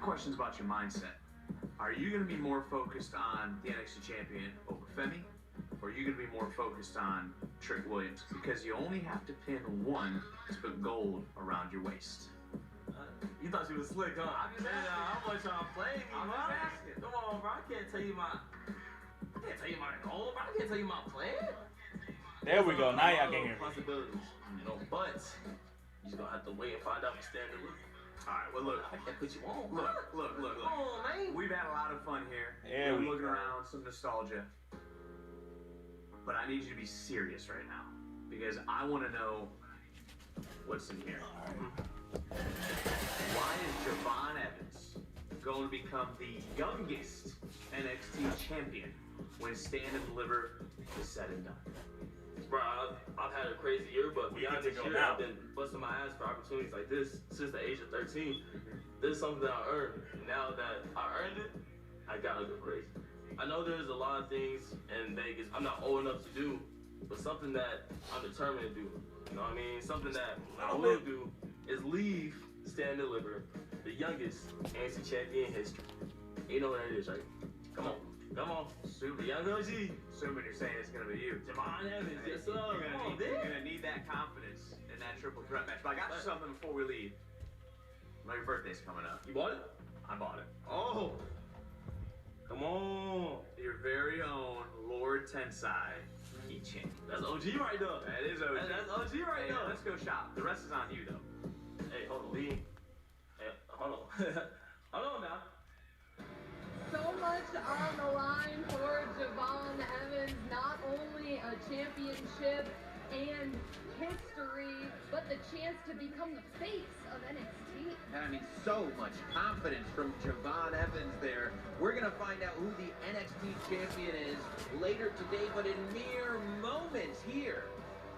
Questions about your mindset. Are you going to be more focused on the NXT champion over Femi? Or are you going to be more focused on Trick Williams? Because you only have to pin one to put gold around your waist. You thought you was slick, huh? I'm just asking. I wasn't trying to play me, I'm bro. just asking. Come on, bro. I can't tell you my goal, bro. I can't tell you my plan. There we go. Now y'all can hear me. Possibilities, you know, but you just gonna have to wait and find out for Stand&Deliver. Alright, well look. I can't put you on. Look. Come on, man. We've had a lot of fun here. There we looking go. around, some nostalgia. But I need you to be serious right now. Because I want to know what's in here. Why is Javon Evans going to become the youngest NXT champion when Stand&Deliver is said and done? Bro, I've had a crazy year, but We beyond get to this go year, now. I've been busting my ass for opportunities like this since the age of 13. This is something that I earned. Now that I earned it, I gotta go crazy. I know there's a lot of things in Vegas I'm not old enough to do, but something that I'm determined to do. You know what I mean? Something that I will do is leave Stand&Deliver, the youngest NXT champion in history. You know what it is, right? Come on. The young OG. Assuming you're saying it's going to be you. Javon Evans, yes sir. You're Come on, going man. to need that confidence in that triple threat match. But I got you something before we leave. My birthday's coming up. You bought it? I bought it. Oh. Come on. Your very own Lord Tensai keychain. That's OG right there. That is OG. That's OG right Hey, there. let's go shop. The rest is on you, though. Hey, hold on, Lee. Hey, hold on. Hold on now. So much on the line for Javon Evans. Not only a championship and history, but the chance to become the face of NXT. And I mean, so much confidence from Javon Evans there. We're going to find out who the NXT champion is later today, but in mere moments here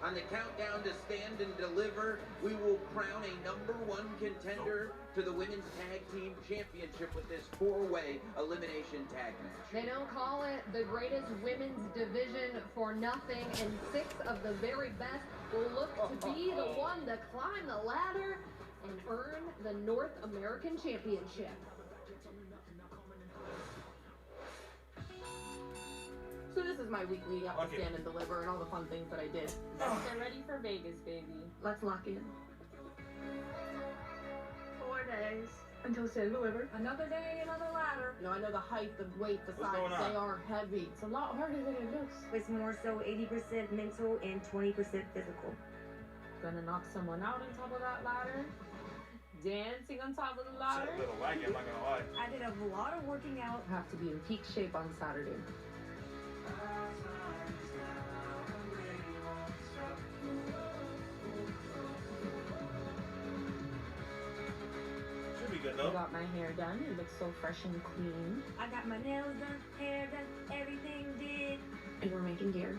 on the countdown to Stand&Deliver, we will crown a #1 contender to the Women's Tag Team Championship with this 4-way elimination tag match. They don't call it the greatest women's division for nothing, and 6 of the very best will look to be the one to climb the ladder and earn the North American Championship. So this is my weekly Stand&Deliver and all the fun things that I did. Get ready for Vegas, baby. Let's lock in. 4 days until Stand&Deliver. Another day, another ladder. You know, I know the height, the weight, the What's size, going on? they are heavy. It's a lot harder than it looks. It's more so 80% mental and 20% physical. Gonna knock someone out on top of that ladder. Dancing on top of the ladder. It's a little wacky, I'm not gonna lie. I did a lot of working out. Have to be in peak shape on Saturday. Should be good I though. got my hair done. It looks so fresh and clean. I got my nails done, hair done, everything did. And we're making gear.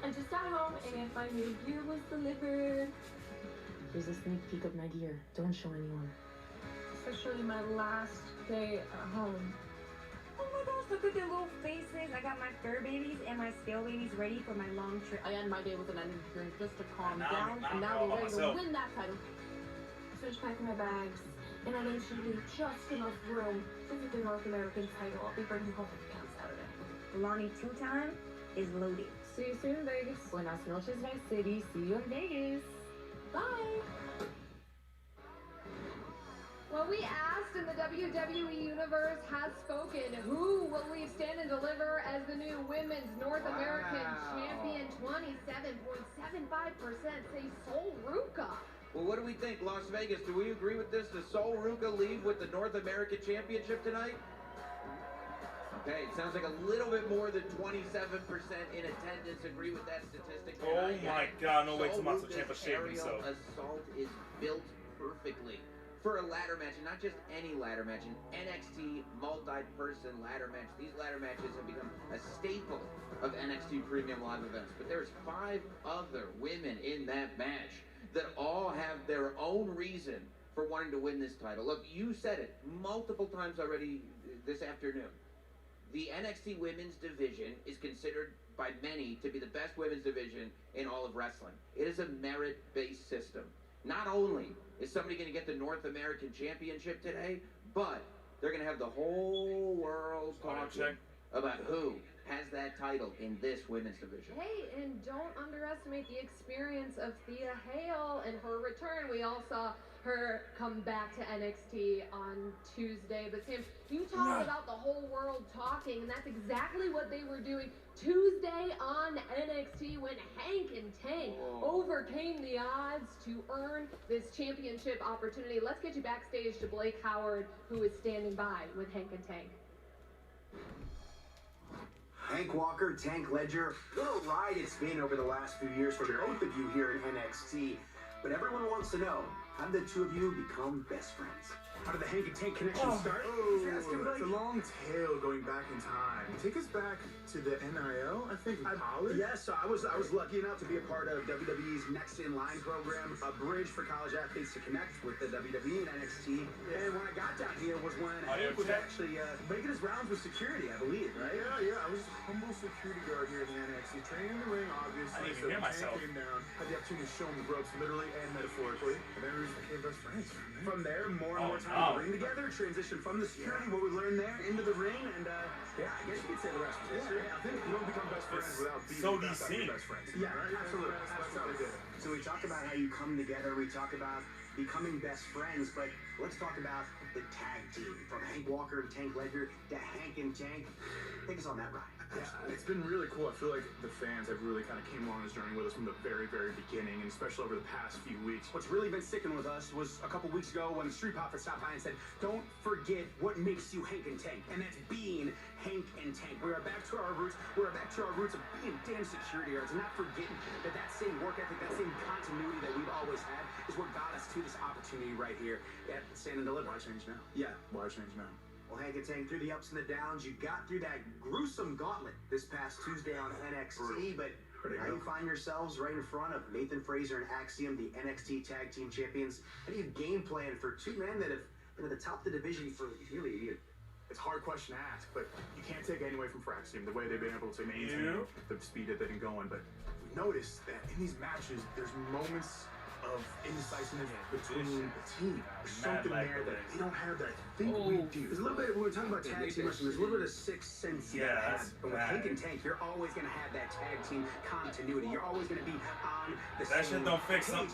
I just got home and my new gear was delivered. Here's a sneak peek of my gear. Don't show anyone. Especially my last day at home. Oh my gosh, look at their little faces. I got my fur babies and my scale babies ready for my long trip. I end my day with an energy drink just to calm Now down, I'm and now all we're by ready to myself. win that title. Finished packing my bags, and I made sure to leave just enough room to get the North American title. I'll be bringing home with me on Saturday. Lonnie 2-time is loaded. See you soon, Vegas. Buenas noches, Vice City. See you in Vegas. Bye. Well, we asked, and the WWE Universe has spoken. Who will leave Stand&Deliver as the new Women's North American Champion? 27.75% say Sol Ruka. Well, what do we think, Las Vegas? Do we agree with this? Does Sol Ruka leave with the North American Championship tonight? Okay, it sounds like a little bit more than 27% in attendance agree with that statistic. Oh my God, no way Sol Tommaso Ruka's Ciampa shaved aerial himself. assault is built perfectly for a ladder match, and not just any ladder match, an NXT multi-person ladder match. These ladder matches have become a staple of NXT premium live events, but there's 5 other women in that match that all have their own reason for wanting to win this title. Look, you said it multiple times already this afternoon. The NXT women's division is considered by many to be the best women's division in all of wrestling. It is a merit-based system. Not only Is somebody going to get the North American Championship today? But they're going to have the whole world talking about who has that title in this women's division. Hey, and don't underestimate the experience of Thea Hale and her return. We all saw her come back to NXT on Tuesday. But Sam, you talk about the whole world talking, and that's exactly what they were doing Tuesday on NXT when Hank and Tank overcame the odds to earn this championship opportunity. Let's get you backstage to Blake Howard, who is standing by with Hank and Tank. Hank Walker, Tank Ledger, what a ride it's been over the last few years for both of you here in NXT. But everyone wants to know, how did the two of you become best friends? How did the Hank and Tank connection start? It's a long tale going back in time. Take us back to the NIL, I think, in college? Yes, so I was lucky enough to be a part of WWE's Next in Line program, a bridge for college athletes to connect with the WWE and NXT. And when I got down here was when Hank was actually making his rounds with security, I believe, right? Yeah. I was a humble security guard here in the NXT, training in the ring, obviously. I didn't even hear myself. Came down, had the opportunity to show him the ropes, literally and metaphorically. And then we just became best friends. From there, more and more time in the ring together, transition from the security, what we learned there, into the ring, and yeah, I guess you could say the rest was history. I think you don't become best friends without being best friends. Yeah, absolutely. That's how we did it. So we talked about how you come together, we talk about becoming best friends, but let's talk about the tag team. From Hank Walker and Tank Ledger to Hank and Tank. Take us on that ride. Yeah, it's been really cool. I feel like the fans have really kind of came along this journey with us from the very, very beginning, and especially over the past few weeks. What's really been sticking with us was a couple weeks ago when Street Profits stopped by and said, don't forget what makes you Hank and Tank, and that's being Hank and Tank. We are back to our roots. We are back to our roots of being damn security guards and not forgetting that same work ethic, that same continuity that we've always had is what got us to this opportunity right here at Stand&Deliver. Why change now? Yeah. Why change now? Well, Hank and Tank, through the ups and the downs, you got through that gruesome gauntlet this past Tuesday on NXT, but now you find yourselves right in front of Nathan Frazer and Axiom, the NXT Tag Team Champions. How do you game plan for two men that have been at the top of the division for nearly a year? It's a hard question to ask, but you can't take any away from Axiom, the way they've been able to maintain the speed that they've been going. But we've noticed that in these matches, there's moments of indecisiveness between the team. There's something there that they don't have that I think we do. There's a little bit, when we're talking about tag team wrestling, there's a little bit of sixth sense you gotta have. But with Hank and Tank, you're always gonna have that tag team continuity. You're always gonna be on the That same shit don't fix some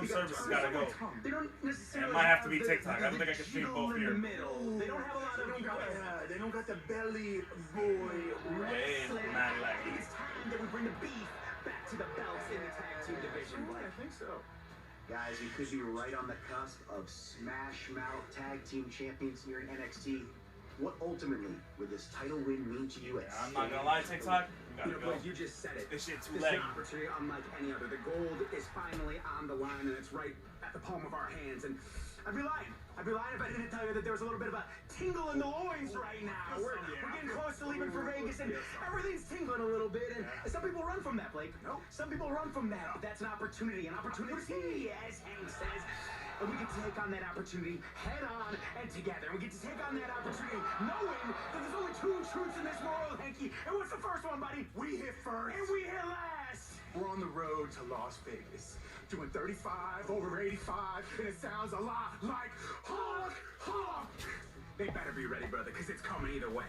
services gotta go. They don't necessarily it might have to be TikTok. I don't think I can stream both here. They don't have a lot of they don't got the belly boy wrestling. I think it's time that we bring the beef back to the belts in the tag team division. I think so. Guys, we could be right on the cusp of Smash Mouth Tag Team Champions here in NXT. What ultimately would this title win mean to you? I'm not gonna lie, TikTok. You just said it. This shit's too This late. is an opportunity unlike any other. The gold is finally on the line, and it's right at the palm of our hands. And I'd be lying. I'd be lying if I didn't tell you that there was a little bit of a tingle in the loins right now. We're getting close to leaving for Vegas, and everything's tingling a little bit. And some people run from that, Blake. No. Some people run from that. But that's an opportunity, as Hank says. And we get to take on that opportunity head on and together. We get to take on that opportunity knowing that there's only two truths in this world, Hanky. And what's the first one, buddy? We hit first. And we hit last. We're on the road to Las Vegas, doing 35 over 85, and it sounds a lot like honk, honk. They better be ready, brother, because it's coming either way.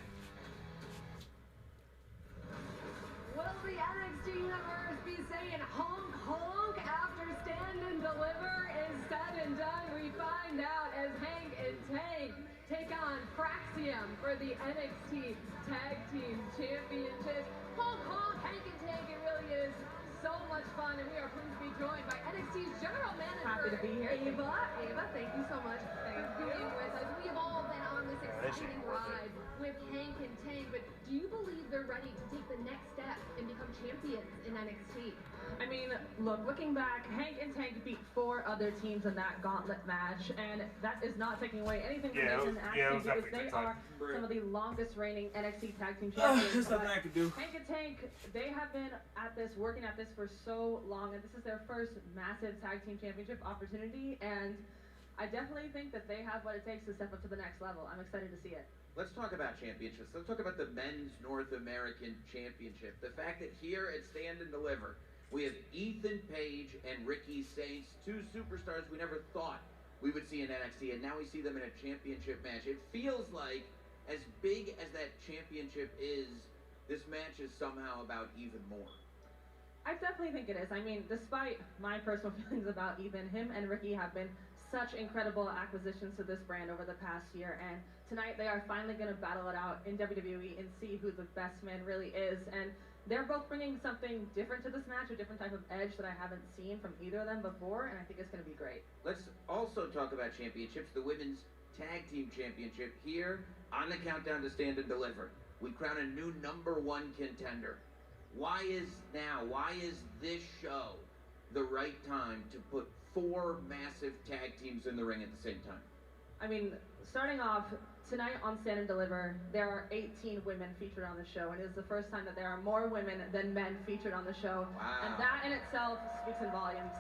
Will the NXT Universe be saying honk honk after Stand and Deliver is said and done? We find out as Hank and Tank take on Praxium for the NXT Tag Team Championships. Honk honk, Hank and Tank, it really is so much fun, and we are pleased to be joined by NXT's General Manager, Happy to be here. Ava. Ava, thank you so much for being with us. We have all been on this exciting ride with Hank and Tank, but do you believe they're ready to take the next step and become champions in NXT? I mean, look, looking back, Hank and Tank beat 4 other teams in that gauntlet match, and that is not taking away anything from Nathan and Axiom because they are some of the longest reigning NXT Tag Team Champions. There's nothing I could do. Hank and Tank, they have been at this, working at this for so long, and this is their first massive Tag Team Championship opportunity, and I definitely think that they have what it takes to step up to the next level. I'm excited to see it. Let's talk about championships. Let's talk about the Men's North American Championship. The fact that here at Stand and Deliver, We have Ethan Page and Ricky Saints, two superstars we never thought we would see in NXT, and now we see them in a championship match. It feels like, as big as that championship is, this match is somehow about even more. I definitely think it is. I mean, despite my personal feelings about Ethan, him and Ricky have been such incredible acquisitions to this brand over the past year, and tonight they are finally going to battle it out in WWE and see who the best man really is. And they're both bringing something different to this match, a different type of edge that I haven't seen from either of them before, and I think it's going to be great. Let's also talk about championships. The Women's Tag Team Championship here on the countdown to Stand and Deliver. We crown a new #1 contender. Why is this show the right time to put 4 massive tag teams in the ring at the same time? I mean, starting off, tonight on Stand and Deliver, there are 18 women featured on the show, and it is the first time that there are more women than men featured on the show. Wow. And that in itself speaks in volumes.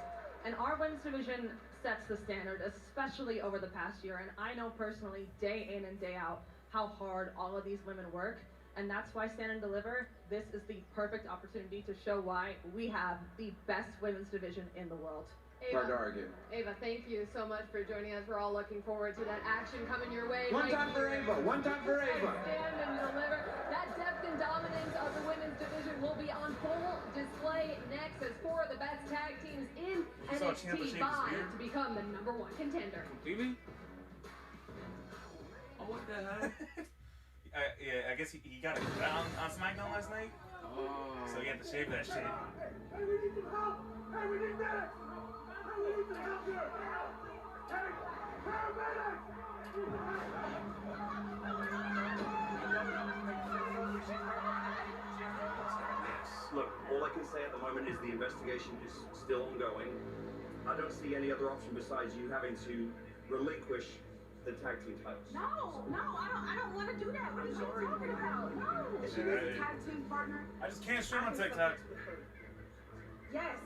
And our women's division sets the standard, especially over the past year. And I know personally, day in and day out, how hard all of these women work. And that's why Stand and Deliver, this is the perfect opportunity to show why we have the best women's division in the world. Hard to argue. Ava, thank you so much for joining us. We're all looking forward to that action coming your way. One time for Ava. One time for Ava. Stand and Deliver. That depth and dominance of the women's division will be on full display next as 4 of the best tag teams in NXT vie to become the #1 contender. Completely? Oh, what the heck? Yeah, I guess he got it on SmackDown last night. Oh. So he had to shave that shit. Hey, we need some help! Hey, we need medics! Hey, we need some help here! Hey, paramedics! Look, all I can say at the moment is the investigation is still ongoing. I don't see any other option besides you having to relinquish the tag team titles. No, I don't want to do that. What are you talking about? No. Is she a tag team partner? I just can't stream on TikTok. Yes.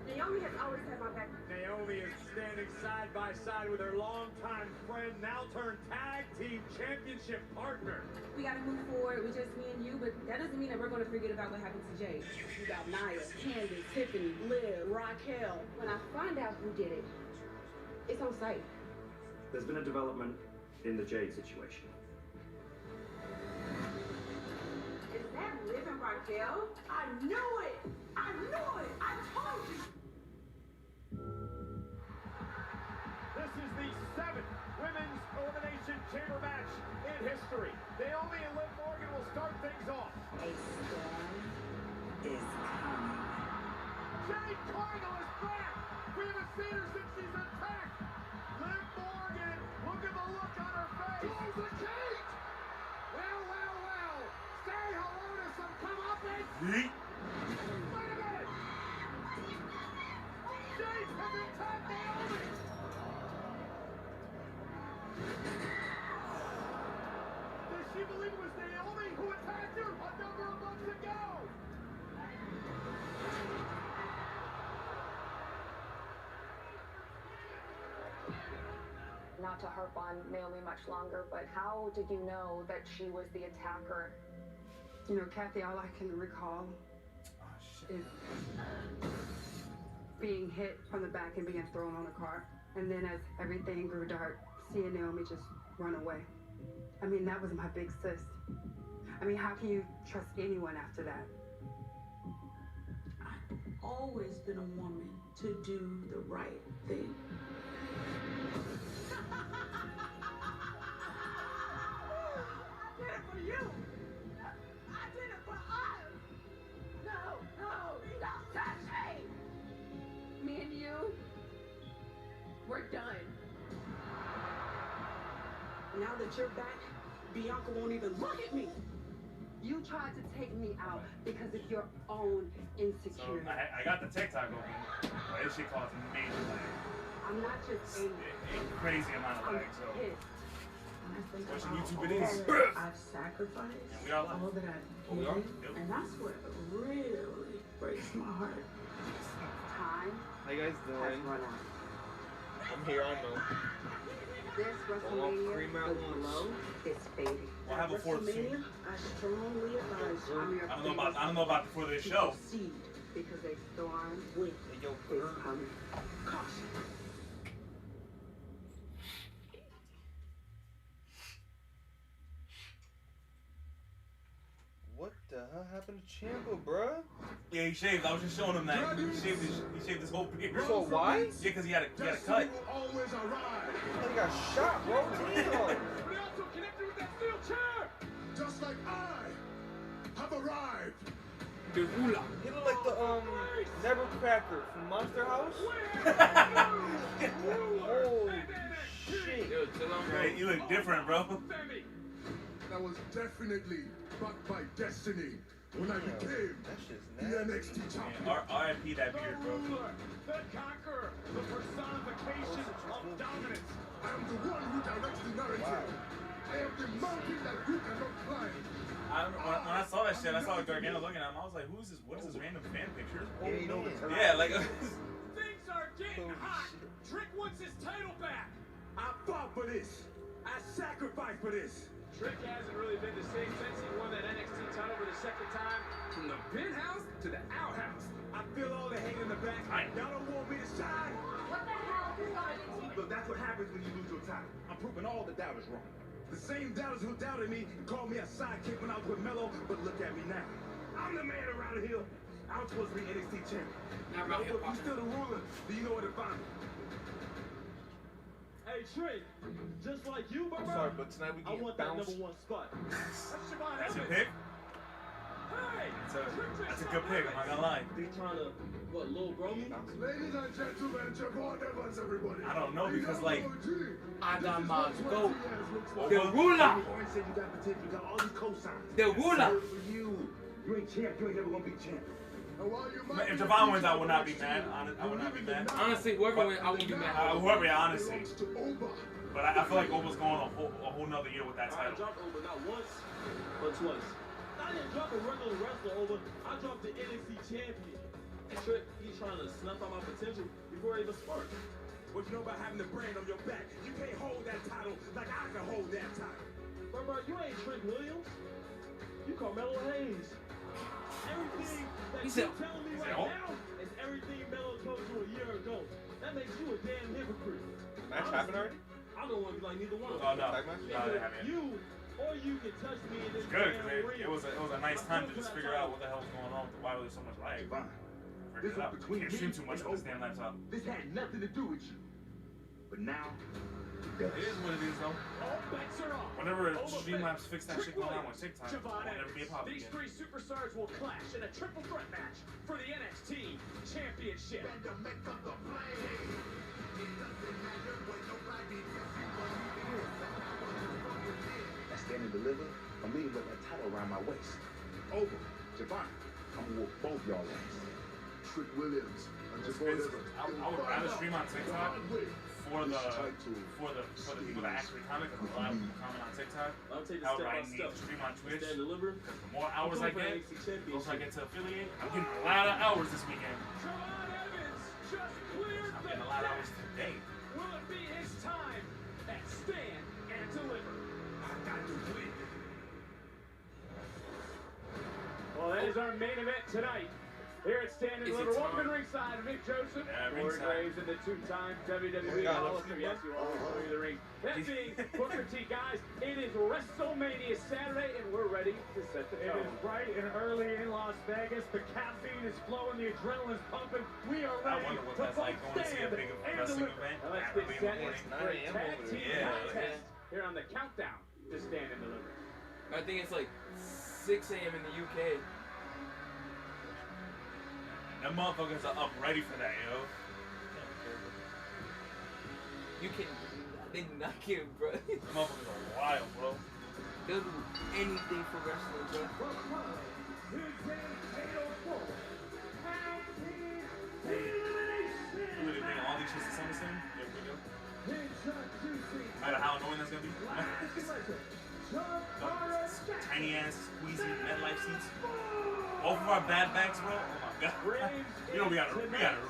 Naomi has always had my back. Naomi is standing side by side with her longtime friend, now turned tag team championship partner. We got to move forward with just me and you, but that doesn't mean that we're going to forget about what happened to Jay. You got Nia, Candace, Tiffany, Liv, Raquel. When I find out who did it, it's on site. There's been a development in the Jade situation. Is that Liv and Raquel? I knew it! I knew it! I told you! This is the 7th Women's Elimination Chamber match in history. Naomi and Liv Morgan will start things off. A storm is coming. Jade Cargill is back! We haven't seen her since she's attacked! Liv Morgan, look at the look on her face! Close the gate! Well! Say hello to some comeuppance! Wait a minute! Jade has attacked Naomi! Does she believe it was Naomi who attacked her a number of months ago? Not to harp on Naomi much longer, but how did you know that she was the attacker? You know, Kathy, all I can recall is being hit from the back and being thrown on a car. And then as everything grew dark, seeing Naomi just run away. I mean, that was my big sis. I mean, how can you trust anyone after that? I've always been a woman to do the right thing. I did it for you! I did it for us! No! Don't touch me! Me and you, we're done. Now that you're back, Bianca won't even look at me. You tried to take me out because of your own insecurity. So I got the TikTok open, but this shit caused major lag. I'm not just angry. A crazy amount of lag, so. Watching YouTube it is. I've sacrificed we all all that I've given, and that's what really breaks my heart. Time How you guys has doing? run out. I'm here, I know. This WrestleMania, the glow is fading. We'll have a 4th soon. I strongly advise you. I don't know about before this show. Proceed because a storm is coming. Caution. What the hell happened to Ciampa, bruh? Yeah, he shaved. I was just showing him that. He shaved his whole beard. So why? Yeah, because he had a cut. Always arrive. He got shot, bro. Damn. We also connected with that steel chair. Just like I have arrived. He looked like the Never Cracker from Monster House. Oh shit! Hey, you look different, bro. That was definitely backed by destiny when I became the NXT champion. R.I.P. that beard, bro. The conqueror, the personification of dominance. I am the one who directs the narrative. I am the mountain that you cannot climb. When I saw that shit, I saw Gargano looking at him. I was like, "Who's this? What is this random fan picture?" Yeah, like things are getting hot. Trick wants his title back. I fought for this. I sacrificed for this. Trick hasn't really been the same since he won that NXT title for the second time. From the penthouse to the outhouse. I feel all the hate in the back. Y'all don't want me to shine. What the hell is going on? Look, that's what happens when you lose your title. I'm proving all the doubters wrong. The same doubters who doubted me and called me a sidekick when I was with Melo, but look at me now. I'm the man around here. I'm supposed to be NXT champion. Now, if you still the ruler, do you know where to find me? Hey, Trick, just like you, bro. I'm sorry, but tonight we get bounced. #1 spot. That's your pick? Hey, That's a good pick, I'm not gonna lie. They trying to, what, little grow me? Ladies and gentlemen, Javon Evans, everybody. I don't know because like I got my goat. The ruler. said you got potential, you got all these cosigns. The ruler. For you ain't champ, you ain't never gonna be champ. if Javon wins, I will not be mad. I will not be mad. Honestly, whoever wins, I won't be mad. Whoever, yeah, honestly. But I feel like Oba's going a whole nother year with that I title. dropped Oba not once, but twice. I didn't drop a regular wrestler over. I dropped the NXT champion. And Trick, he's trying to snuff out my potential before I even spark. What you know about having the brand on your back? You can't hold that title like I can hold that title. Bro, you ain't Trick Williams. You Carmelo Hayes. Everything that you're telling me right now is everything Melo told you a year ago. That makes you a damn hypocrite. The match happened already? I don't want to be like neither one. Oh no, Either you or you can touch me in this it's good damn because ring. it was a nice time to just figure out what the hell was going on. Why was there so much lag? Figure it out. You can't stream too much on this damn laptop. This had nothing to do with you. But now, it is what it is though. all bets are off. Whenever Streamlabs fix that shit going on with TikTok, it will never be a problem These again. three superstars will clash in a triple threat match for the NXT Championship. Stand&Deliver, I'm leaving with that title around my waist. Over, Javon, I'm gonna whoop both y'all ass. Trick Williams, I would rather stream on TikTok for the people that actually comment, because a lot of people comment on TikTok. However, I need to stream on Twitch because the more hours I get, the closer I get to affiliate. I'm getting a lot of hours this weekend. I'm getting a lot of hours today. Will it be his time at Stand&Deliver? Well, that is our main event tonight. Here at Stand&Deliver, welcome to ringside, Mick Joseph, Corey Graves, and the two-time WWE Hall of Fame. Yes, you all show you the ring. That being Booker T, guys, it is WrestleMania Saturday, and we're ready to set the tone. It is bright and early in Las Vegas. The caffeine is flowing, the adrenaline's pumping. We are ready I wonder what that's like going to see a big wrestling event. Now let's get set for a tag team contest here on the countdown to Stand&Deliver. I think it's like 6 a.m. in the UK. Them motherfuckers are up ready for that, yo. You can, they not care, bro. Them motherfuckers are wild, bro. They'll do anything for wrestling, bro. You really bring all these shits to SummerSlam? There we go. No matter how annoying that's gonna be. Tiny ass, squeezy MetLife seats. Both of our bad backs, bro. Oh my god. You know we gotta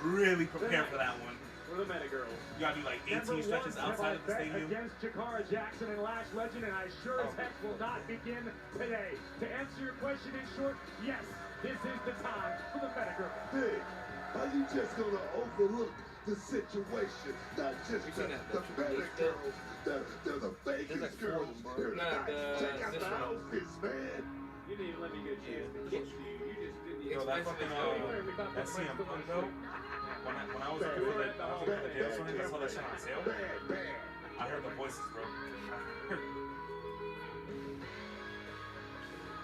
really prepare for that one. for the Meta Girls. You gotta do like 18 stretches outside of the stadium. Against Jakara Jackson and Lash Legend, and I sure as heck will not begin today. To answer your question in short, yes, this is the time for the Meta Girls. Big, are you just gonna overlook the situation? Not just the Meta Girls, they're the Vegas girls. They're nice. Check out the outfits, man. You didn't even let me get a chance to get to you. You just didn't even. Yo, that fucking that CM Punk though. When I was looking for that, I saw that shit on sale. I heard the voices, bro.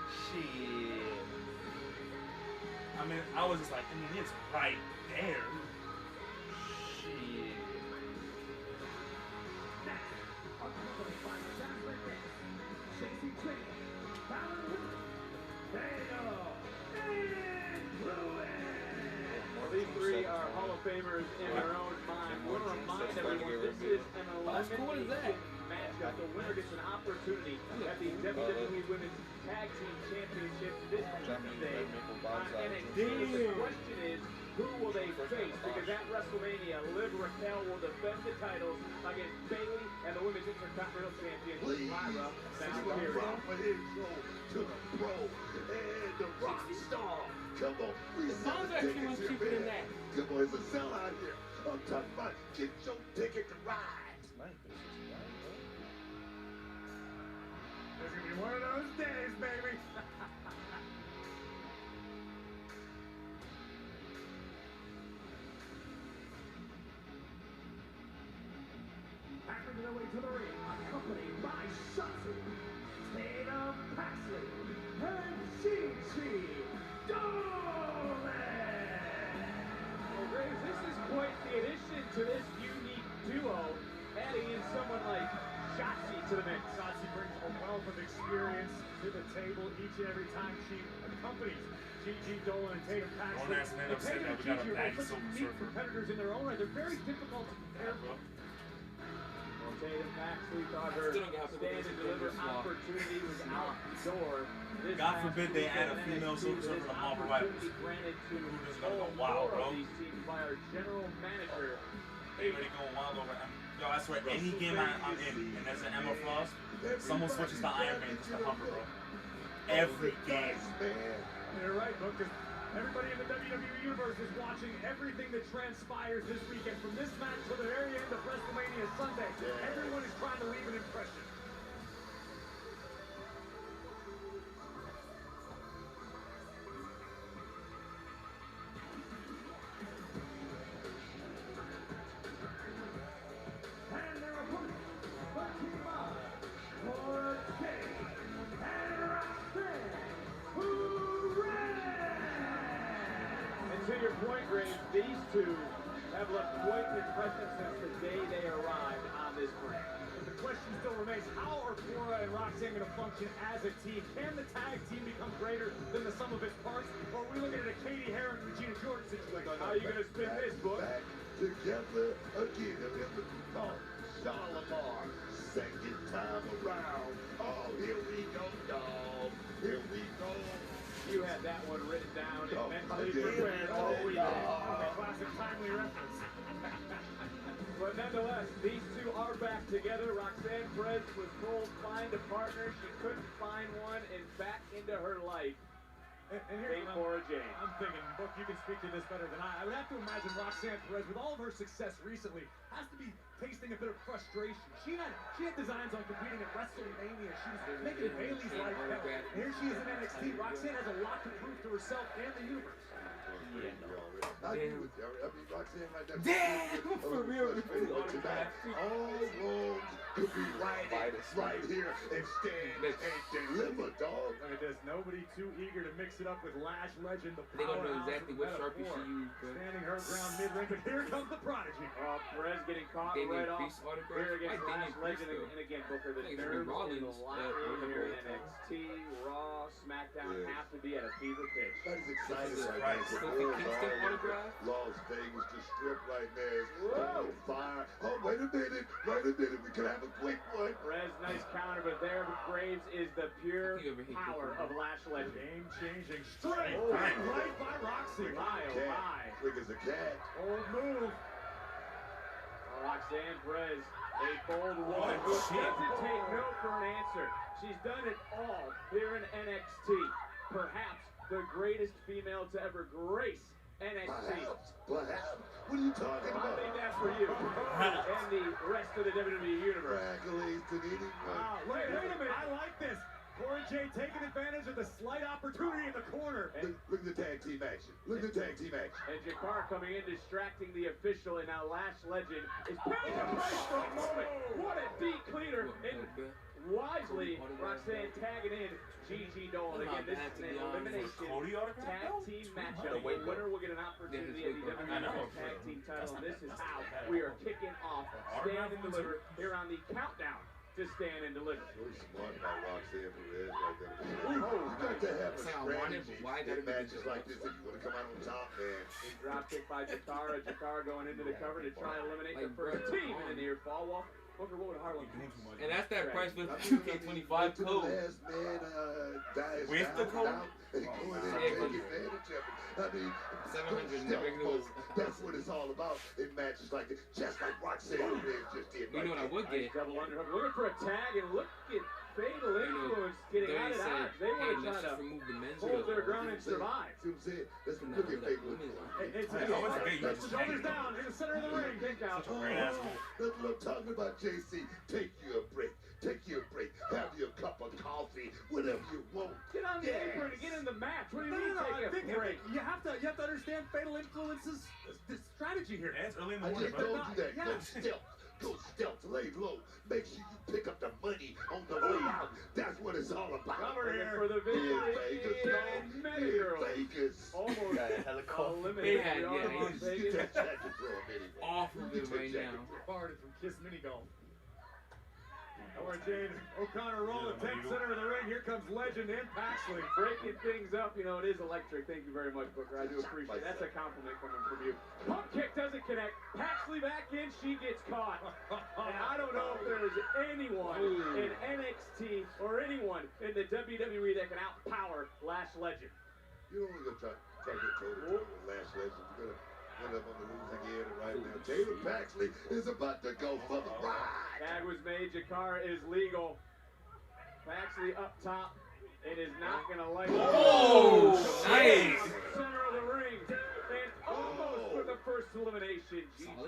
Shit. I mean, I was just like, I mean, it's right there. Shit. These three are Hall of Famers in their own mind. We'll remind everyone this is an 11-team matchup. The winner gets an opportunity at the WWE Women's Tag Team Championship this Wednesday on NXT. The question is, who will they face? Because at WrestleMania, Liv Raquel will defend the titles against Bayley and the Women's Intercontinental Champion, Lyra Valkyria. To the pro and the rock star. Come on, we sell tickets here, man. Come on, it's a sellout here. I'm talking about get your ticket to ride. There's gonna be one of those days, baby. Making their way to the ring, accompanied by Shotzi, Tatum Paxley, and Chi-Chi Dolan. Well, Graves, this is quite the addition to this unique duo, adding in someone like Shotzi to the mix. Shotzi brings a wealth of experience to the table each and every time she accompanies Chi-Chi Dolan and Tatum Paxley. Don't ask me to say that we got a bag of Silver Surfer. Competitors in their own right. They're very difficult to compare. Tatum Paxley thought her stand-and-deliver opportunity was out the door. God forbid they add a female Silver Surfer to Marvel Rivals. Granted to Who's gonna go wild, bro? these teams by our general manager. They already going wild over them. Yo, I swear, any game I'm in, and there's an Emma Frost, someone switches to Iron Man just to hump her, bro. Every game. You're right, bro, because everybody in the WWE Universe is watching everything that transpires this weekend. From this match to the very end of WrestleMania Sunday, everyone is trying to leave an impression. And their opponent, Fatima, Cortez, and Roxanne. And to your point, Graves, these two have left quite an impression since the day they arrived on this brand. But the question still remains, how are Flora and Roxanne going to function as a team? Can the tag team become greater than the sum of its parts? Or are we looking at a Katie Heron and Regina George situation? How are you going to spin this, book? Back together again. Shalimar, second time around. Oh, here we go, dog. Here we go. You had that one written down and mentally did. prepared Oh, all weekend. no. A classic timely reference. But nonetheless, these two are back together. Roxanne Perez was told find a partner. She couldn't find one and back into her life. And here's Cora Jane. I'm thinking, Book, you can speak to this better than I would have to imagine Roxanne Perez, with all of her success recently, has to be tasting a bit of frustration. She had designs on competing at WrestleMania. She was making Bayley's life hell. And here she is in NXT. Roxanne has a lot to prove to herself and the universe. I agree with you. I mean, Roxanne right there. Damn, for real. All roads could be right here and Stand&Deliver, dog. And there's nobody too eager to mix it up with Lash Legend, the They gonna know powerhouse exactly of what Meta Sharpie 4. she used, bro. Standing her ground mid-ring, but here comes the prodigy. Perez getting caught Damien right off. Priest autograph? Here against Why Lash Damien Priest, Legend, though? and again, Booker, the I think it's nerves Rollins, in the locker room Wonder here in Boy. NXT, Raw, SmackDown have to be at a fever pitch. That is exciting This is right now. Kofi The world Kingston all over autograph? Las Vegas, the strip right there. Whoa. On fire. Oh, wait a minute. We could have a quick one. Perez, nice counter, but there, Graves is the pure power of Lash Legend. Game-changing straight right by Roxy. My, oh my. Quick as a cat. Old move. Roxanne Perez, a bold woman who doesn't take no for an answer. She's done it all here in NXT. Perhaps the greatest female to ever grace NXT. Perhaps. What are you talking about? I think that's for you and the rest of the WWE Universe. Accolades to anyone. Wait a minute. I like this. Cora Jade taking advantage of the slight opportunity in the corner. Look at the tag team action. Look at the tag team action. And Jakar coming in, distracting the official, and now Lash Legend is paying the price for a moment. What a decleater. And wisely, Roxanne tagging in Gigi Dolan. Again, this is an elimination tag team matchup. The winner will get an opportunity at the WWE Tag Team title. And this is how we are kicking off Stand and Deliver here on the countdown to Stand and Deliver. Really smart by Roxanne Perez right there. You got to have a strategy in matches like this if you want to come out on top, man. A drop kick by Jakar. Jakar going into the cover to try and eliminate the first team in the near fall walk. Booker, what would Harlem do? And that's that price for the 2K25 code. Last man dies Where's the code? And go in there and take advantage of it. I mean, 700. That's what it's all about in matches like this. Just like Roxanne Perez just did. You know what I would get? Double underhook. Looking for a tag, and look at Fatal Influence getting out of dodge. They want to try to hold their ground and survive. See what I'm saying? Let's look at Fatal Influence. It's shoulders down in the center of the ring. Kick out. That's what I'm talking about, JC. Take you a break. Take you a break. Have your cup of coffee. Whatever you want. Get on the apron and get in the match. What do you mean take a break? You have to understand Fatal Influence's strategy here. It's early in the I morning, just told you that. Go stealth. Go stealth. Lay low. Make sure you pick up the money on the way out. That's what it's all about. Cover here for the victory. In Vegas. Almost They had, eliminated. Off of it right now. Farted from Kiss Mini Golf. Or Jade O'Connor rolling 10 center of the ring. Here comes Legend and Paxley. Breaking things up. You know, it is electric. Thank you very much, Booker. I do appreciate it. That's a compliment coming from you. Pump kick doesn't connect. Paxley back in. She gets caught. And I don't know if there's anyone in NXT or anyone in the WWE that can outpower Lash Legend. You don't want to try to get toe-to-toe with Lash Legend. You're going to end up on the losing end right now. Taylor Paxley is about to go for the ride. Tag was made. Jakar is legal. Paxley up top. It is not going to like it. Oh, nice. Center of the ring. And almost for the first elimination.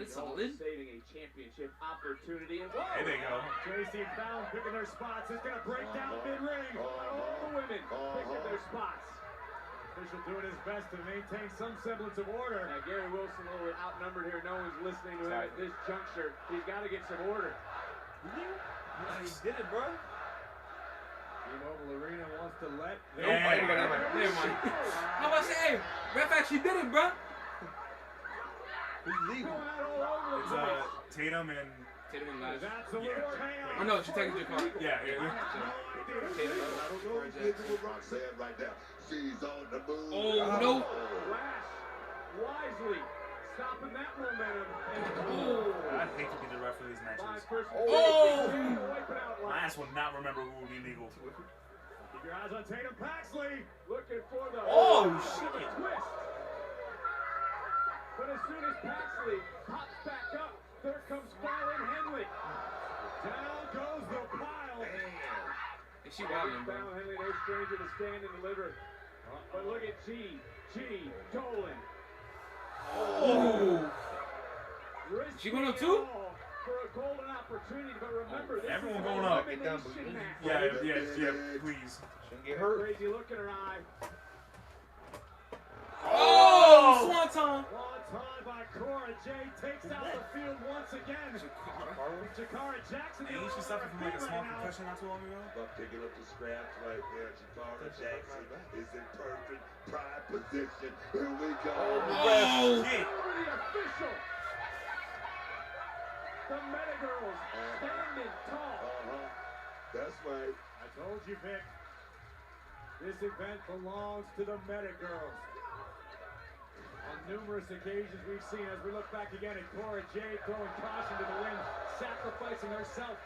Solid. Saving a championship opportunity. And There they go. JC and Fallon picking their spots. It's going to break down mid-ring. All the women picking their spots. Official doing his best to maintain some semblance of order. Now Gary Wilson a little bit outnumbered here. No one's listening to him at this juncture. He's got to get some order. He did it, bro. T-Mobile Arena wants to let. Never mind. How about say, ref actually did it, bro. He's legal. It's Tatum and Lash. That's a little chaos. Oh no, she's taking your car. yeah. Tatum. Roxanne right now. She's on the move. Oh no. Lash wisely stopping that momentum. I hate to be the ref for these matches. My ass will not remember who will be legal. Keep your eyes on Tatum Paxley. Looking for the shit. Twist. But as soon as Paxley pops back up, there comes Fallon Henley. Down goes the pile. Is she wilding, bro? Fallon Henley, no stranger to Stand and Deliver. But look at G. Dolan. Oh. She going up too? For a golden opportunity, but remember, this everyone is going up. elimination match. Yeah, please. Shouldn't get hurt. Crazy look in her eye. Oh! Swanton! Swanton by Cora Jade takes out the field once again. Jakara Jackson. Ain't she suffering from like a small concussion not too long ago? Picking up the scraps right there. Jakara Jackson is in perfect prime position. Here we go. Oh, shit. The official. The Meta Girls standing tall. That's right. I told you, Vic. This event belongs to the Meta Girls. On numerous occasions we've seen, as we look back again at Cora Jade throwing caution to the wind, sacrificing herself.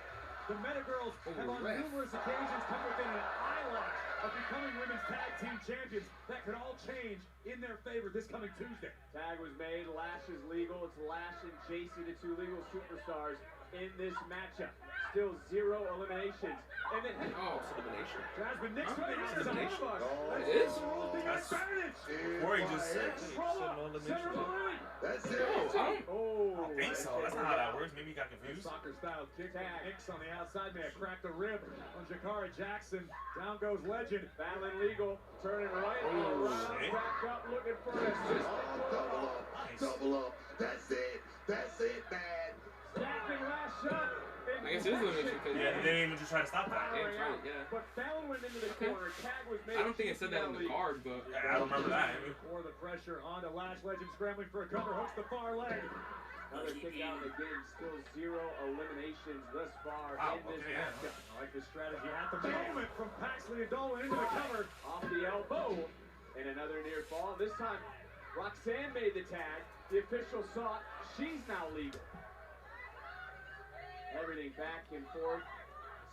The Meta Girls have on numerous occasions come within an eye lock of becoming women's tag team champions that could all change in their favor this coming Tuesday. Tag was made. Lash is legal. It's Lash and JC, the two legal superstars in this matchup. Still 0 eliminations. And then, hey, elimination. Jasmine Nix from the outside. It is? That's Corey just said. That's it. I don't think so. That's not how that works. Maybe he got confused. Soccer style kick. Nix on the outside may have cracked a rib on Jakara Jackson. Down goes Legend. Battling legal. Turning right. Around. Back up. Looking for an assist. Double up. That's it. That's it, man. Stacking Lash up. I guess it is elimination because they didn't even just try to stop that. But Fallon went into the corner. Tag was made. I don't think it said that on the card, but I don't remember that. For the pressure on the Lash. Legend scrambling for a cover. Hooks the far leg. Another kick out of the game. Still 0 eliminations thus far in this matchup. I like the strategy at the moment from Paxley and Dolan into the cover. Off the elbow. And another near fall. This time, Roxanne made the tag. The official saw it. She's now legal. Everything back and forth,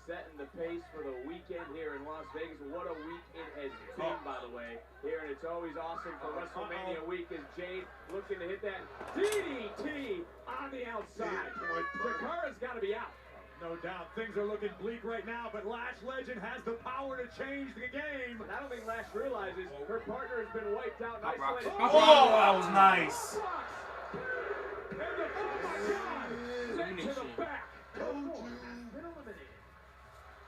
setting the pace for the weekend here in Las Vegas. What a week it has been, by the way, here, and it's always awesome for WrestleMania week as Jade looking to hit that DDT on the outside. Jakara's got to be out. No doubt, things are looking bleak right now, but Lash Legend has the power to change the game. And I don't think Lash realizes her partner has been wiped out and isolated. Oh, that was nice. And the, oh my God, sent to the back.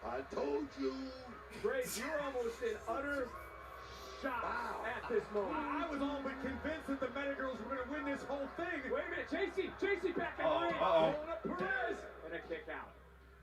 I told you. Grace, you're almost in utter shock at this moment. I was all but convinced that the Metagirls were going to win this whole thing. Wait a minute, JC back in the ring. Pulling up Perez. And a kick out.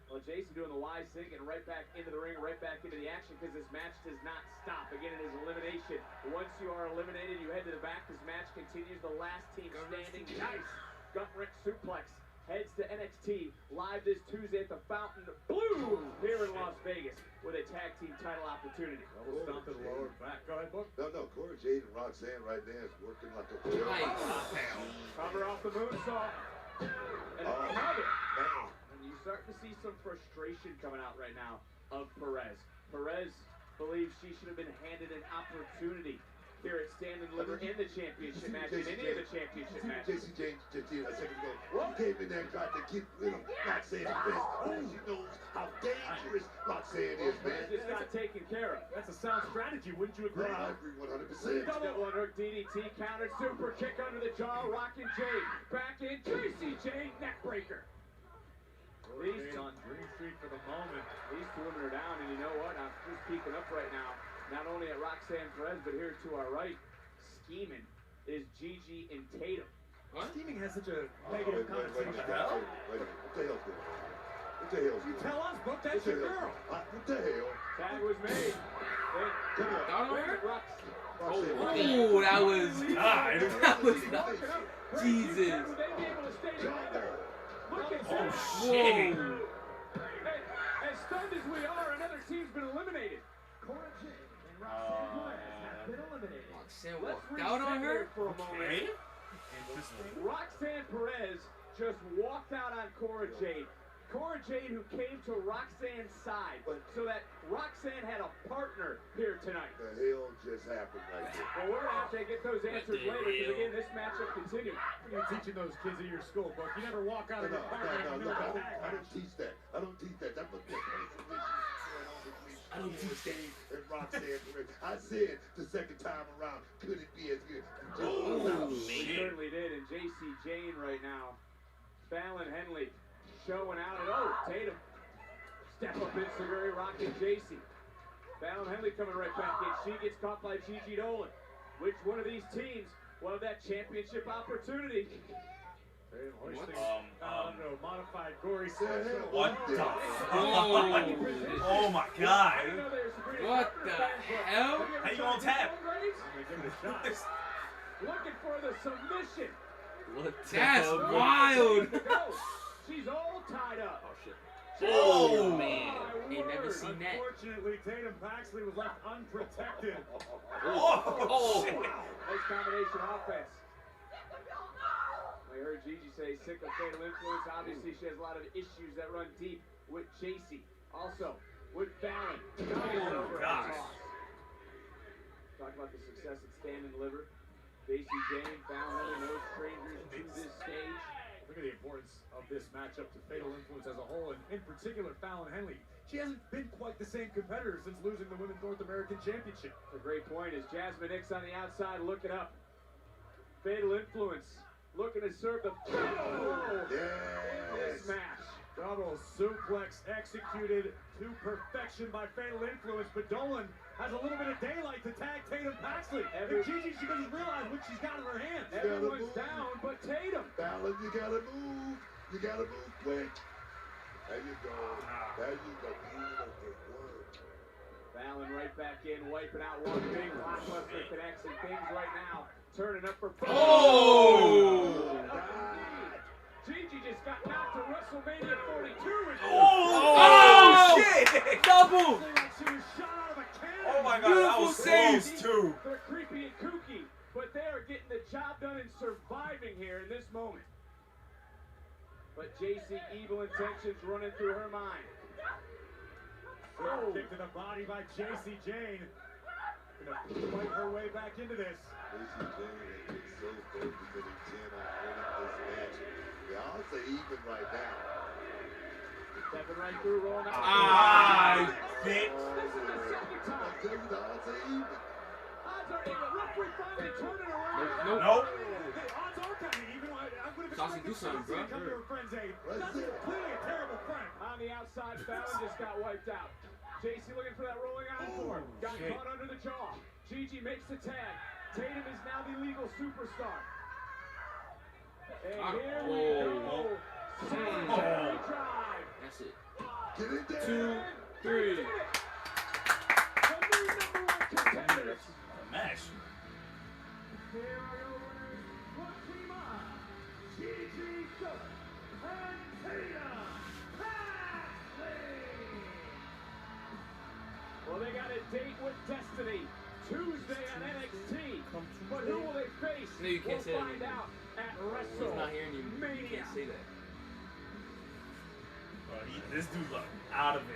Well, JC doing the wise thing and right back into the ring, right back into the action because this match does not stop. Again, it is elimination. Once you are eliminated, you head to the back. This match continues. The last team standing. Nice. Gut-wrench suplex. Heads to NXT live this Tuesday at the Fountain Blue here in Las Vegas with a tag team title opportunity. Double stomp to the lower back. Go ahead, Book. No, Cora Jade and Roxanne right there is working like a whale. Cover off the moonsault. And another. And you start to see some frustration coming out right now of Perez. Perez believes she should have been handed an opportunity here at Stand&Deliver in the championship match, in any of the championship matches. JC James just did a second ago. He came in there and tried to get rid of Roxanne's best. She knows how dangerous Roxanne is, man. It's not taken care of. That's a sound strategy, wouldn't you agree? I agree 100%. Double underhook DDT, counter, super kick under the jaw, rocking Jade. Back in, JC Jade, neck breaker. These two on Dream Street for the moment. These two women are down, and you know what? I'm just peeking up right now. Not only at Roxanne Perez, but here to our right, scheming is Gigi and Tatum. What? Scheming has such a negative connotation. What the hell's going on? What the hell's You going on? tell us, Book, that's your girl. What the hell? Tag was made. Come on. Oh, that was God. That was not Jesus. Oh shit. As stunned as we are, another team's been eliminated. Cora Jade and Roxanne Perez have been eliminated. Roxanne walked out on her? For a moment. Roxanne Perez just walked out on Cora Jade. Cora Jade, who came to Roxanne's side, so that Roxanne had a partner here tonight. The hell just happened right there? Well, we're going to have to get those answers later, because again, this matchup continues. You're teaching those kids at your school, Book. You never walk out of your partner in the middle of a tag. I don't teach that. I don't teach that. That's what I don't teach that. And Roxanne Perez. I said the second time around, could it be as good? He certainly did, and JC Jane right now. Fallon Henley showing out, and Tatum. Step up in Seguri, rocking JC. Fallon Henley coming right back in. She gets caught by Gigi Dolan. Which one of these teams will have that championship opportunity? Modified gory special. What the Oh my God. What the hell? How you gonna tap? Looking for the submission. That's wild. She's all tied up. Oh shit. Oh man. Ain't never seen that. Unfortunately, Tatum Paxley was left unprotected. Oh. Nice combination offense. I heard Gigi say sick of fatal influence. Obviously, she has a lot of issues that run deep with JC. Also, with Fallon. Oh, gosh. Talk about the success at Stand and Deliver. JC Jane, Fallon Henley, no strangers to this stage. Look at the importance of this matchup to Fatal Influence as a whole, and in particular Fallon Henley. She hasn't been quite the same competitor since losing the Women's North American Championship. A great point is Jasmine Hicks on the outside looking up. Fatal Influence looking to serve the in this match. Double suplex executed to perfection by Fatal Influence, but Dolan has a little bit of daylight to tag Tatum Paxley. And Gigi, she doesn't realize what she's got in her hands. Everyone's down but Tatum. Fallon, you gotta move. You gotta move quick. There you go. There you go. Beautiful work. Fallon right back in, wiping out one big blockbuster connection. Things right now turning up for Gigi just got knocked to WrestleMania 42. Oh, shit! Double! Oh my God, that was close too. They're creepy and kooky, but they are getting the job done and surviving here in this moment. But JC, evil intentions running through her mind. Kick to the body by JC Jane. Gonna fight her way back into this. JC Jane has been so focused and intent on winning this match. The odds are even right now. Stepping right through, rolling out. Bitch. This is the second time. I tell you, the odds are even. Odds are even. Referee finally turning around. Nope. The odds are kind of even. I would have Saucy, do something, bro. come to her friend's aid. That's clearly a terrible friend. On the outside, Fallon just got wiped out. JC looking for that rolling encore. Got caught under the jaw. Gigi makes the tag. Tatum is now the legal superstar. And here we go. Secondary drive. That's it. Get it there. 2, 3. The new #1 contenders. Match. Here are your winners. What team on? Gigi Silver and Tatum Paxley. Well, they got a date with Destiny Tuesday on NXT. But who will they face? No, you can't say we'll that find anymore. out at He's not hearing you. You can't say that. This dude look out of it.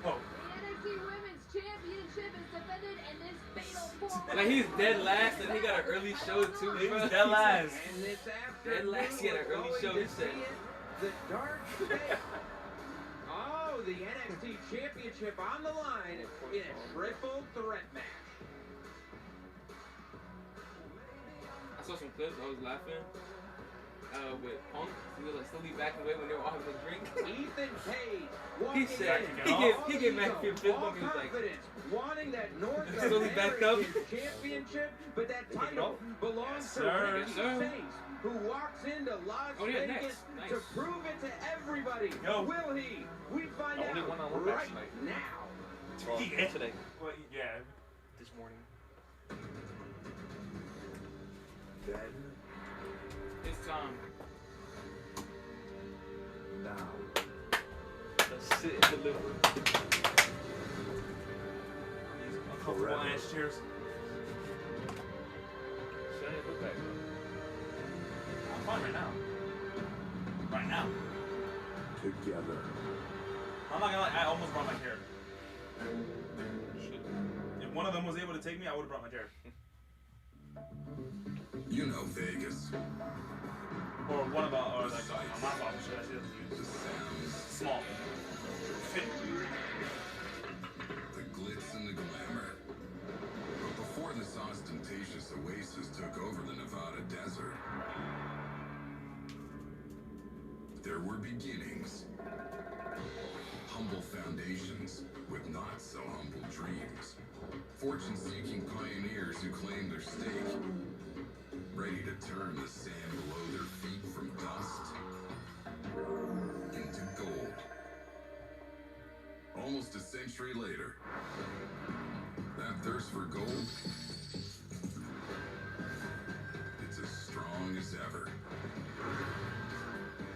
Yo. The NXT Women's Championship is defended in this fatal four-way. Like, he's dead last and he got an early show too. He was dead last. And this Dead last, he had an early show. He said. The dark space. Oh, the NXT Championship on the line in a triple threat match. I saw some clips. I was laughing. With Punk, he was like slowly backing away when they were all having a drink. Ethan Page. He said he gave McAfee a fist bump. He was like, wanting that North slowly backed up. American Championship, but that title belongs to Ricky Chase, who walks into Las Vegas to prove it to everybody. Will he? We find out right now. Well, today. Well, yeah. This morning. Then, It's time. now. Let's sit and deliver. These uncomfortable ass chairs. Shut it, look back. I'm fine right now. Right now. Together. I'm not gonna lie, I almost brought my chair. If one of them was able to take me, I would have brought my chair. You know Vegas. Or one of the, or like a mop off shit that she doesn't use. Small. Fit. The glitz and the glamour. But before this ostentatious oasis took over the Nevada desert, there were beginnings. Humble foundations with not so humble dreams. Fortune-seeking pioneers who claimed their stake. Ready to turn the sand below their feet from dust into gold. Almost a century later, that thirst for gold, it's as strong as ever.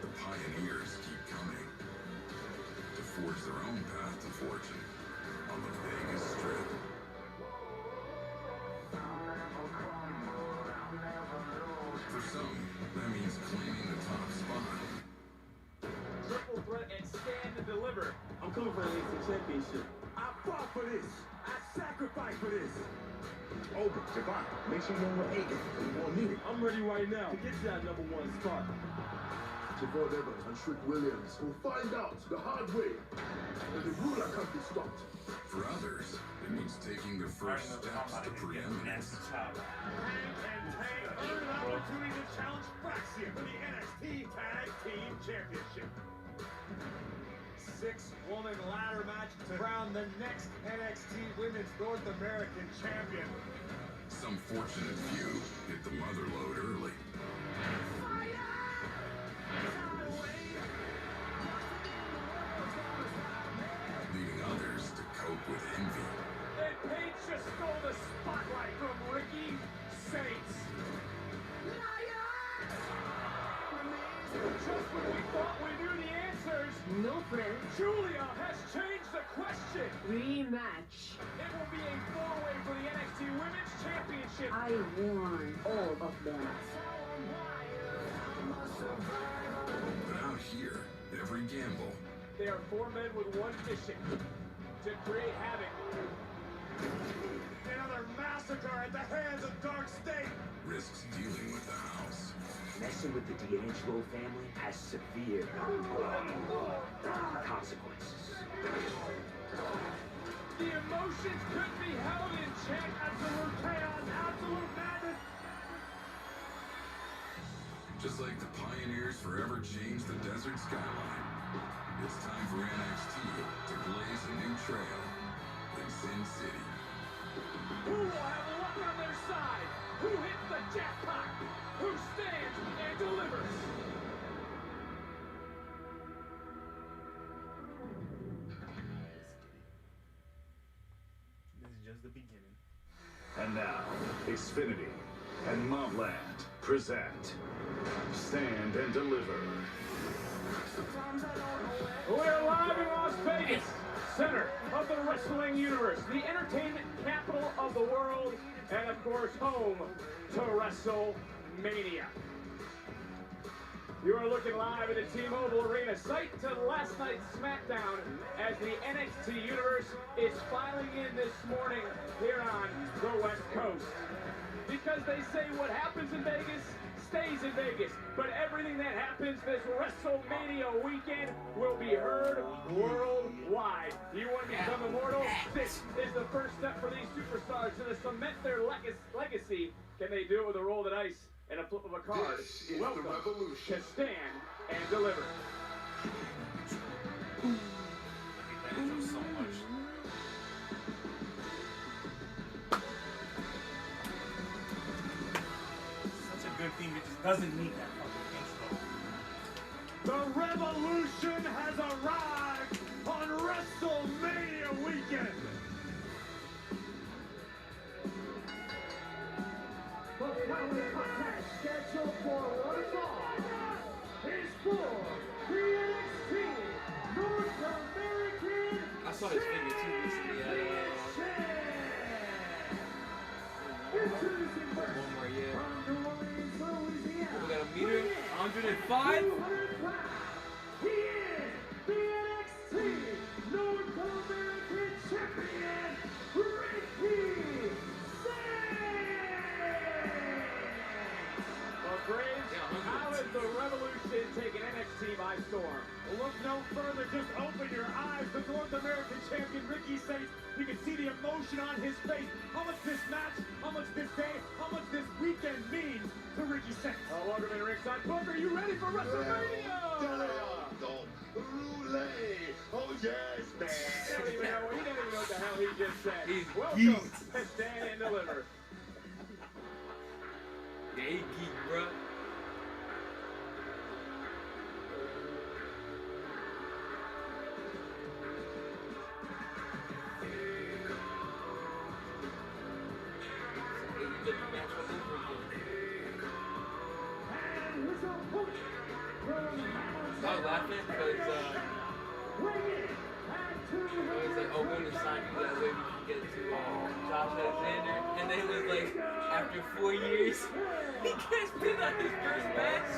The pioneers keep coming to forge their own path to fortune on the Vegas Strip. For some, that means claiming the top spot. Triple threat and Stand and Deliver. A I'm coming for the NXT Championship. I fought for this. I sacrificed for this. Oh, but Javon, make sure you know what Aiken. You're gonna need it. I'm ready right now to get to that #1 spot. Javon Evans and Trick Williams will find out the hard way that the ruler can't be stopped. For others, it means taking their first steps to preeminence. Hank and Tank earn an opportunity to challenge Fraxium for the NXT Tag Team Championship. 6-woman ladder match to crown the next NXT Women's North American Champion. Some fortunate few hit the mother load early. Leaving others to cope with envy. And Paige just stole the spotlight from Ricky Saints. Just when we thought we knew the answers, No friend. Julia has changed the question. Rematch. It will be a 4-way for the NXT Women's Championship. I won all of them. But out here, every gamble They are 4 men with one mission: to create havoc. Another massacre at the hands of Dark State. risks dealing with the house. Messing with the D'Angelo family has severe consequences. The emotions couldn't be held in check. Absolute chaos, absolute madness. Just like the pioneers forever changed the desert skyline, it's time for NXT to blaze a new trail in Sin City. Who will have luck on their side? Who hits the jackpot? Who stands and delivers? This is just the beginning. And now, Xfinity and Montland present Stand and Deliver. We're live in Las Vegas, center of the wrestling universe, the entertainment capital of the world, and of course, home to WrestleMania. You are looking live at the T-Mobile Arena, site to last night's SmackDown, as the NXT universe is filing in this morning here on the West Coast. Because they say what happens in Vegas stays in Vegas, but everything that happens this WrestleMania weekend will be heard worldwide. You want to become immortal? This is the first step for these superstars to cement their legacy. Can they do it with a roll of the dice and a flip of a card? Welcome to Stand and Deliver. So much. Such a good theme, it just doesn't need that fucking intro. The revolution has arrived on WrestleMania weekend. The following contest scheduled for one fall is for the NXT North American I saw his finger too recently. Introducing first, One more, yeah. from New Orleans, Louisiana, We got a meter, 105. 200 pounds. He is the NXT North American Champion, Ricky Well, Graves, how is the revolution taking NXT by storm? Look no further, just open your eyes. The North American champion, Ricky Saints, you can see the emotion on his face. How much this match, how much this day, how much this weekend means to Ricky Saints. Welcome in ringside. Booker, are you ready for WrestleMania? Oh yes, man. He didn't even know what the hell he just said. He's Welcome to Stand and Deliver. Yeah, he geek, bro. I was laughing because I was like, oh, we're gonna sign you that way we can get to Josh Alexander. And then it was like, after 4 years, he gets pinned on his first match.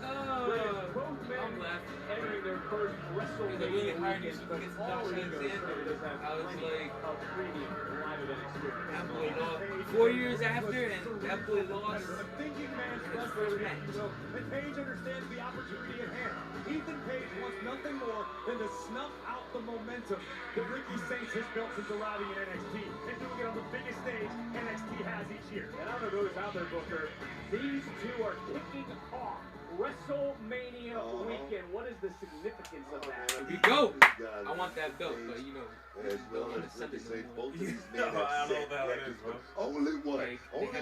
Oh, Both men I'm laughing. entering their their first WrestleMania weekend, but all Ego does have plenty of premium live event experience. That boy lost 4 years after, and that boy lost. A thinking man's wrestler, and Page understands the opportunity at hand. Ethan Page wants nothing more than to snuff out the momentum that Ricky Saints has built since arriving in NXT and doing it on the biggest stage NXT has each year. And I don't know who's out there, Booker. These two are kicking off WrestleMania weekend. What is the significance of that? Here we go. I want that belt, but you know. As well as Ricky Saints, both of these men I don't know what the hell it is, bro. Only one.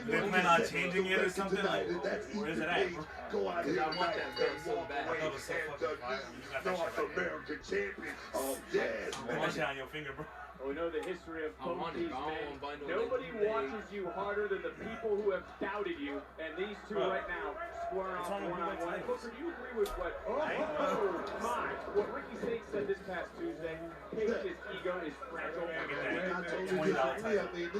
They plan on changing it or something? Where is it at, bro? Go out here I want that belt so bad. I thought it was so fucking fire when you got that North shit right American champion. Oh, yes, there. Put that shit on your finger, bro. Well, we know the history of both want these it. I men. don't want no Nobody watches you harder than the people who have doubted you, and these two right now squaring off one-on-one. Booker, do you agree with what? What Ricky Saints said this past Tuesday? Page's ego is fragile. I totally disagree. I mean,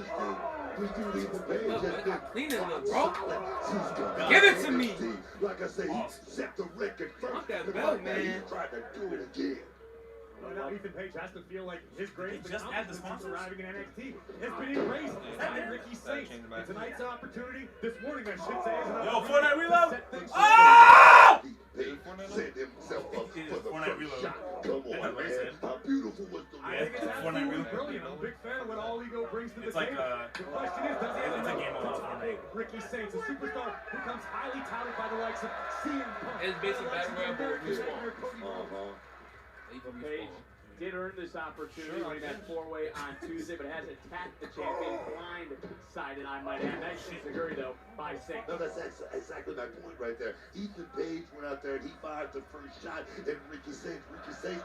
this dude Ethan Page has been Clean it, look, bro. solid. Give it to me. Like I say, he set the record first. Want that and belt, right now man. he's trying to do it again. Well, now Ethan Page has to feel like his greatest Just add the accomplishment since sponsors. arriving in NXT has been erased by Ricky Saints. And tonight's opportunity, this morning I should say, is an Yo, opportunity Fortnite reload! to set things Oh! Page set himself up for the Fortnite first reload. shot. Come on, man. How beautiful was the I think it's Fortnite absolutely reload. brilliant. I'm a big fan of what All Ego brings to the It's like, table. The question is, does he have it's a enough game to mode top Fortnite. Ricky Saints, a superstar who comes highly touted by the likes of CM Punk. It's basically by the likes Battle of Royale, but American respawn. Nightmare Cody Rhodes. Page did earn this opportunity winning that four-way on Tuesday, but has attacked the champion blindsided, I might add. Nice Shizaguri, though, by Saints. No, that's exactly my point right there. Ethan Page went out there and he fired the first shot, and Ricky Saints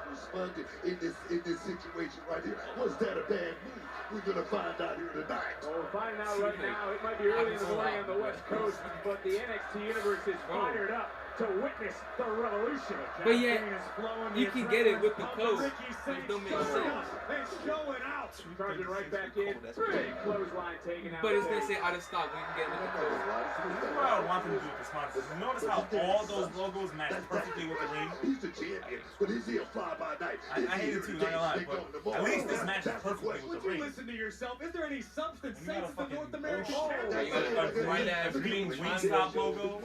responded in this situation right here. Was that a bad move? We're gonna find out here tonight. Well, we're finding out right now. It might be early in the morning on the West Coast, but the NXT Universe is fired up to witness the revolution. But yet, you can get it with the code. Ricky Saints Don't make showing sense. up and showing out. Charging right back in. Big clothesline taken out. But it's gonna say out of stock when you can get it with the code. This is what I want them to do with the sponsors. You notice how all those logos match perfectly with the ring? He's the champion, but is he a fly-by-night? I hate it too, not gonna lie, but at least this matches perfectly with Would the you ring. listen to yourself? Is there any substance? You got Saints a is the fucking North American bullshit. champion. You got a green ass green Wingstop logo.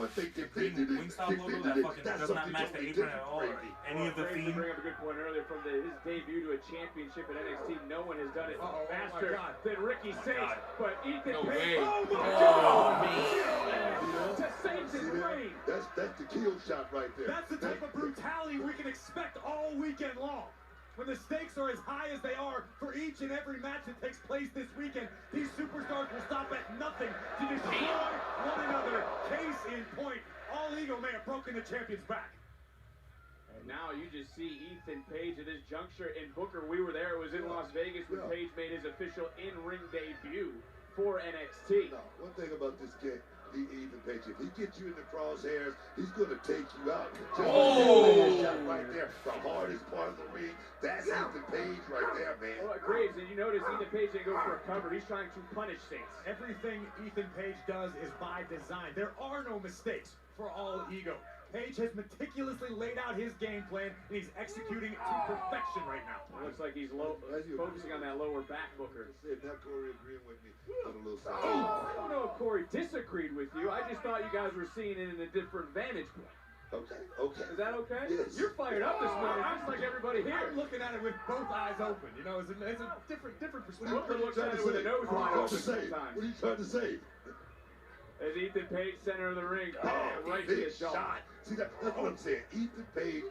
Green Wingstop logo that fucking does not match the apron at all or any of the Crazy to theme. bring up a good point earlier from his debut to a championship at NXT. No one has done it faster than Ricky Saints, but Ethan No Page. way. Oh my Oh, God! To Saints' reign. That's the kill shot right there. That's the type of brutality we can expect all weekend long. When the stakes are as high as they are for each and every match that takes place this weekend, these superstars will stop at nothing to destroy one another. Case in point, All Ego may have broken the champion's back. And now you just see Ethan Page at this juncture. And Booker, we were there. It was in Las Vegas when Page made his official in-ring debut for NXT. No, one thing about this kid, Ethan Page, if he gets you in the crosshairs, he's going to take you out. Just shot right there, the hardest part of the ring. That's Ethan Page right there, man. Well, Graves, and you notice Ethan Page didn't go for a cover. He's trying to punish Saints. Everything Ethan Page does is by design. There are no mistakes for All Ego. Page has meticulously laid out his game plan, and he's executing it to perfection right now. It looks like he's focusing on that lower back, Booker. If that Corey agreeing with me on a little side. I don't know if Corey disagreed with you. I just thought you guys were seeing it in a different vantage point. Okay. Is that okay? Yes. You're fired up this morning, just like everybody here. I'm looking at it with both eyes open. You know, it's a different perspective. Booker looks at it with a nose wide open sometimes. What are you trying to say? As Ethan Page, center of the ring, right to big his jaw. shot. See, that's what I'm saying. Ethan Page,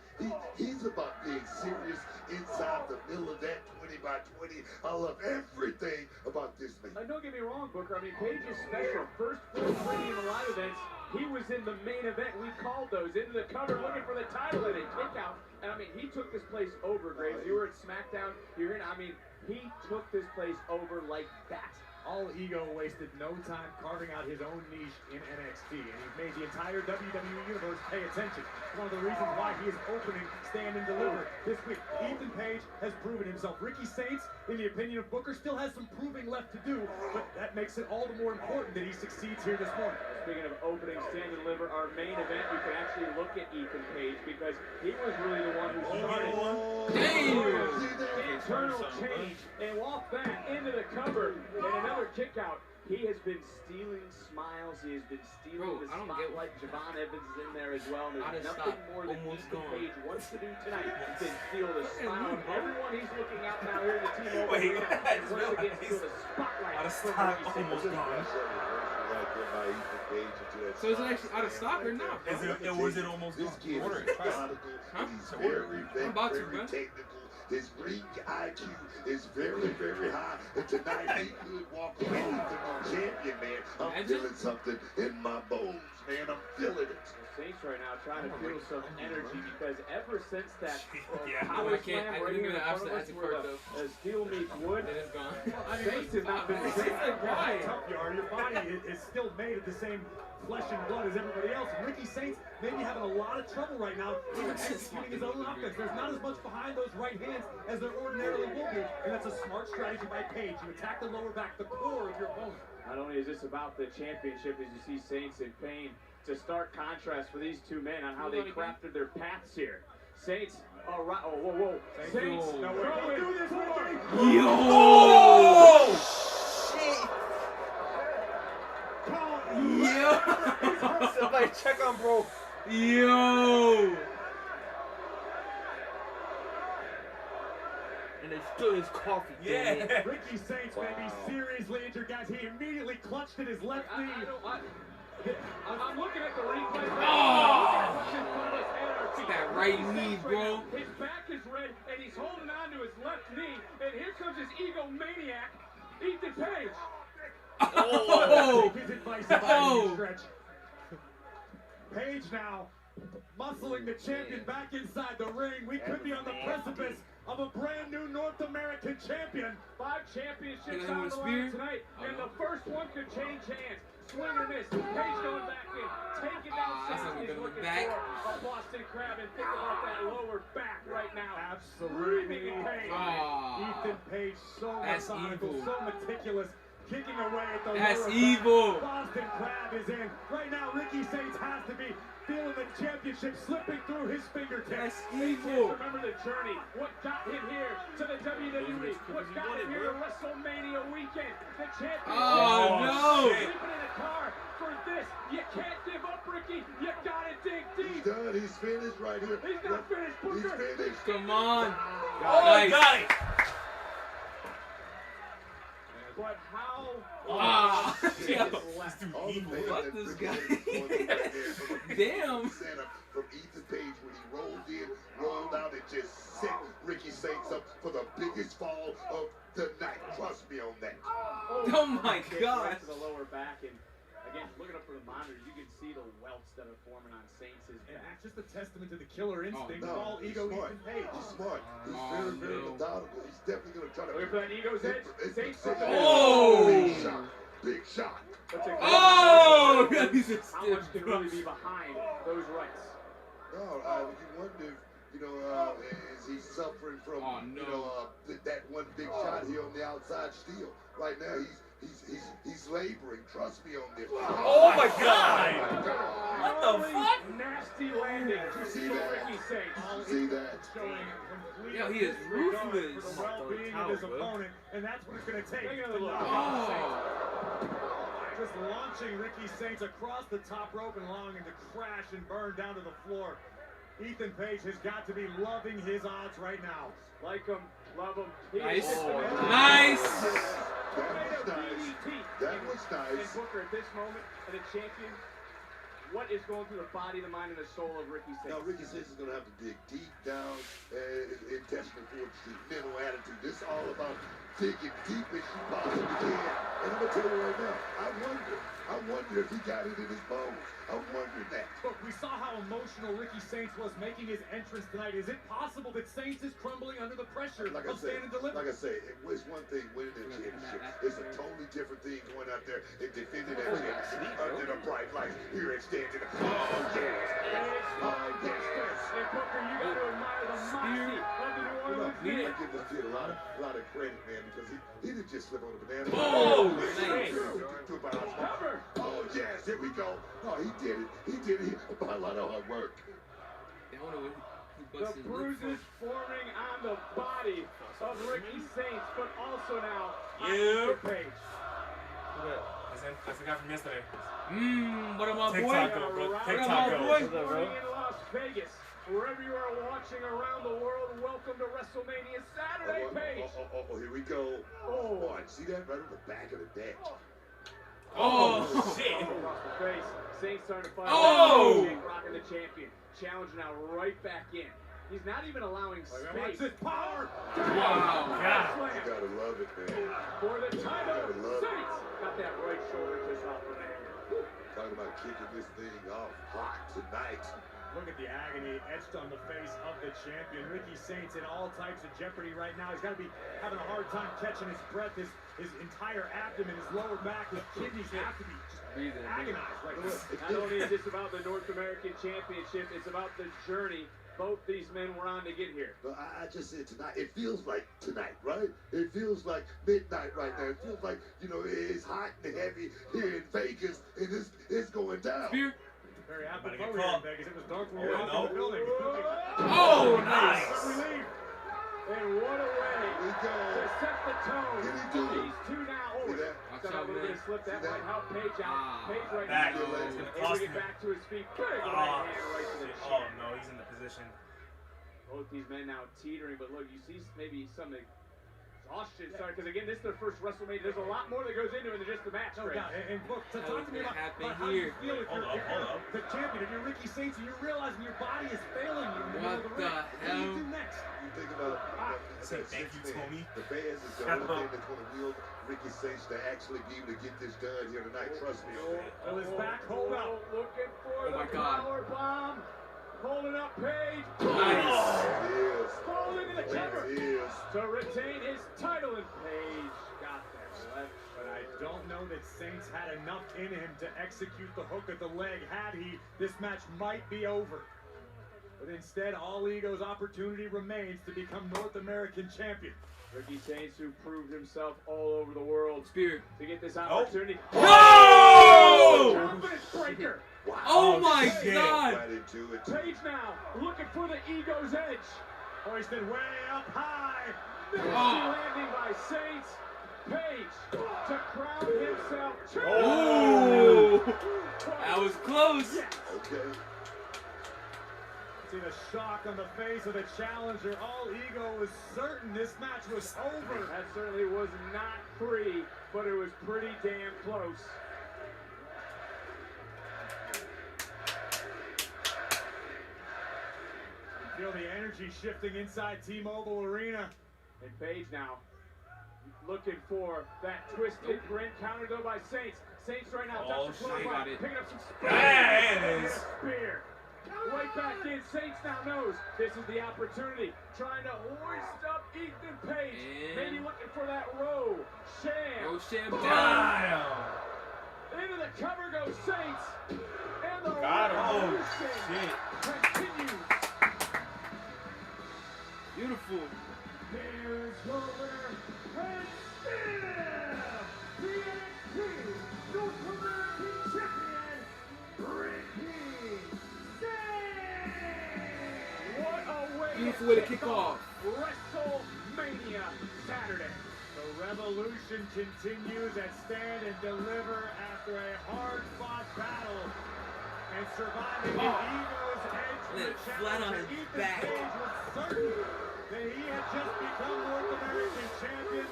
he's about being serious inside the middle of that 20 by 20. I love everything about this man. Don't get me wrong, Booker. I mean, Page is special. First full premium live events. He was in the main event. We called those into the cover, looking for the title and a kick out. And I mean, he took this place over, Graves. You were at SmackDown. You're in. I mean, he took this place over like that. All Ego wasted no time carving out his own niche in NXT, and he's made the entire WWE Universe pay attention. One of the reasons why he is opening Stand and Deliver this week. Ethan Page has proven himself. Ricky Saints, in the opinion of Booker, still has some proving left to do, but that makes it all the more important that he succeeds here this morning. Speaking of opening of Stand and Deliver, our main event, you can actually look at Ethan Page because he was really the one who started the internal change. And off that, into the cover, and another kick out. He has been stealing smiles. He has been stealing the spotlight. Javon Evans is in there as well. And there's nothing more than Ethan Page wants to do tonight than steal the smile of everyone he's looking out now here in the T-Mobile Arena. And once again, steal the spotlight. Out of stock, almost gone. So is it actually out of stock or not? Was it almost gone? This kid is methodical. He's very technical. His ring IQ is very, very high. And tonight he could walk away with the champion, man. I'm feeling something in my bones, man. I'm feeling it. Saints right now trying to feel some energy because ever since that I can't. I didn't even have to ask for it though. Steel meets wood. It is gone. Saints have not been the same. How tough you are. Your body is still made of the same flesh and blood as everybody else. And Ricky Saints may be having a lot of trouble right now executing his own offense. There's not as much behind those right hands as there ordinarily will be, and that's a smart strategy by Page. You attack the lower back, the core of your opponent. Not only is this about the championship, as you see Saints in pain, it's a stark contrast for these two men on how they crafted their paths here. Saints, all right, oh, whoa, whoa. Saints, no, we're do this, yo! Shit! Yo! Somebody check on bro. Yo! And they stood his coffee. Yeah. Ricky Saints may be seriously injured, guys. He immediately clutched at his left knee. I'm looking at the replay. That right knee, bro. His back is red, and he's holding on to his left knee. And here comes his egomaniac, Ethan Page. Oh! His advice about stretch. Page now muscling the champion back inside the ring. We could be on the precipice of a brand new North American champion. 5 championships on the line tonight, and the first one could change hands. Swing and miss. Page going back in. Taking down Saints. He's looking for a Boston Crab, and think about that lower back right now. Absolutely. Ethan Page, so methodical, so meticulous. Kicking away at the lower back. Boston Crab is in. Right now, Ricky Saints has to be feeling the championship slipping through his fingertips. That's evil. Remember the journey. What got him here to the WWE? What got him here to WrestleMania weekend? The champion. Oh, no. Sleeping in a car for this. You can't give up, Ricky. You gotta dig deep. He's done. He's finished right here. He's not finished, Booker. He's finished. Come on. Nice. Got it. But how? Fuck this guy. Damn. From Ethan Page when he rolled in, rolled out, and just set Ricky Saints up for the biggest fall of the night. Trust me on that. Oh my God. Right to the lower back, and again, looking up for the monitors, you can see the welts that are forming on Saints' back. Just a testament to the killer instinct of all he's ego smart. Ethan Page. He's smart. He's very, very methodical. He's definitely going to try to... Looking for that ego's edge. Saints. Big shot. Big shot. Oh! How much can really be behind those rights? No, you wonder, is he suffering from, that one big shot here on the outside steal? Right now, he's laboring. Trust me on this. Oh my God! What the fuck? Nasty landing. Did you see that? Ricky Saints. Did you see that? Yo, he is ruthless. For the well-being of his opponent, and that's what it's going to take. Take another look. Just launching Ricky Saints across the top rope and allowing him to crash and burn down to the floor. Ethan Page has got to be loving his odds right now. Like him, love him. Nice. Nice. That was nice. And Booker, at this moment, and a champion, what is going through the body, the mind, and the soul of Ricky Saints? Now, Ricky Saints is going to have to dig deep down intestinal fortitude, mental attitude. This is all about digging deep as you possibly can. And I'm going to tell you right now, I wonder if he got it in his bones. I wonder that. Look, we saw how emotional Ricky Saints was making his entrance tonight. Is it possible that Saints is crumbling under the pressure of Stand and Deliver? Like I say, it's one thing winning a championship. It's a totally different thing going out there and defending that championship under the bright lights here at Stand and Deliver. Oh, yes. And Booker, you got to admire the moxie of the New Orleans I give this kid a lot of credit, man, because he didn't just slip on the banana. Oh, nice. Oh, yes, here we go. Oh, he did it. He did it by a lot of hard work. The bruises forming on the body of Ricky Saints, but also now on Ethan Page. That's the guy from yesterday. What about my boy? TikTok go. Morning in Las Vegas. Wherever you are watching around the world, welcome to WrestleMania Saturday, Page. Oh, here we go. Oh, see that right on the back of the deck. Oh, shit. Across the face. Saints starting to fight. Oh! Rocking the champion. Challenge now right back in. He's not even allowing space. Watch this power. Wow. You gotta love it, man. For the title, You gotta love Saints got that right shoulder just off the man. Talking about kicking this thing off hot tonight. Look at the agony etched on the face of the champion. Ricky Saints in all types of jeopardy right now. He's got to be having a hard time catching his breath. His entire abdomen, his lower back, his kidneys have to be just agonized right now. Not only is this about the North American Championship, it's about the journey both these men were on to get here. But I just said tonight, it feels like tonight, right? It feels like midnight right now. It feels like, it's hot and heavy here in Vegas, and it's going down. Very apropos here in Vegas. It was dark when we were in the building. Oh, nice. Relief. And what a way to set the tone. These two now. Got a little bit of slip that might help Page out. Page right Back. now. It's gonna Able cost to get him. back to his feet. Big right hand right to the chin. Oh no, he's in the position. Both these men now teetering, but look, you see maybe some exhaustion start, because again, this is their first WrestleMania. There's a lot more that goes into it than just the match. No doubt. And look, talk to me about how here? you feel if you're the champion, if you're Ricky Saints, and you're realizing your body is failing you in the middle of the ring. What do you do next? You think about Say thank you, Tony. the fans is the only thing that's going to wield Ricky Saints to actually be able to get this done here tonight. Trust me on that. Well, his back, hold up. Looking for the God. power bomb. Holding up Page. Nice. It is. Falling into the cover. It is. To retain his title, and Page got that left. But I don't know that Saints had enough in him to execute the hook of the leg. Had he, this match might be over. But instead, All Ego's opportunity remains to become North American champion. Ricky Saints, who proved himself all over the world Spear. to get this opportunity. No! Confidence breaker. Wow. Oh my Shit. God. Right into it. Page now looking for the ego's edge. Hoisted way up high. Nasty landing by Saints. Page to crown himself champion. Oh! That was close. Okay. See the shock on the face of the challenger. All Ego was certain this match was over. That certainly was not free, but it was pretty damn close. You feel the energy shifting inside T-Mobile Arena. And Page now looking for that twisted grin, countered though by Saints. Saints right now, Oh, Dr. shit. Clothesline, picking up some speed. There it is. Spear. Right back in. Saints now knows this is the opportunity. Trying to hoist up Ethan Page. And maybe looking for that row. Sham. Sham Damn. Into the cover goes Saints. And the Got him. Oh, revolution shit. continues. Beautiful. Here's your winner, and still the NXT North American Champion, Ricky Saints. What a way Beautiful way to kick off. WrestleMania Saturday. The revolution continues at Stand and Deliver after a hard-fought battle. And surviving the Ego's edge to the Flat on challenger, his Ethan back. Page was certain that he had just become North American champion,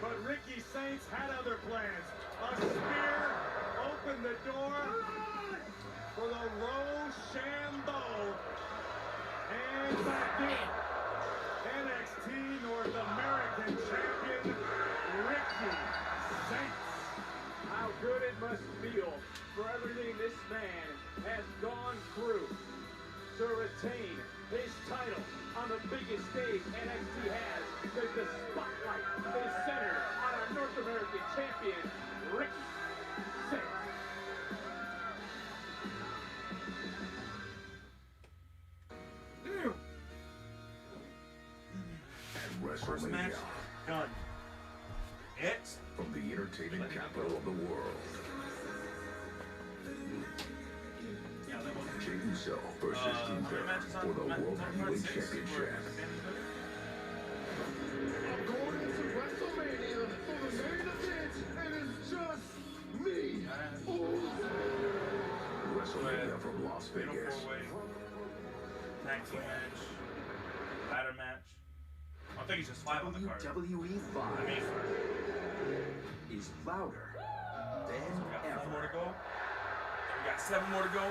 but Ricky Saints had other plans. A spear opened the door for the Rochambeau. And back in, NXT North American champion, Ricky Saints. How good it must feel for everything this man has gone through to retain his title on the biggest stage NXT has, because the spotlight is centered on our North American champion, Ricky Saints. And entertainment capital of the world. Uso versus Gunther for the World Heavyweight Championship. I'm going into WrestleMania for the main event, and it's just me. WrestleMania from Las Vegas. Tag team match. Ladder match. I think it's just 5 on the card. WWE 5 is louder than ever. 4 more to go. And we got 7 more to go.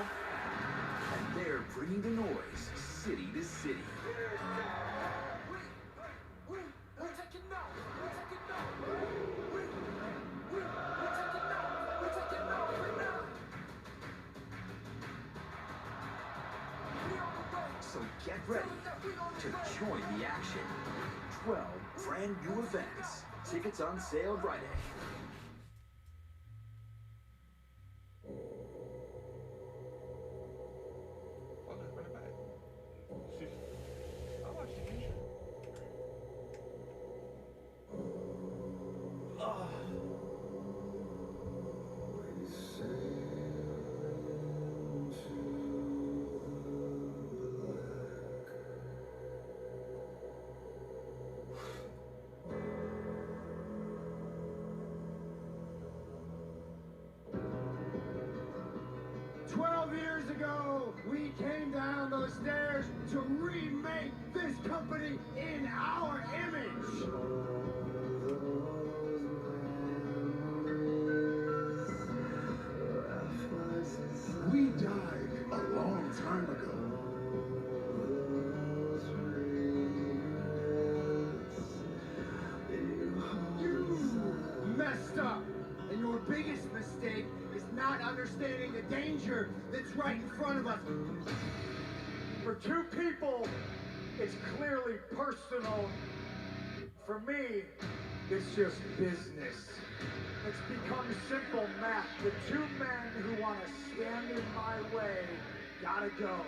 And they're bringing the noise city to city. So get ready to join the action. 12 brand new events. Tickets on sale Friday. Years ago, we came down those stairs to remake this company in our image. We died a long time ago. You messed up, and your biggest mistake is not understanding the danger that's right in front of us. For 2 people, it's clearly personal. For me, it's just business. It's become simple math. The 2 men who want to stand in my way gotta go.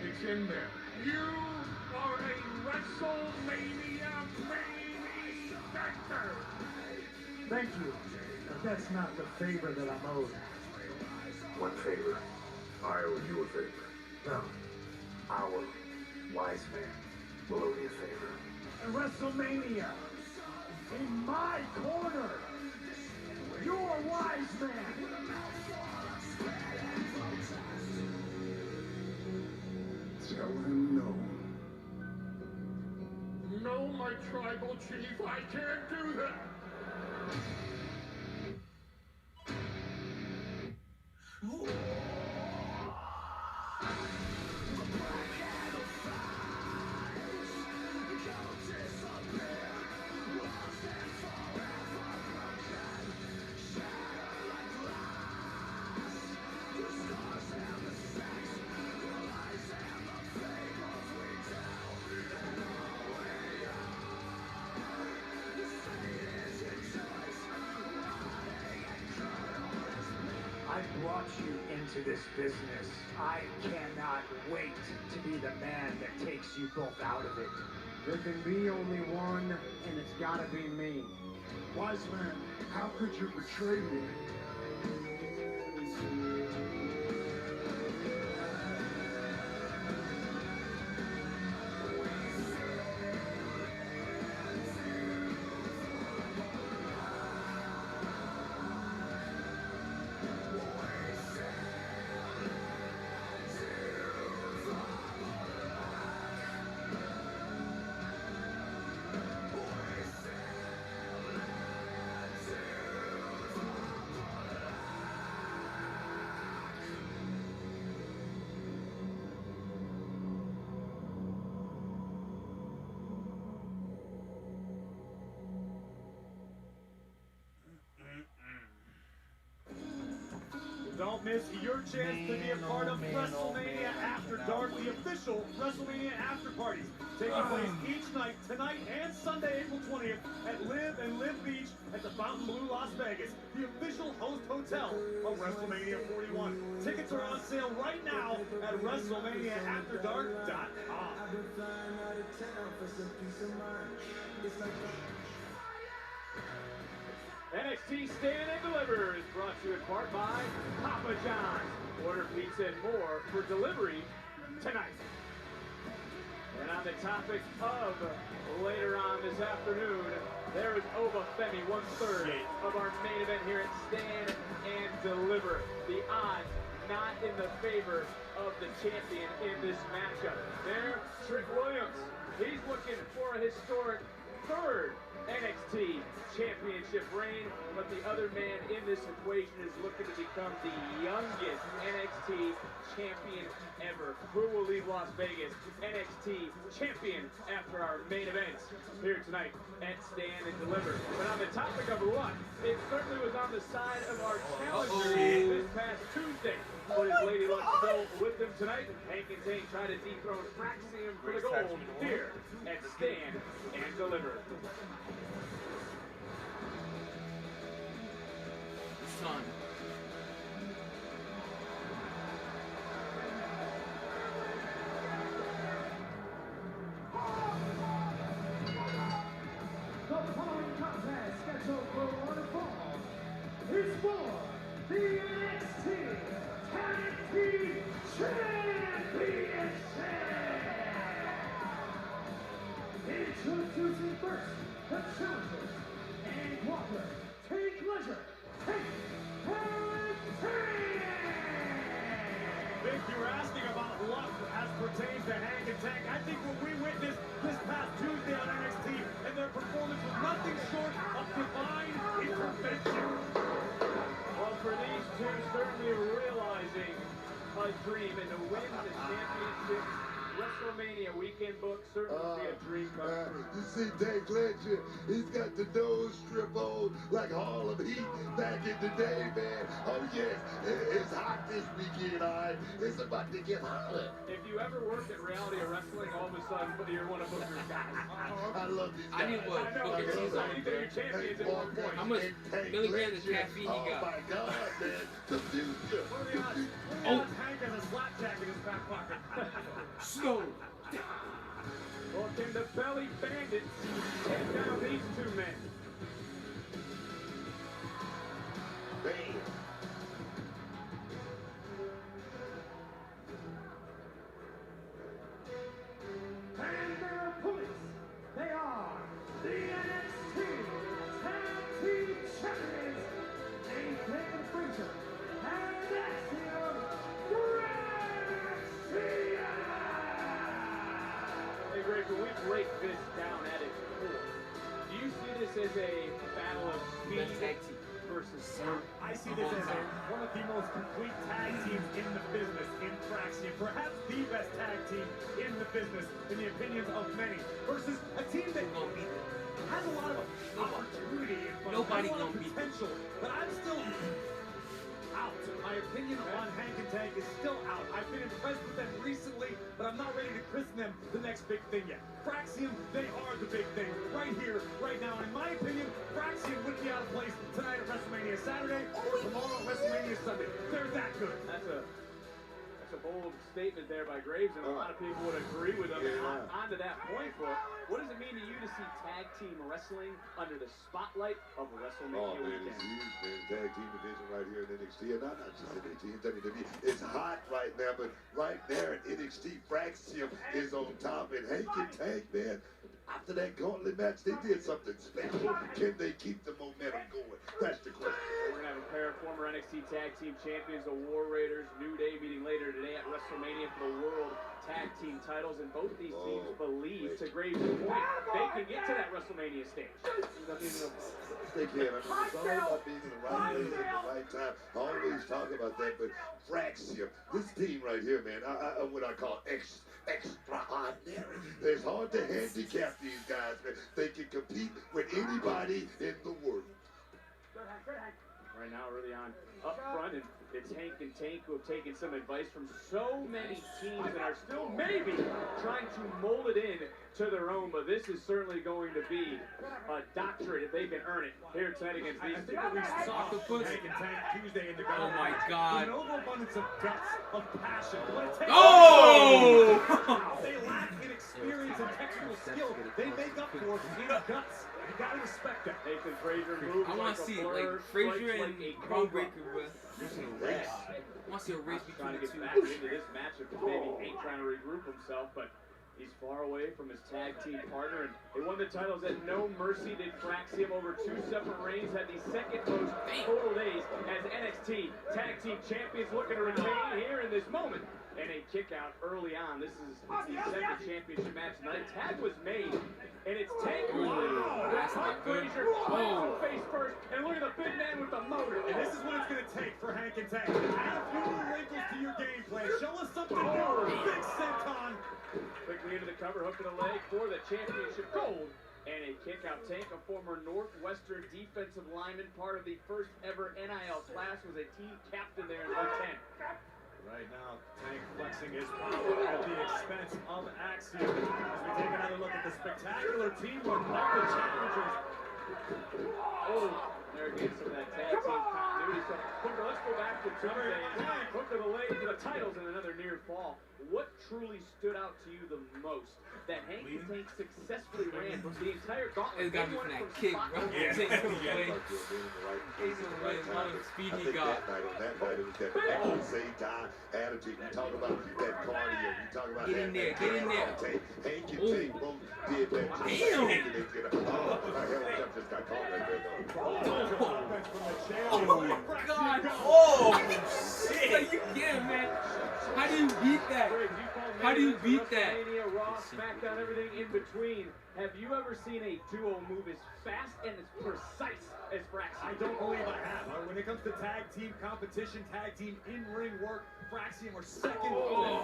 It's in there. You are a WrestleMania main eventer. Thank you. But that's not the favor that I'm owed. What favor? I owe you a favor. No. Our wise man will owe me a favor. And WrestleMania, in my corner, you're a wise man. Tell him no. No, my tribal chief, I can't do that. I brought you into this business. I cannot wait to be the man that takes you both out of it. There can be only one, and it's gotta be me. Wise man, how could you betray me? Don't miss your chance to be a part of WrestleMania After Dark, the official WrestleMania After Parties, taking place each night, tonight and Sunday, April 20th, at Live and Live Beach at the Fontainebleau, Las Vegas, the official host hotel of WrestleMania 41. Tickets are on sale right now at WrestleManiaAfterDark.com. NXT Stand and Deliver is brought to you in part by Papa John's. Order pizza and more for delivery tonight. And on the topic of later on this afternoon, there is Obafemi, 1/3 of our main event here at Stand and Deliver. The odds not in the favor of the champion in this matchup. There, Trick Williams. He's looking for a historic 3rd NXT championship reign, but the other man in this equation is looking to become the youngest NXT champion ever. Who will leave Las Vegas NXT champion after our main events here tonight at Stand and Deliver. But on the topic of luck, it certainly was on the side of our challenger this past Tuesday. But his lady luck still with him tonight. Hank and Tank try to dethrone Fraxium for the gold here at Stand and Deliver. Son. The following contest scheduled for one fall is for the NXT Tag Team Championship. Introducing first the challengers, and Walker, Take Leisure, Take and Tank. Vic, you were asking about luck as pertains to Hank and Tank. I think what we witnessed this past Tuesday on NXT and their performance was nothing short of divine intervention. Well, for these two, certainly realizing a dream and to win the championship WrestleMania weekend book certainly be a dream come true. You see Dave Ledger, he's got the nose strip on like Hall of Heat back in the day, man. Oh yes, it's hot this weekend, all right? It's about to get hotter. If you ever worked at reality or wrestling, all of a sudden you're one of Booker's guys. I love these guys. I need what? I know, Booker T's on, you think you're champions at one point. How much milligrams of caffeine he got? Oh my God, man. The future. What are the odds? Oh. Hank has a slapjack in his back pocket. Snow. Well, can the Belly Bandits take down these two men? Bam. And their opponents, they are the NXT Tag Team Champions, Nathan Frazier and Axiom Frazier. Hey, Greg, when we break this down at its core, do you see this as a battle of speed versus skill? I see this as one of the most complete tag teams in the business in Fraxium. Perhaps the best tag team in the business, in the opinions of many, versus a team that has a lot of opportunity in front of them, has a lot of potential. But I'm still out. My opinion on Hank and Tank is still out. I've been impressed with them recently, but I'm not ready to christen them the next big thing yet. Fraxium, they are the big thing. Right here, right now. In my opinion, Fraxium would be out of place tonight at WrestleMania Saturday or tomorrow at WrestleMania Sunday. They're that good. That's a bold statement there by Graves, and a lot of people would agree with him. On to that point, for what does it mean to you to see tag team wrestling under the spotlight of WrestleMania Man, weekend? it's huge, man. Tag team division right here in NXT, and not just NXT, in WWE. It's hot right now, but right there at NXT, Fraxium is on top, and Hank and Tank, man, after that gauntlet match, they did something special. Can they keep the momentum going? That's the question. We're going to have a pair of former NXT Tag Team Champions, the War Raiders, New Day meeting later today at WrestleMania for the World Tag Team titles, and both these teams believe, to Graves' point, they can get to that WrestleMania stage. They can. I mean, it's all about being in the right place at the right time. I always talk about that, but Fraxium, this team right here, man, what I call extraordinary. It's hard to handicap these guys, man. They can compete with anybody in the world. Right now, early on, up front, and it's Hank and Tank who have taken some advice from so many teams and are still maybe trying to mold it in to their own, but this is certainly going to be a doctorate if they can earn it here tonight against these two. Hank and Tank Tuesday in the Oh my God. An overabundance of guts, of passion. Oh! They lack in experience and technical skill. They make up for it in guts. You gotta respect that. Nathan Frazier moves I want to see like Frazier and Braun Breaker, bro. race. I want to see a race between Trying to the get two. back into this matchup with Baby Hank trying to regroup himself, but he's far away from his tag team partner, and they won the titles at no mercy. They Fraxium over 2 separate reigns, had the second most total days as NXT Tag Team Champions, looking to retain here in this moment. And a kick out early on. This is the second championship match tonight. Tag was made, and it's Tank who's Frazier face first, and look at the big man with the motor. And this is what it's going to take for Hank and Tank. Add a few more wrinkles to your game plan. Show us something new. Big senton. Quickly into the cover, hook to the leg for the championship gold. And a kick out. Tank, a former Northwestern defensive lineman, part of the first ever NIL class, was a team captain there in 2010. Right now, Tank flexing his power at the expense of Axiom. As we take another look at the spectacular teamwork of the challengers. Oh, there again, some of that tag team continuity. So, Hooker, let's go back to Tuesday. Hook to the leg for the titles and another near fall. What truly stood out to you the most that Hank and Tank successfully ran the entire gauntlet? It's got to be from that kick, bro. Taking him away. Taking him away. A lot of speed he got. On that night, it was that same time attitude. You talk about that cardio. You talk about Get in there. Get in there. Hank and Tank both did that. Damn. My hell, just got caught right there, though. Oh my God. Oh shit. Like, you get it, man. How do you beat that? How do you beat that? Raw, SmackDown, everything in between. Have you ever seen a duo move as fast and as precise as Fraxium? I don't believe I have. When it comes to tag team competition, tag team in-ring work, Fraxium are second to none.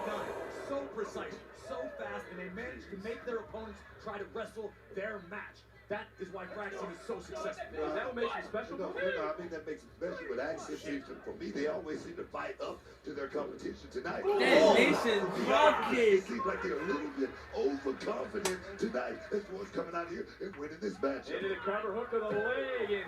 So precise, so fast, and they manage to make their opponents try to wrestle their match. That is why Fraxium is so successful. Is that what makes you special? No, I think that makes it special, but Axiom seems to, for me, they always seem to fight up to their competition tonight. Nation drop kick. It seems like they're a little bit overconfident tonight. That's what's coming out here and winning this match. Into the cover, hook of the leg,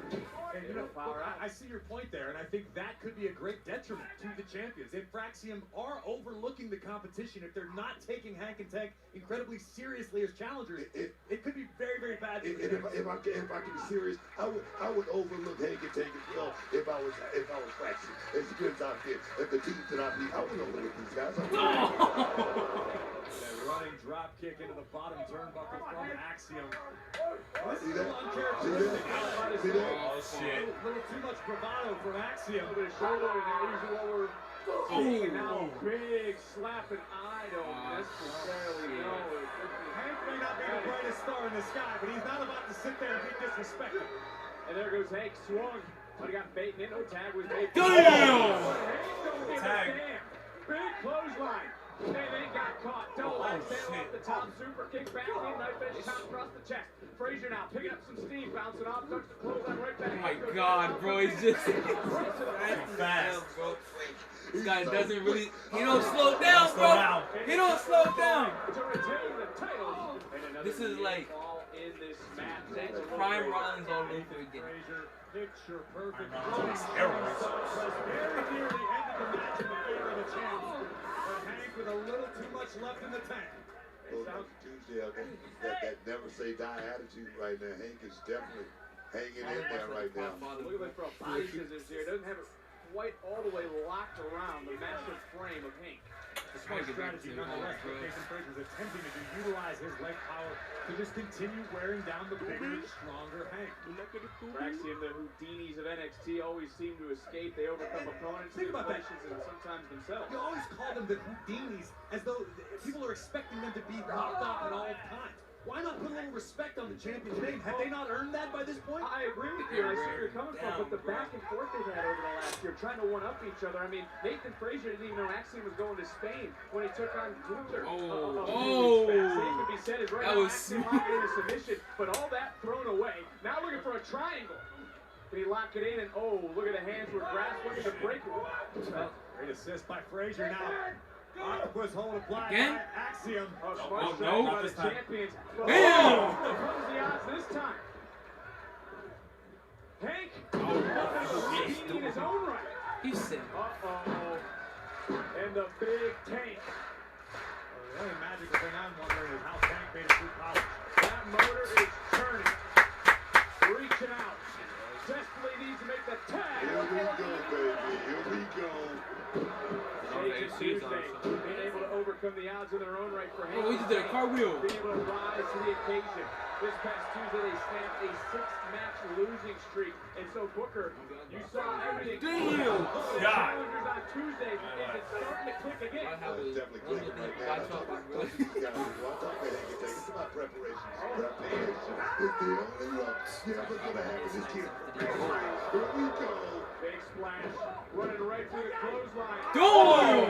and you know, power. I see your point there, and I think that could be a great detriment to the champions. If Fraxium are overlooking the competition, if they're not taking Hank and Tank incredibly seriously as challengers, it could be very, very bad. If I can be serious, I would overlook Hank and Tank as well if I was Fraxium. As good as I did, if the teams that I beat, I would overlook these guys. That running drop kick into the bottom turnbuckle from Axiom. This is a little uncharacteristic. See that? Oh shit! A little too much bravado from Axiom. With his shoulder, and now usually what we're seeing now, big slap, and I don't necessarily know. Hank may not be the brightest star in the sky, but he's not about to sit there and be disrespected. And there goes Hank, swung. But he got baited in. No tag was made. Damn! Tag. Big clothesline. And then got caught. Double axe handle off the top. Super kick back in. Knife edge chop across the chest. Frazier now picking up some steam. Bouncing off. Touch the clothesline right back. Oh my God, bro. He's just fast, bro. This guy doesn't really. He don't slow down, bro. He don't slow down. To retain the title. This is like Prime Rollins all over again. Picture perfect. Steroids. Very nearly ended the match in the favor of the champ. But Hank with a little too much left in the tank. Tuesday, that never say die attitude right now. Hank is definitely hanging in there right now. Look at this from body scissors here. Doesn't have it quite all the way locked around the massive frame of Hank. The smart strategy nonetheless for Nathan Frazier was attempting to utilize his leg power to just continue wearing down the bigger, stronger Hank. Fraxium, the Houdinis of NXT, always seem to escape. They overcome opponents, situations, and sometimes themselves. You always call them the Houdinis as though people are expecting them to be locked up at all times. Why not put a little respect on the champion's name? Have they not earned that by this point? I agree with you. I see where you're coming from, but the back and forth they've had over the last year, trying to one-up each other. I mean, Nathan Frazier didn't even know Axiom was going to Spain when he took on Gunther. Same could be said is right now. Axiom locked in a submission, but all that thrown away. Now looking for a triangle. Can he lock it in? And look at the hands were grasped. Look at the break. Great assist by Frazier now. Octopus hold applied Again? by Axiom. No, by not the this time. champions. Damn! Comes the odds this time. Hank, in his own right. He's sick. Uh-oh. And the big tank. The only magical thing I'm wondering is how Tank made it through college. That motor is turning. Reaching out. Desperately needs to make the tag. Here we go, baby. Here we go. Tuesday, being able to overcome the odds in their own right for Hank. Oh, he just did a cartwheel. Being able to rise to the occasion. This past Tuesday, they snapped a 6-match losing streak. And so, Booker, you saw everything. Damn! The challengers on Tuesday, is it starting to click again? It's definitely clicking right now. I'm talking to these guys. I'm talking to Hank and Tank. It's about preparation. Preparation is the only one you're ever going to have in this kid. Here we go. Big splash, running right through the clothesline. Go!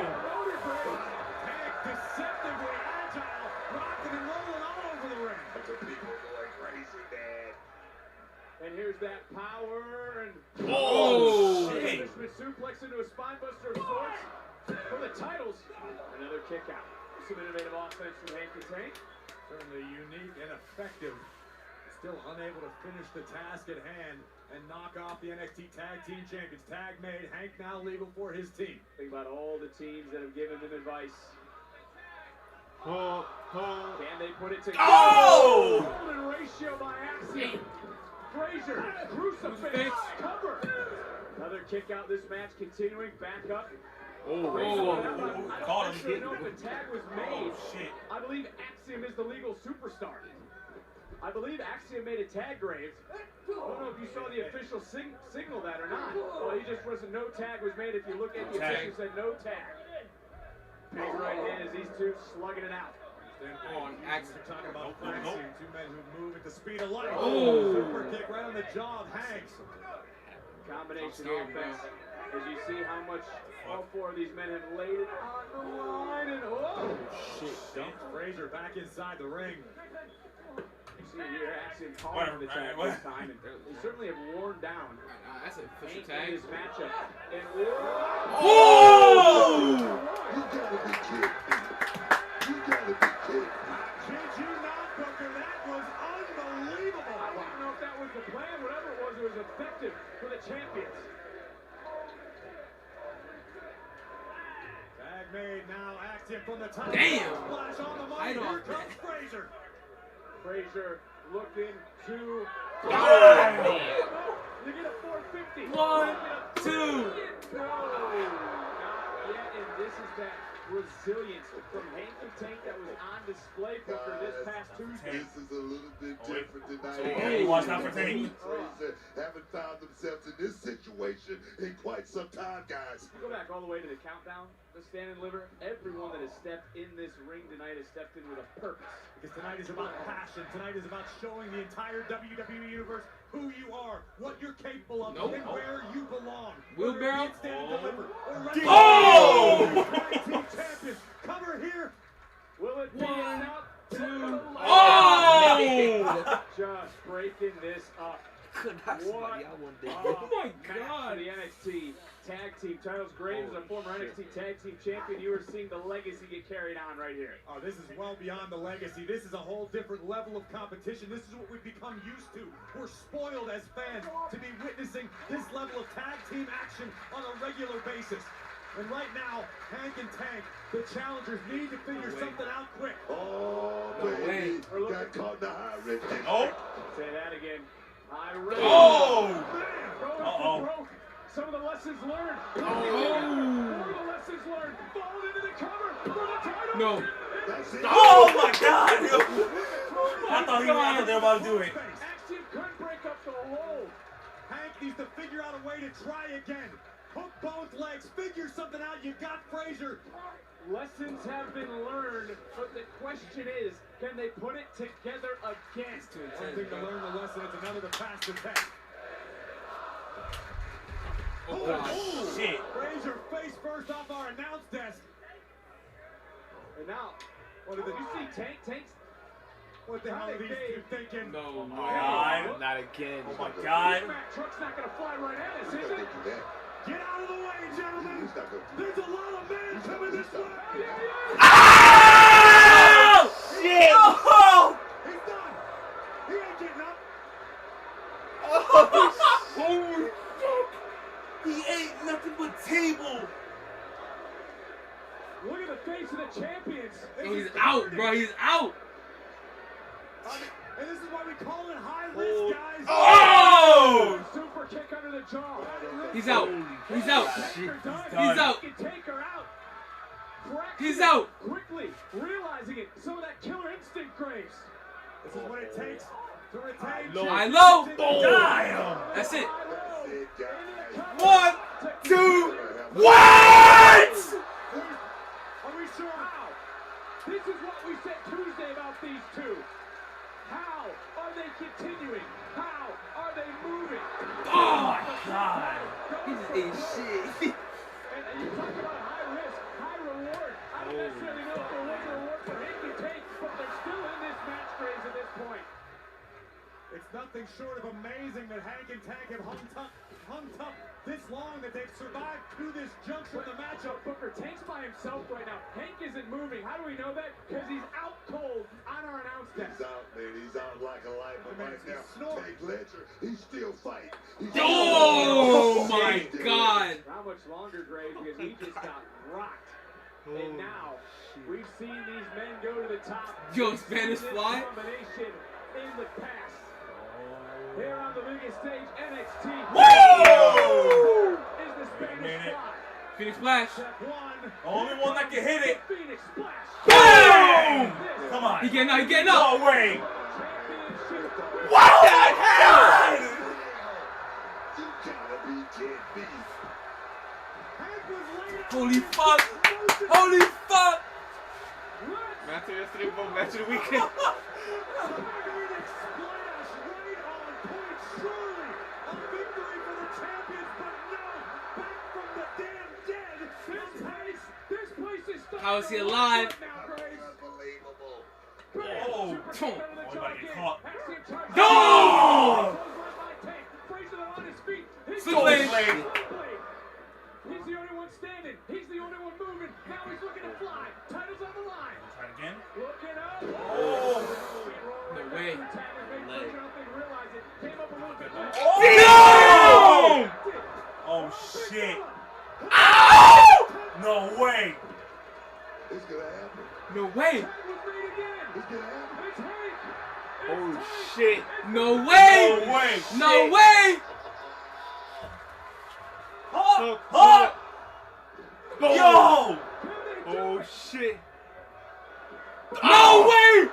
Tank deceptively agile, rocking and rolling all over the ring. The people going crazy, man. And here's that power and Oh, shit. Punishment suplex into a spine buster of sorts for the titles. Another kick out. Some innovative offense from Hank and Tank. Certainly unique and effective. Still unable to finish the task at hand and knock off the NXT Tag Team Champions. Tag made, Hank now legal for his team. Think about all the teams that have given them advice. Can they put it together? Oh! Golden ratio by Axiom. Frazier, crucifix, cover. Another kick out this match, continuing back up. I don't actually know if a tag was made. Oh, shit. I believe Axiom is the legal superstar. I believe Axiom made a tag, Graves. I don't know if you saw the official signal that or not. Well, he just wasn't. No tag was made. If you look at the official, said no tag. Big right hand as these two slugging it out. On Axiom. We're talking about Axiom, two men who move at the speed of light. Oh. Super kick right on the jaw of Hank. Combination offense. As you see how much all four of these men have laid it on the line, and Shit, dumps Frazier back inside the ring. You see here, Axiom calling for the tag this time, and they certainly have worn down. That's an official Hank tag. in this matchup. And You gotta be kidding me. You gotta be kidding me. Did you not, Booker? That was unbelievable. I don't know if that was the plan. Whatever it was effective for the champions. Tag made, now Axiom from the top. Damn. Splash on the mic. Here comes Frazier. Frazier looking to. Oh! You get a 450. 1, 2. No, not yet. And this is that resilience from Hank and Tank that was on display for this past Tuesday. This is a little bit different tonight. Hey, watch out for Tank. Frazier haven't found themselves in this situation in quite some time, guys. Go back all the way to the countdown, the Stand&Deliver. Everyone that has stepped in this ring tonight has stepped in with a purpose. Because tonight is about passion. Tonight is about showing the entire WWE Universe who you are, what you're capable of, and where you belong. Wheelbarrow. Stand&Deliver. Oh! Tag Team Champions. Cover here. Will it be 1, 2. Oh! Just breaking this up. Somebody out one day. Oh my God! The NXT Tag Team titles. Graves, a former NXT Tag Team champion. You are seeing the legacy get carried on right here. Oh, this is well beyond the legacy. This is a whole different level of competition. This is what we've become used to. We're spoiled as fans to be witnessing this level of tag team action on a regular basis. And right now, Hank and Tank, the challengers, need to figure something out quick. Oh, baby. Got caught in the high red. Oh! Say that again. I read. Oh! Broke. Some of the lessons learned. More of the lessons learned. Falling into the cover for the title. No. Oh my God! I thought they were about to do it. Axiom couldn't break up the hold. Hank needs to figure out a way to try again. Hook both legs. Figure something out. You got Frazier. Lessons have been learned, but the question is, can they put it together again? One thing to learn the lesson, it's another to pass the test. Oh, shit. Frazier face first off our announce desk. And now, what did you see? Tank's. What the hell are these two thinking? No, God. not again. Oh my God. This Mack truck's not gonna fly right at us, is it? Get out of the way, gentlemen. There's a lot of men coming this way. Oh! Shit! Oh! He's done. He ain't getting up. Oh, holy fuck! He ain't nothing but table. Look at the face of the champions. Yo, he's out, bro. He's out. And this is why we call it high risk, guys. Oh! Super kick under the jaw. He's out. He's out. He's out. Take her out. He's out. Quickly realizing it. Some of that killer instinct craves. This is what it takes to retain. High low. Damn. That's it. 1, 2. What? Are we sure how? This is what we said Tuesday about these two. How are they continuing? How are they moving? Oh my God. This is a shit. And you talk about high risk, high reward. I don't necessarily know if there was a reward for Hank and Tank, but they're still in this match, Graves, at this point. It's nothing short of amazing that Hank and Tank have hung tough this long, that they've survived through this juncture of the matchup. Booker, Tank's by himself right now. Hank isn't moving. How do we know that? Because he's out cold on our announce desk. He's out, man. He's out like a light. But right now, Tank Ledger, he's still fighting. Oh my God. How much longer, Graves? Because he just got rocked. And now, we've seen these men go to the top. Yo, Spanish Fly. Combination in the past. Here on the biggest stage, NXT. Whoa! Is the Spanish Fly. Phoenix Splash. Only one that can hit it. Phoenix Splash. Boom! Come on. He getting up. He getting up. No way. What the hell? You gotta be kidding me. Holy fuck. Holy fuck. Match of yesterday, but match of the weekend. How is he alive? Unbelievable. Oh, Boom. we about to get caught. No! Stole Blade. Blade. He's the only one standing. He's the only one moving. Now he's looking to fly. Title's on the line. Try it again. Looking up. Oh. No way. Oh! Oh shit. Ow! No way. It's gonna happen. No way. It's gonna happen. Oh shit. No way. No way. No way. Huh? Yo! Oh shit. No way.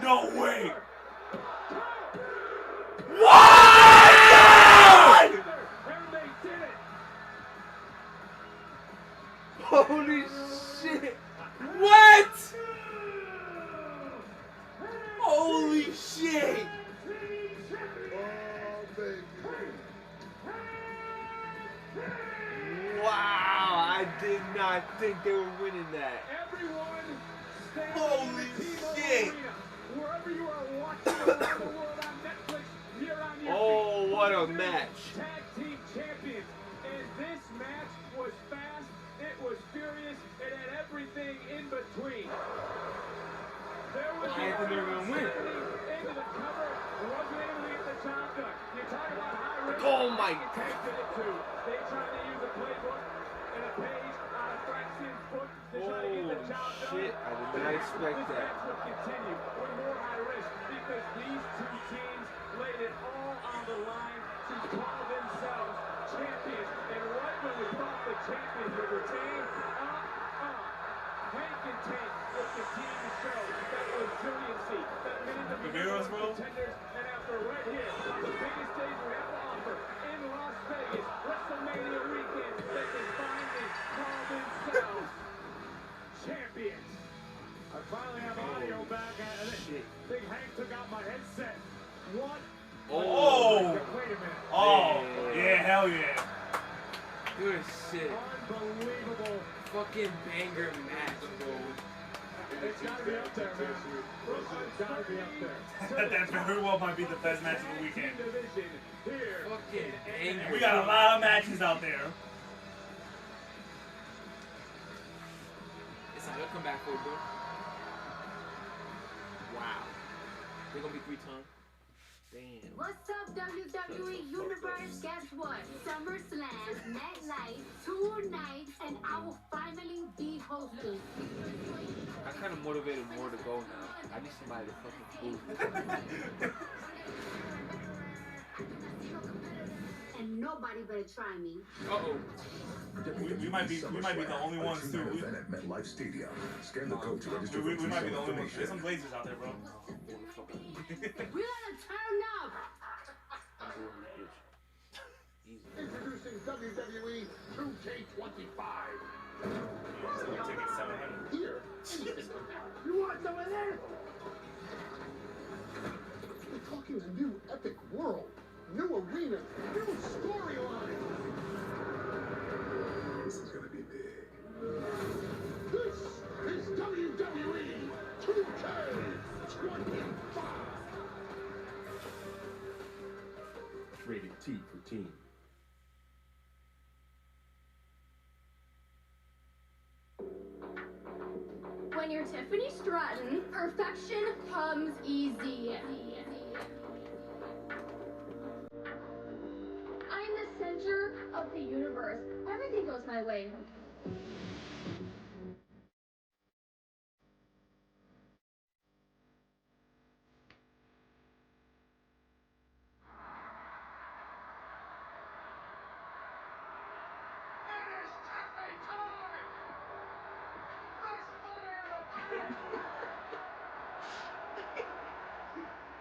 No way. What? Holy shit. What? Holy shit. Oh, baby. Wow, I did not think they were winning that. Everyone stand Holy in the shit. Arena. Wherever you are watching around the world on Netflix, you're on your Oh, feet. what a We're match. Tag team champions. And this match was fast, it was furious, it had everything in between. There was I didn't think they were gonna win. into the cover, wasn't able to get the job done. You talk about high risk. Oh my It did it too. They tried to use a playbook and a page out of Fraxion's book to try to get the job done. Shit, I did not expect This that. match will continue with more high risk because these two teams laid it all on the line to call themselves champions. And right when we thought the champions would retain, Hank and Tank will continue to show that resiliency, that minute to contenders, and after right here, on the biggest stage we have to offer in Las Vegas, WrestleMania weekend, they can finally call themselves champions. I finally have audio back. Big Hank took out my headset. What? Oh! Wait a minute. Oh, yeah, hell yeah. Good shit. Unbelievable. Fucking banger match, bro. It's gotta be up there, man. It's gotta be up there. That very well might be the best match of the weekend. Division here. Fucking angry. We got a lot of matches out there. It's like, they'll come back for it, bro. Wow. They're gonna be 3-time. Damn. What's up, WWE Universe? Guess what? SummerSlam, Nightlife, 2 nights, and I will finally be hosting. I'm kind of motivated more to go now. I need somebody to fucking move. And nobody better try me. Uh-oh. We might be the only ones too. Event at MetLife Stadium. Scan the code to register We for might be the only ones. information. There's some Blazers out there, bro. We gotta turn up. Introducing WWE 2K25. Here. You want some of this? We're talking a new epic world, new arena, new storyline. This is gonna be big. This is WWE 2K25. Rated T for teen. When you're Tiffany Stratton, perfection comes easy. I'm the center of the universe. Everything goes my way.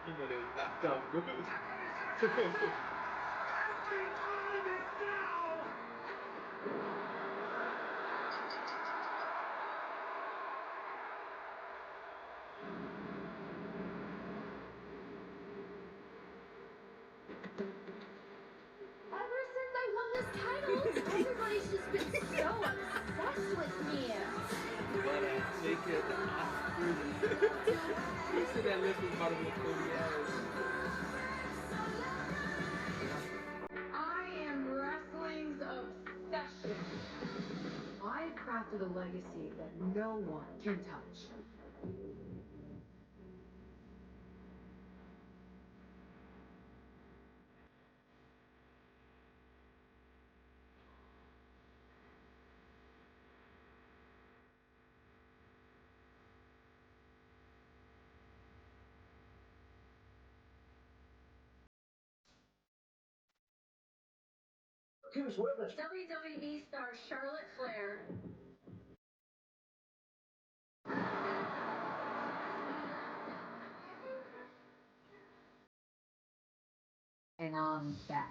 You know they was knocked out, bro. Ever since I won this title, everybody's just been so obsessed with me. But make it the Oscars. He said that list was about to be Cody ass. I am wrestling's obsession. I've crafted a legacy that no one can touch. Who's with us? WWE star Charlotte Flair. And I'm back.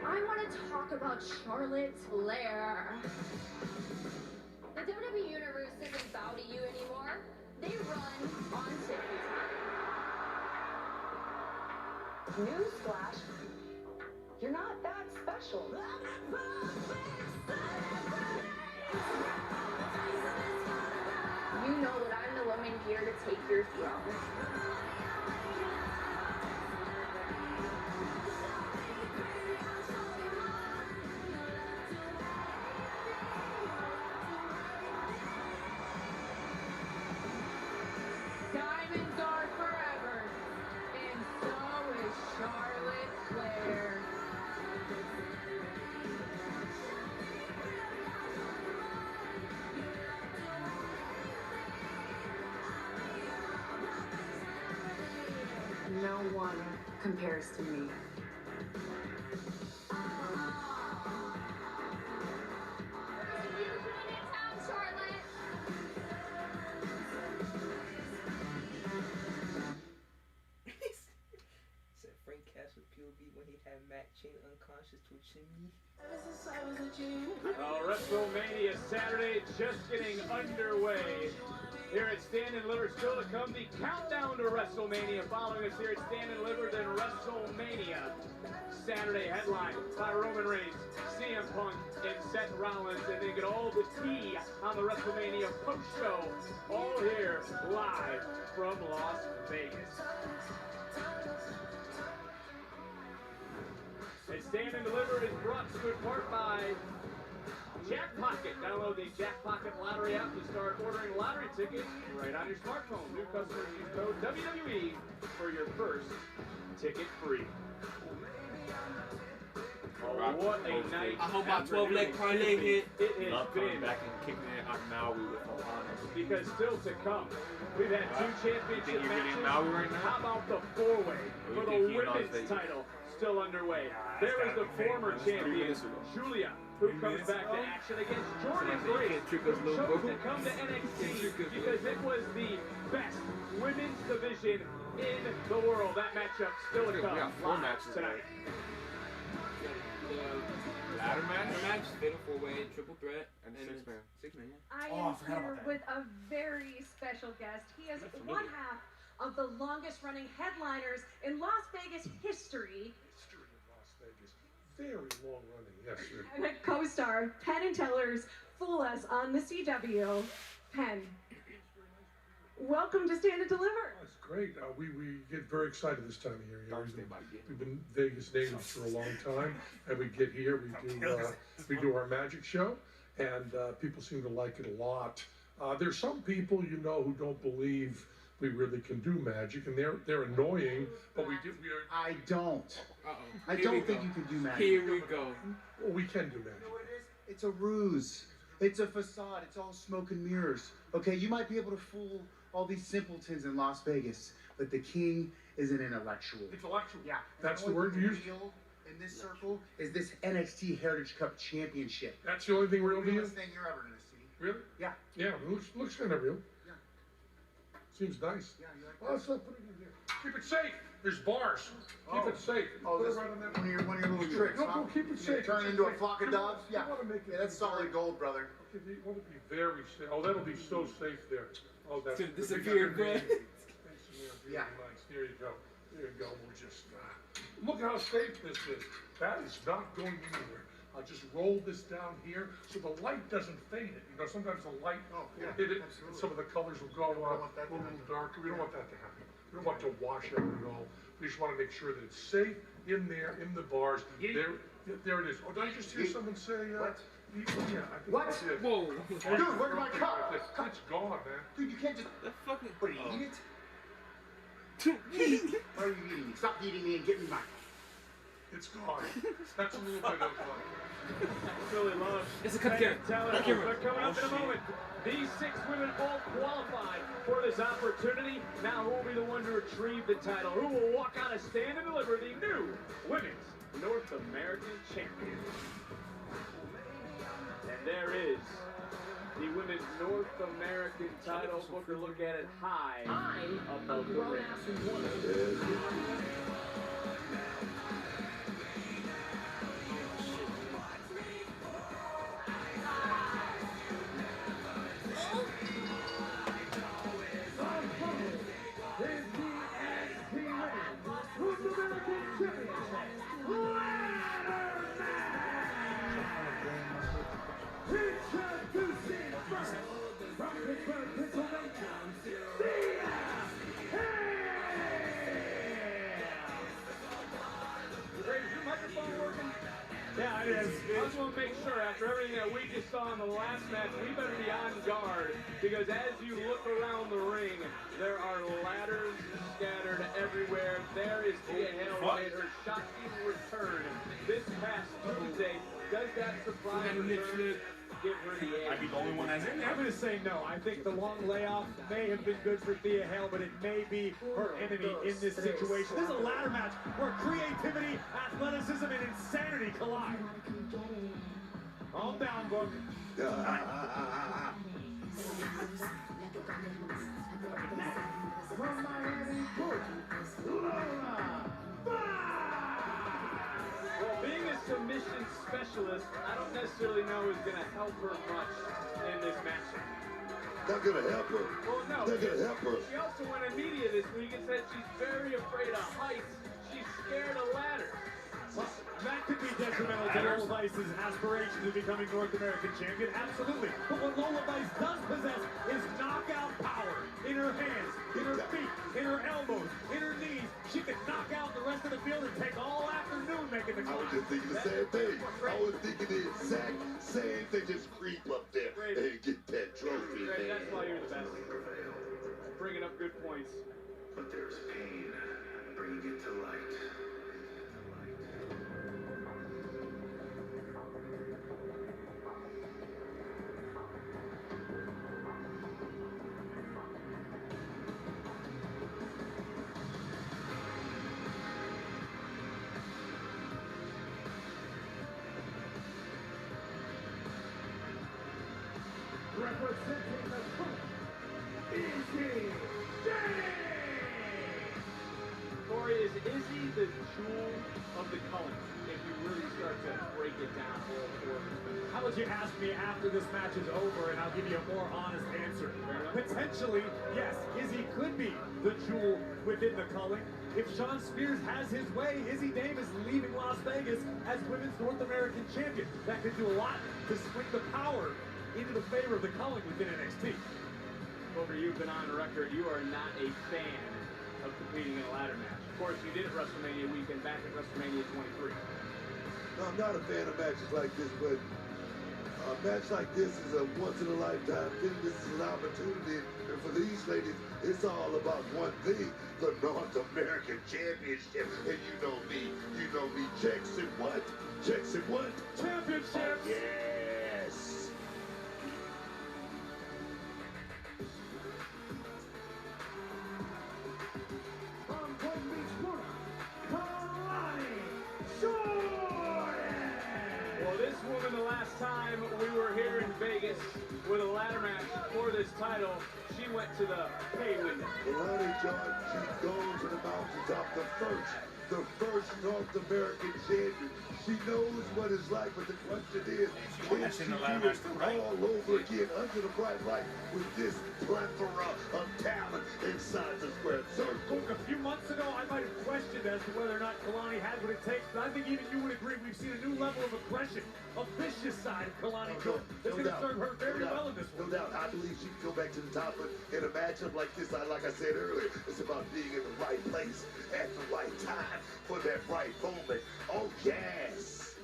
I want to talk about Charlotte Flair. The WWE Universe doesn't bow to you anymore. They run on TikTok. Newsflash, you're not that special. You know that I'm the woman here to take your throne. Diamonds are forever, and so is Charlotte Flair. No one compares to me. Said Frank Castle POV when he had Matt Chain unconscious. gosh, it's twitching me. WrestleMania Saturday just getting underway. Here at Stand&Deliver, still to come, the countdown to WrestleMania. Following us here at Stand&Deliver, then WrestleMania. Saturday headline by Roman Reigns, CM Punk, and Seth Rollins. And they get all the tea on the WrestleMania post-show. All here live from Las Vegas. And Stand&Deliver is brought to you in part by Jack Pocket. Download the Jack Pocket Lottery app to start ordering lottery tickets right on your smartphone. New customers use code WWE for your first ticket free. Oh, what a night. I hope my 12-leg parlay hit. It has Love been. coming back and kicking it on Maui with Ohana. Because still to come, we've had two championship matches. Maui right now? How about the four-way for the women's title still underway? There is the former champion, Julia, who comes back to action against Jordan Grace, who come to NXT because it was the best women's division in the world. That matchup still to come. We got 4 matches tonight. Ladder match? Fatal 4-way, triple threat, and 6-man. 6-man. I am here with a very special guest. He is one half of the longest running headliners in Las Vegas history. History of Las Vegas. Very long running, yes, sir. And a co-star, Penn and Teller's Fool Us on the CW. Penn, welcome to Stand and Deliver. That's great. We get very excited this time of year. You know, we've been Vegas natives for a long time, and we get here. We do our magic show, and people seem to like it a lot. There's some people you know who don't believe we really can do magic, and they're annoying. But we do. I don't. I Here don't think you can do magic. Here we go. Well, we can do magic. You know what it is? It's a ruse. It's a facade. It's all smoke and mirrors. Okay, you might be able to fool all these simpletons in Las Vegas, but the king is an intellectual. Intellectual. Yeah. That's the word you use. Real in this circle is this NXT Heritage Cup Championship. That's the only thing real to you? Realest thing you're ever gonna see. Really? Yeah. Yeah, it looks kind of real. Yeah. Seems nice. Yeah, you like Well, let's not put it in here. Keep it safe. There's bars. Keep it safe. Oh, Put it this right on that. one of your little tricks, No, huh? no, keep it safe. Turn into a flock of doves? You Yeah. want to make it. Yeah, that's solid gold, brother. Okay, you want to be very safe. Oh, that'll be so safe there. Oh, that's It's gonna disappear, Brett. Yeah. Nice. There you go. There you go. We'll just look how safe this is. That is not going anywhere. I'll just roll this down here so the light doesn't fade it. You know, sometimes the light will hit it, and some of the colors will go a little darker. We don't want that to happen. We don't want it to wash out at all. We just want to make sure that it's safe in there, in the bars. There it is. Oh, did I just hear someone say? What? Yeah, I think What? that's it. Whoa. Dude, where's my cup? It's gone, man. Dude, you can't just. The fucking. What, do you eat it? Why are you eating me? Stop eating me and get me my. It's gone. That's a little bit of Really love. It's a cut camera. But coming up in a moment, these 6 women all qualified for this opportunity. Now who will be the one to retrieve the title? Who will walk out and Stand and Deliver the new Women's North American Champion? And there is the Women's North American title. Booker, look at it high above the ring. Yeah, it is. I just want to make sure, after everything that we just saw in the last match, we better be on guard, because as you look around the ring, there are ladders scattered everywhere. There is Thea Hale, who made her shocking return this past Tuesday. Does that surprise return give her the edge? I'd be the only one that's in there. I'm going to say no. I think the long layoff may have been good for Thea Hale, but it may be her enemy in this situation. This is a ladder match where creativity, athleticism, and insanity collide. Calm down, Book. From Miami, Book. Lola. Well, being as submission specialist, I don't necessarily know is going to help her much in this matchup. Not gonna help her. Well, no. Not gonna help her. She also went in media this week and said she's very afraid of heights. She's scared of ladders. Well, that could be detrimental to Lola Vice's aspirations of becoming North American champion, absolutely. But what Lola Vice does possess is knockout power in her hands, in her feet, in her elbows, in her knees. She can knock out the rest of the field and take all afternoon making the I was climb. just thinking the same thing. I was thinking the exact same thing. Just creep up there and get that trophy, Greg, man. that's why you're the best. Bringing up good points. But there's pain bringing it to light. Representing the group, Izzy Corey, is Izzy the jewel of the culling? If you really start to break it down a little more. How about you ask me after this match is over and I'll give you a more honest answer. Potentially, yes, Izzy could be the jewel within the culling. If Sean Spears has his way, Izzy Dame is leaving Las Vegas as Women's North American Champion. That could do a lot to swing the power into the favor of the culling within NXT. Booker, you've been on the record. You are not a fan of competing in a ladder match. Of course, you did at WrestleMania weekend, back at WrestleMania 23. No, I'm not a fan of matches like this, but a match like this is a once-in-a-lifetime thing. This is an opportunity, and for these ladies, it's all about one thing, the North American Championship. And you know me, checks and what? Checks and what? Championships! Yes! From Palm Beach, Florida, Kalani Jordan! Well, this woman, the last time we were here in Vegas with a ladder match for this title, she went to the pay window. Kalani Jordan, she's gone to the mountaintop, the first North American champion. She knows what it's like, but the question is, can she do it all over again under the bright light with this plethora of talent inside the square circle? Look, a few months ago, I might have questioned as to whether or not Kalani has what it takes, but I think even you would agree we've seen a new level of aggression, a vicious side of Kalani Jordan. That's going to serve her very well in this one. No doubt. I believe she can go back to the top, but in a matchup like this, like I said earlier, it's about being in the right place at the right time for that right moment. Oh, yes.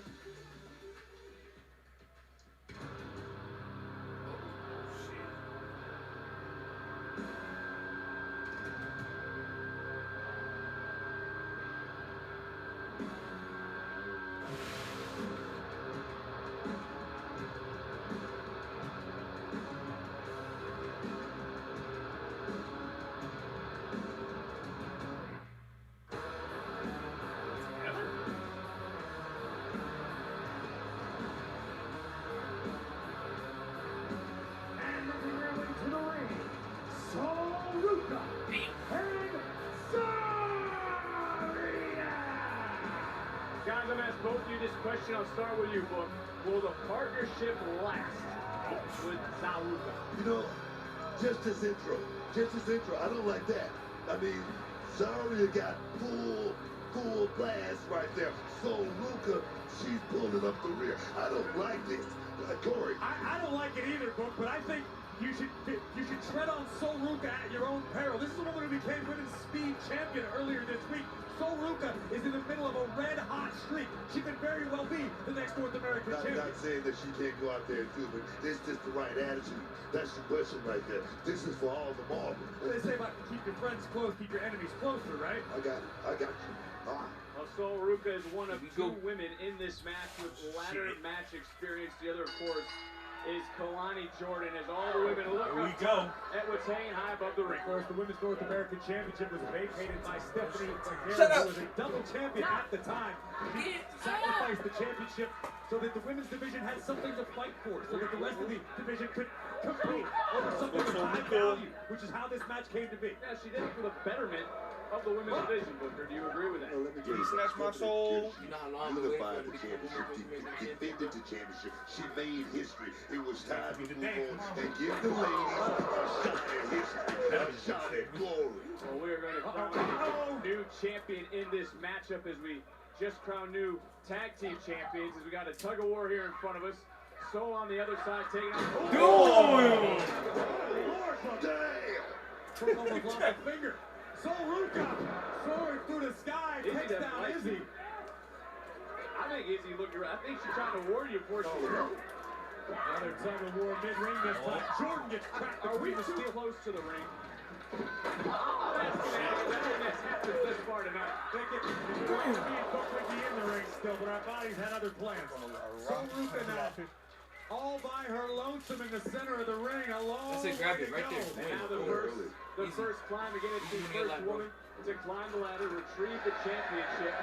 And making their way to the ring, Soruka and Sarina! Guys, I'm going to ask both of you this question. I'll start with you, Book. Will the partnership last with Zaruka? You know, just this intro, I don't like that. I mean, Zarya got full blast right there. So Luca, she's pulling up the rear. I don't like this. Corey. I don't like it either, Book, but I think you should tread on Soruka at your own peril. This is a woman who became Women's Speed Champion earlier this week. Soruka is in the middle of a red-hot streak. She could very well be the next North American champion. Not saying that she can't go out there and do it, but it's just the right attitude. That's the question right there. This is for all the marbles. What do they say about keep your friends close, keep your enemies closer, right? I got you. All right. Well, Soruka is one of two women in this match with ladder match experience. The other, of course, is Kalani Jordan, as all the women look up at what's hanging high above the ring. Of course, the Women's North American Championship was vacated by Stephanie McGarrett, who was a double champion at the time. She sacrificed the championship so that the women's division had something to fight for, so that the rest of the division could compete over something of high value, which is how this match came to be. Yeah, she did it for the betterment of the women's division, Booker. Do you agree with that? Well, let me tell You you snatch my soul. You know how long I've been waiting for unified her to the become championship, the defended the championship. She made history. It was time to move on and give the ladies a shot at history, a shot at glory. Well, we are going to crown a new champion in this matchup as we just crown new tag team champions. As we got a tug of war here in front of us. Soul on the other side taking out. Lord, damn! Almost lost a finger. Sol Ruka soaring through the sky, takes down Izzy. I think Izzy looked around. I think she's trying to warn you before she threw. Another tug of war mid-ring this time. Jordan gets cracked. Are we too close to the ring? That's happened this far tonight. Me and Buck would be in the ring still, but our bodies had other plans. Sol Ruka now, all by her lonesome in the center of the ring, alone. That's it, grab it right there. And now the first climb again, it's the first woman to climb the ladder, retrieve the championship,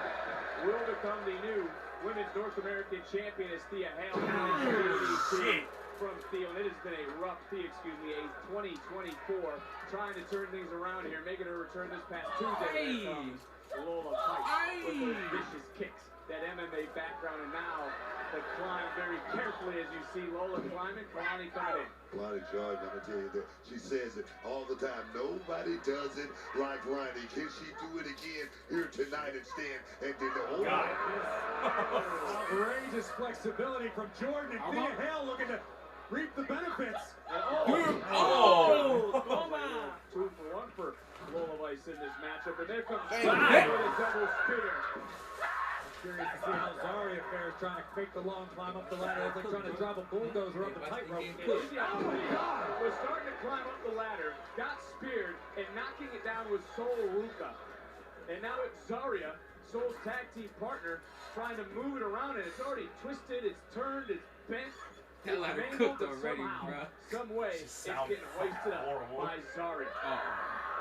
will become the new Women's North American Champion as Thea Hale. From Theo, and it has been a rough, a 2024, trying to turn things around here, making her return this past Tuesday. Lola Pike with those vicious kicks, that MMA background, and now the climb very carefully as you see Lola climbing, Kalani coming in. Lonnie Jordan, I'm gonna tell you that she says it all the time. Nobody does it like Lonnie. Can she do it again here tonight and stand and deliver? Outrageous flexibility from Jordan, and Thea Hale looking to reap the benefits. Come on! 2 for 1 for Lola Weiss in this matchup, and there comes with a double spear. Curious to see how Zarya fares trying to fake the long climb up the ladder. It's like trying to drive a bulldozer up the tightrope. Izzy, oh my God, was starting to climb up the ladder, got speared, and knocking it down was Sol Ruka. And now it's Zarya, Sol's tag team partner, trying to move it around, and it's already twisted, it's turned, it's bent. That ladder cooked already, bro. Some way, it's getting hoisted up by Zarya.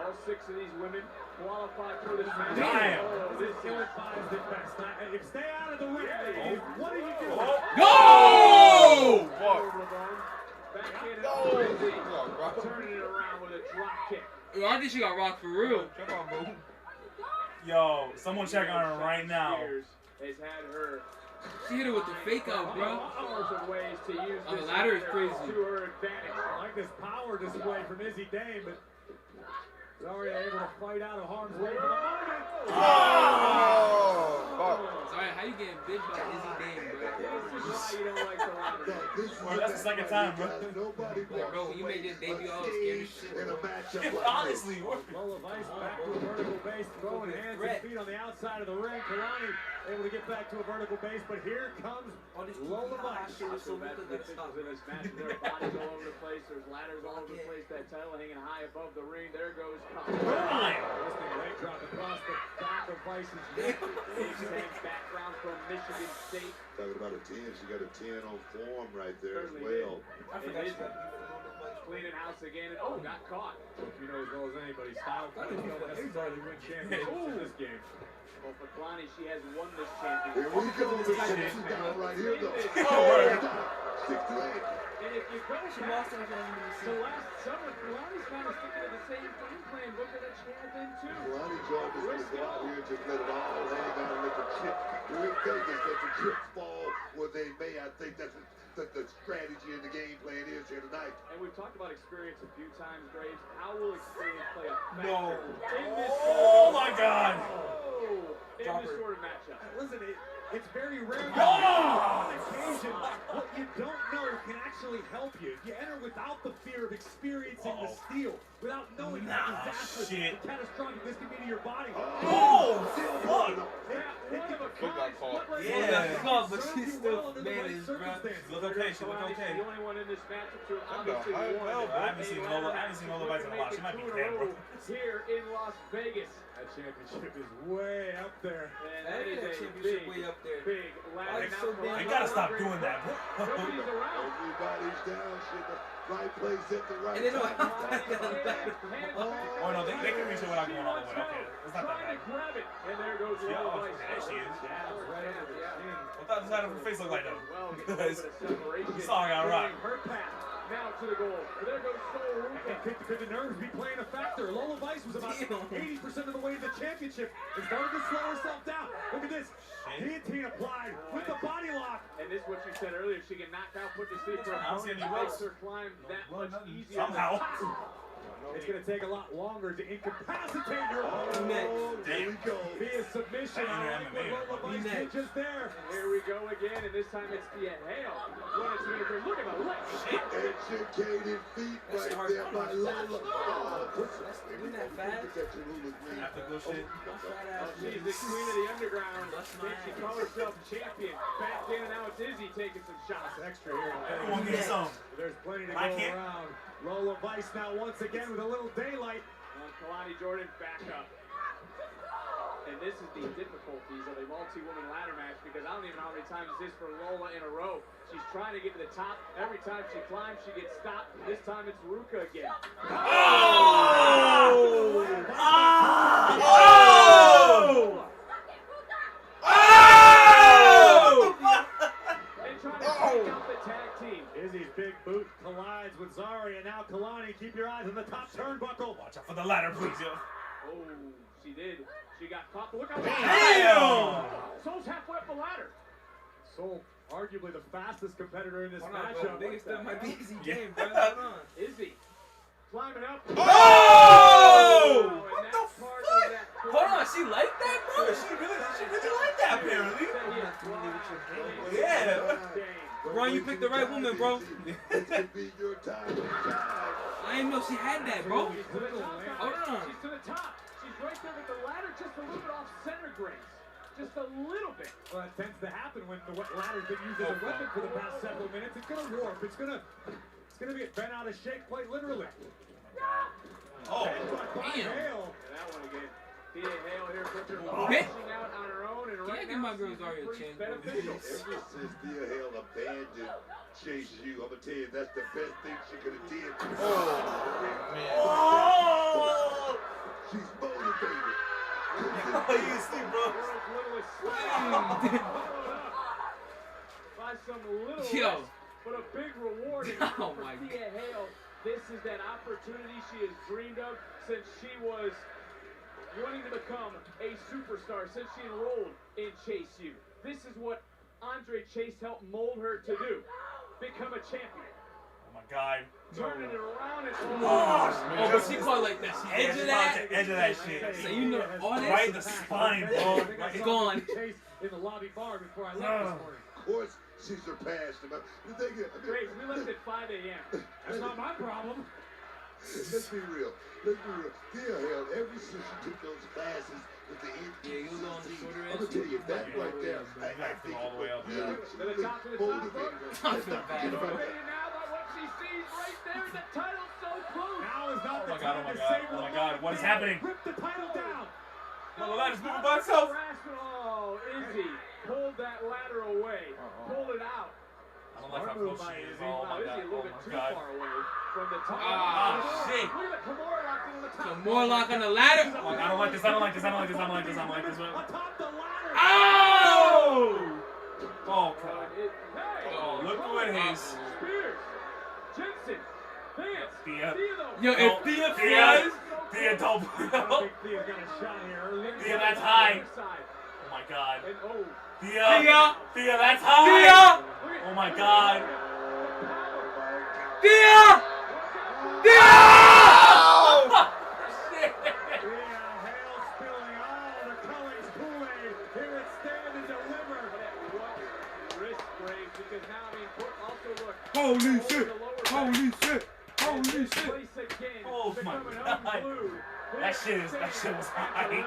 All 6 of these women qualified for this match. Damn! This is ill-advised at best. Stay out of the way. What are you doing? Go! Back in turning it around with a drop kick. Yo, I think she got rocked for real. Come on, boo. Yo, someone check on her right now. Has had her. She hit it with the fake out, bro. Of ways to use the ladder is crazy. To her advantage. I like this power display from Izzy Dame, but Zarya able to fight out of harm's way for the moment. Sorry, how you getting big by Izzy Dame, bro? This is why you don't like the ladder. Well, that's the second time, bro. Bro, when you made this debut, I was scared as shit. In a matchup like Honestly, Lola Weiss back to a vertical base, throwing hands and feet on the outside of the ring. Kalani able to get back to a vertical base, but here comes Lola Weiss. In this match, there are bodies all over the place. There's ladders all over the place. That title hanging high above the ring. There goes Kalani. Listening leg drop across the back of Weiss's neck. Background from Michigan State. Talking about a 10, she got a 10 on form right there as well. Cleaning house again, and got caught. You know as well as anybody, style don't necessarily win championships in this game. Well, for Kalani, she has won this championship. Here we go. This is down right here, though. 68. And if you go back to last summer, Kalani's kind of sticking to the same game plan, Booker, that she had been too. Kalani Jordan is going to go out here and just let it all hang out and let the chip. We're in Vegas, let the chips fall where they may. I think that's what the strategy and the game plan is here tonight. And we've talked about experience a few times, Graves. How will experience play a factor No. in this Oh my God. in this sort of matchup? Listen, it's very rare. On occasion, what you don't know can actually help you. You enter without the fear of experiencing the steel, without knowing how disastrous and catastrophic this can be to your body. Fuck! Yeah, but she's still managed, bro. Look okay, she look okay. The only one in this matchup to obviously won. I haven't seen Lola Weiss in a while. She might be dead, bro. Here in Las Vegas. That championship is way up there. And that is a championship way up there. Big ladder. You gotta stop doing that, bro. Nobody's around. Everybody's down, shit. The right place at the right And then time. Oh no, they can reach it without going all the way. Okay, it's not that bad. Grab it. And there goes Yeah, Lola Weiss. there she is. Right under the chin. What the side of her face look like though? Well, getting a little bit of separation. Sorry, all right. Her path. now to the goal. But there goes Sol Ruka. Could the nerves be playing a factor? Lola Vice was about 80% of the way to the championship and started to slow herself down. Look at this. Guillotine applied with the body lock. And this is what you said earlier. She get knocked out, put to sleep for a moment. It makes her climb that much easier. Somehow. It's going to take a lot longer to incapacitate your opponent. There we go. Via submission. I like what Lola Vice did just there. Here we go again, and this time it's the Hale. Look at the left. Educated feet right there by Lola. Isn't that fast? Ethical shit. She's the queen of the underground. Then she called herself champion. Back in, and now it's Izzy taking some shots. Extra here. Everyone get some. There's plenty to go around. Lola Vice now once again with a little daylight. Kalani Jordan back up. And this is the difficulties of a multi-woman ladder match because I don't even know how many times this is for Lola in a row. She's trying to get to the top. Every time she climbs, she gets stopped. This time it's Ruka again. Oh! And trying to take out the tag team. Izzy's big boot collides with Zarya. Now Kalani, keep your eyes on the top turnbuckle. Watch out for the ladder, please, yo. Oh, she did. She got caught. Look out. Damn! Sol's halfway up the ladder. Sol, arguably the fastest competitor in this matchup. Biggest stuff might be Izzy game, bro. Izzy climbing up. Oh! What the fuck? Hold on, she like that, bro? She really like that, apparently. Yeah. Bro, you picked the right woman, bro. This could be your time. I didn't know she had that, bro. She's to the top. Hold on. She's to the top. She's right there with the ladder, just a little bit off center, Grace. Just a little bit. Well, that tends to happen when the ladder's been used as a weapon for the past several minutes. It's gonna warp. It's gonna be bent out of shape, quite literally. Oh, damn. Hale. That one again. Thea Hale here puts her Oh. launching out on her own, and right give my now girl she's Zarya a pretty chance. beneficial. Ever since Thea Hale abandoned Chase U, I'm gonna tell you that's the best thing she could have did. Oh! She's motivated. Oh, you see, bro. World's littlest slam. By some little risk, but a big reward Oh for my Thea Hale. This is that opportunity she has dreamed of since she was wanting to become a superstar, since she enrolled in Chase U. This is what Andre Chase helped mold her to do. Become a champion. Oh my God. Turning it around and Oh, but she caught like that. She edge of that. Edge of that shit. So you know all that. Right in the spine, bro. It's gone. Chase in the lobby bar before I left this morning. Of course, she surpassed him. The thing is, Grace, we left at 5 a.m. That's not my problem. Let's be real. Thea Hale, ever since she took those classes with the Yeah, you was on the shorter I'm gonna tell you that right there. I think all the way up. really To the top, motivated her. I feel bad, bro. Motivated now by what she sees right there. The title's so close. Now is not the Oh my God, time oh my to God, save oh the my God, what is moment. happening? Rip the title down. Well, the ladder's moving by itself. Oh, Izzy pulled that ladder away. Pulled it out. I don't like how close she is. Oh my Izzy God, a little oh bit my too God. far away from the top. Ah, shit. Look at the Kimura locked in on the top. So more lock on the ladder. Oh, I don't like this, I don't like this, I don't like this, I don't like this, I don't like this. Atop the ladder. Oh! Oh, God. Hey, Oh, look who it is. Spears, Jensen, Vance, Thea. though. Yo, if Thea flies. Thea double. I don't think Thea's got a shot here earlier. Thea, that's high. Oh my God. And oh, Thea, that's high. Thea. Oh my God. Thea. Thea. Hale spilling all the Cullings Kool-Aid here at Stand and Deliver. what wrist break, because now, I mean, also look. Holy shit. Holy shit. Holy shit. Place again, Oh my becoming God. unglued. That shit was high. Tipping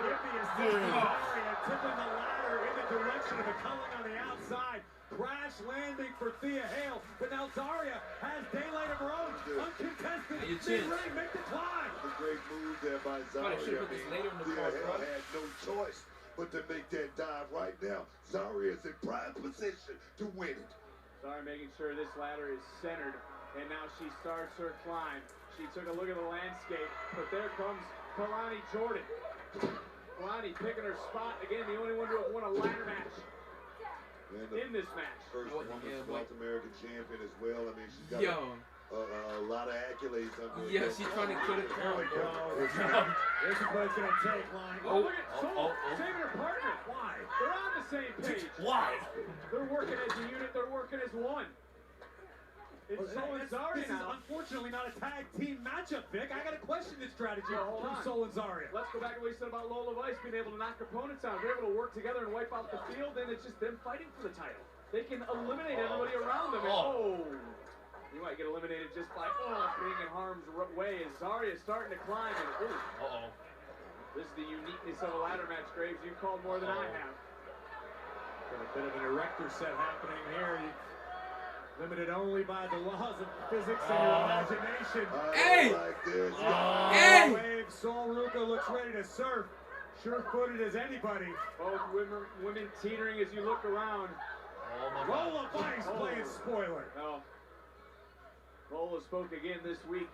the ladder in the direction of the Culling on the outside. Crash landing for Thea Hale, but now Zarya has daylight of her own. Uncontested. Mid-ring, make the climb. A great move there by Zarya. Thea Hale had no choice but to make that dive right now. Zarya is in prime position to win it. Zarya making sure this ladder is centered, and now she starts her climb. She took a look at the landscape, but there comes Kalani Jordan. Kalani picking her spot. Again, the only one to have won a ladder match in this match. First women's North American champion as well. I mean, she's got Yo. A lot of accolades under her. Yeah, she's trying to get it There we down. go. This is what it's going to take, Lonnie. Oh, look at Soul saving her partner. Why? They're on the same page. Why? They're working as a unit. They're working as one. It's Soul and Zarya This is now. unfortunately not a tag team matchup, Vic. I got to question this strategy Hold from on. Soul and Zarya. Let's go back to what you said about Lola Vice being able to knock opponents out. They're able to work together and wipe out the field, and it's just them fighting for the title. They can eliminate everybody around them. And, you might get eliminated just by being in harm's way as Zarya is starting to climb. And, this is the uniqueness of a ladder match, Graves. You called more than I have. Got a bit of an erector set happening here. Limited only by the laws of physics and your imagination. Hey! Hey! Wave. Sol Ruca looks ready to surf. Sure-footed as anybody. Both women teetering as you look around. Lola Vice playing spoiler. No. Lola spoke again this week.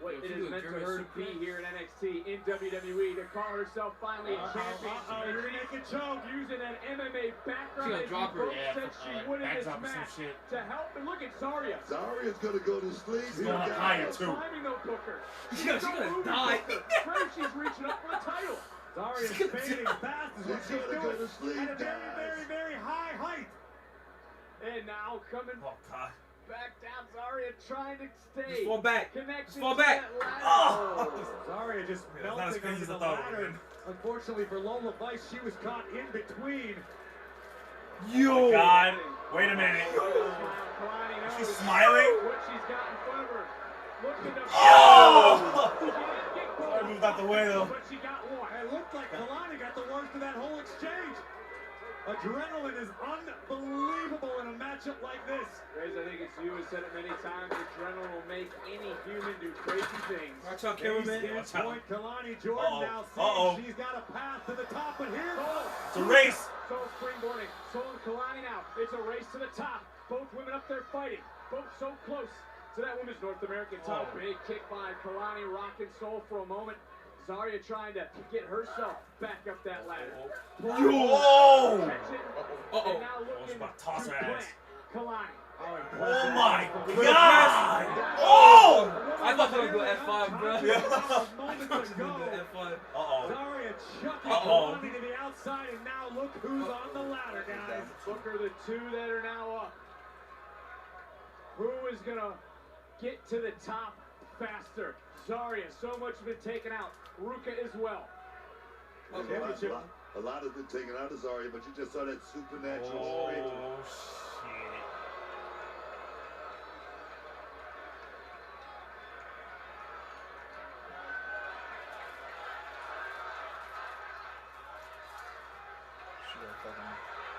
What it is meant to her to be here in NXT, in WWE, to call herself finally a champion. You're going to make a choke. Using an MMA background, as you both said she would in this match, to help. And look at Zarya. Zarya's going to go to sleep. She's going higher, too. Climbing though, Booker. Yeah, she's going to die. She's reaching up for the title. Zarya's fading fast is what she's doing. Go to sleep, At a very, very, very high height. And now coming back down, Zarya trying to stay. Just fall back. Connected Just fall back. Zarya just melting onto the ladder. Unfortunately for Lola Vice, she was caught in between. Yo! God, wait a minute. She's smiling? What she's got in front of her. Looking to I moved out the way though. But she got one. It looked like Kalani got the worst of that whole exchange. Adrenaline is unbelievable in a matchup like this. Graves, I think it's you who said it many times. Adrenaline will make any human do crazy things. Watch out, cameraman. Point Kalani Jordan now saying she's got a path to the top, but here's it's a race. Soul springboarding. Soul and Kalani now. It's a race to the top. Both women up there fighting. Both so close to that women's North American title. Big kick by Kalani, rocking Soul for a moment. Zarya trying to get herself back up that ladder. Yo! And now looking about to toss her ass. Kalani. Oh my God! Oh! I thought they were going to go F5, bro. F5. Zarya chucking Kalani to the outside, and now look who's on the ladder, guys. Look are the two that are now up. Who is going to get to the top faster? Zarya, so much has been taken out. Ruca as well. A lot has been taken out of Zarya, but you just saw that supernatural strength. Oh, shit.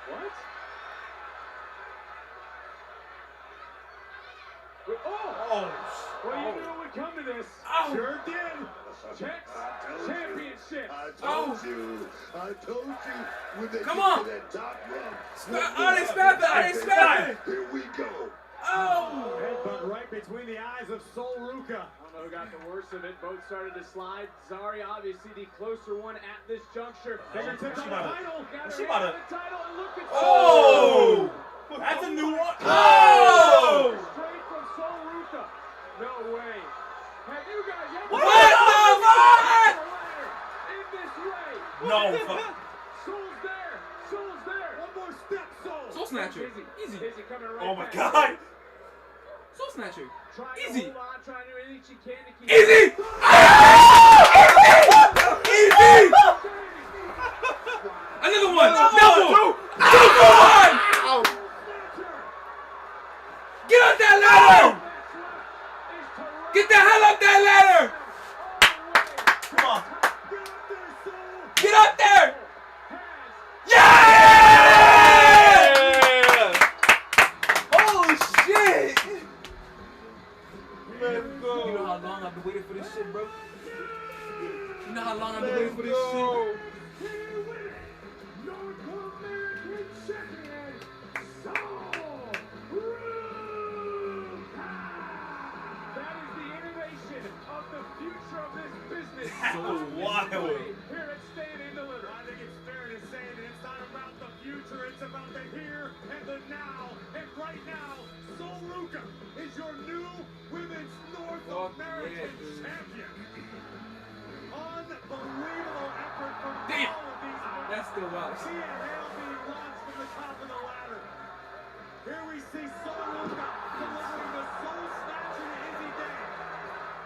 What? Oh! Well, you knew it would come to this. Sure did. Checks championship. I told you. When they Come get on. to that top rung. I didn't snap it. I didn't snap it. Here we go. Oh! Headbutt right between the eyes of Sol Ruca. I don't know who got the worst of it. Both started to slide. Zarya, obviously the closer one at this juncture. Fingertips on the title. Got her hand on the title, and look at Oh! That's a new one. Oh! Straight from Sol Ruca. No way. Have you guys ever What the fuck? in this way? No, fuck. Soul's there. Soul's there. One more step, Sol. Soul Snatcher. Easy. Izzy coming right Oh my back. God. Soul Snatcher. Trying Easy. to hold on, trying to do anything she can to keep Easy! Easy! Another one! Double! Double one! Get up that ladder! Get the hell up that ladder! Come on. Get up there! Yeah! Oh shit! Let's go. You know how long I've been waiting for this shit, bro? You know how long I've been waiting for this shit? North American champion, Sol Ruca. That is the innovation of the future of this business. So wild. Here at Stand&Deliver. I think it's fair to say that it's not about the future, it's about the here and the now. And right now, Sol Ruca is your new Women's North American Champion. Unbelievable effort from all of these women. That's the watch. She and Hale being launched from the top of the ladder. Here we see Soluka delivering the soul snatcher to Izzy Day.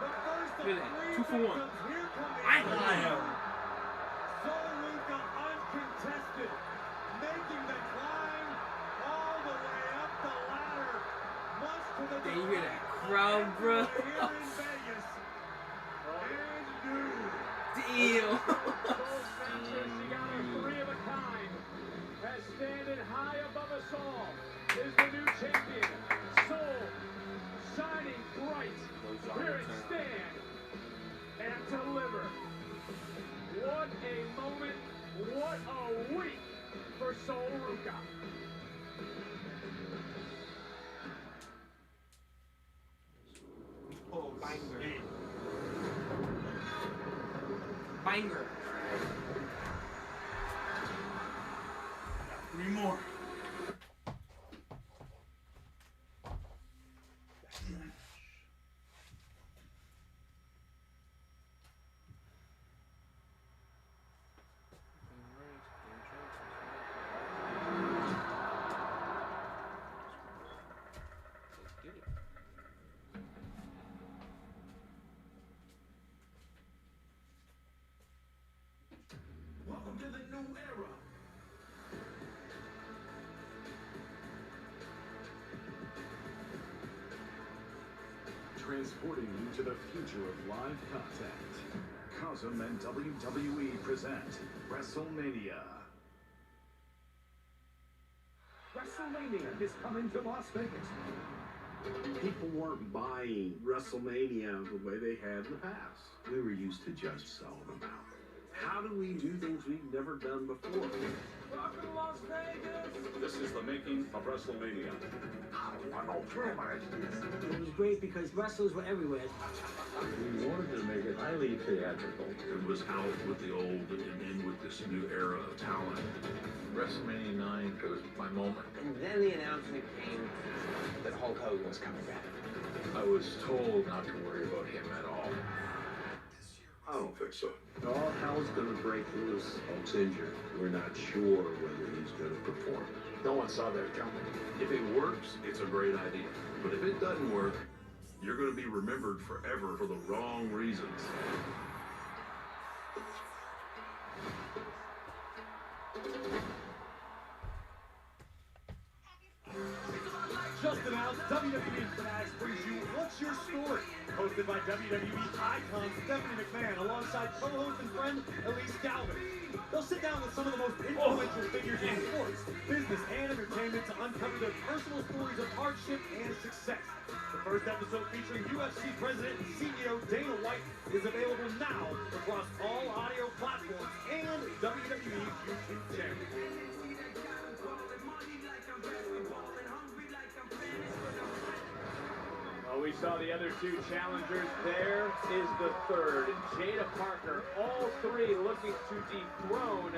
The first of 3 victims. Here comes Soluka uncontested, making the climb all the way up the ladder. Much to the you hear that crowd, bro? here in Vegas. And new. Damn. She got her 3 of a kind. As standing high above us all is the new champion. Soul shining bright. Here it Stand and Deliver. What a moment. What a week for Soul Ruka. Oh, banger. Banger. 3 more. Welcome to the new era. Transporting you to the future of live content. Cosm and WWE present WrestleMania. WrestleMania is coming to Las Vegas. People weren't buying WrestleMania the way they had in the past. We were used to just selling them out. How do we do things we've never done before? Welcome to Las Vegas. This is the making of WrestleMania. It was great because wrestlers were everywhere. We wanted to make it highly theatrical. It was out with the old and in with this new era of talent. WrestleMania 9 was my moment. And then the announcement came that Hulk Hogan was coming back. I was told not to worry about him at all. I don't think so. All hell's gonna break loose. Hulk's injured. We're not sure whether he's gonna perform. No one saw that coming. If it works, it's a great idea. But if it doesn't work, you're gonna be remembered forever for the wrong reasons. Just announced, WWE Fanatics brings you What's Your Story? Hosted by WWE icon Stephanie McMahon alongside co-host and friend Elise Galvin. They'll sit down with some of the most influential figures in sports, business, and entertainment to uncover their personal stories of hardship and success. The first episode featuring UFC President and CEO Dana White is available now across all audio platforms and WWE's YouTube channel. Well, we saw the other 2 challengers. There is the third, Jada Parker. All 3 looking to dethrone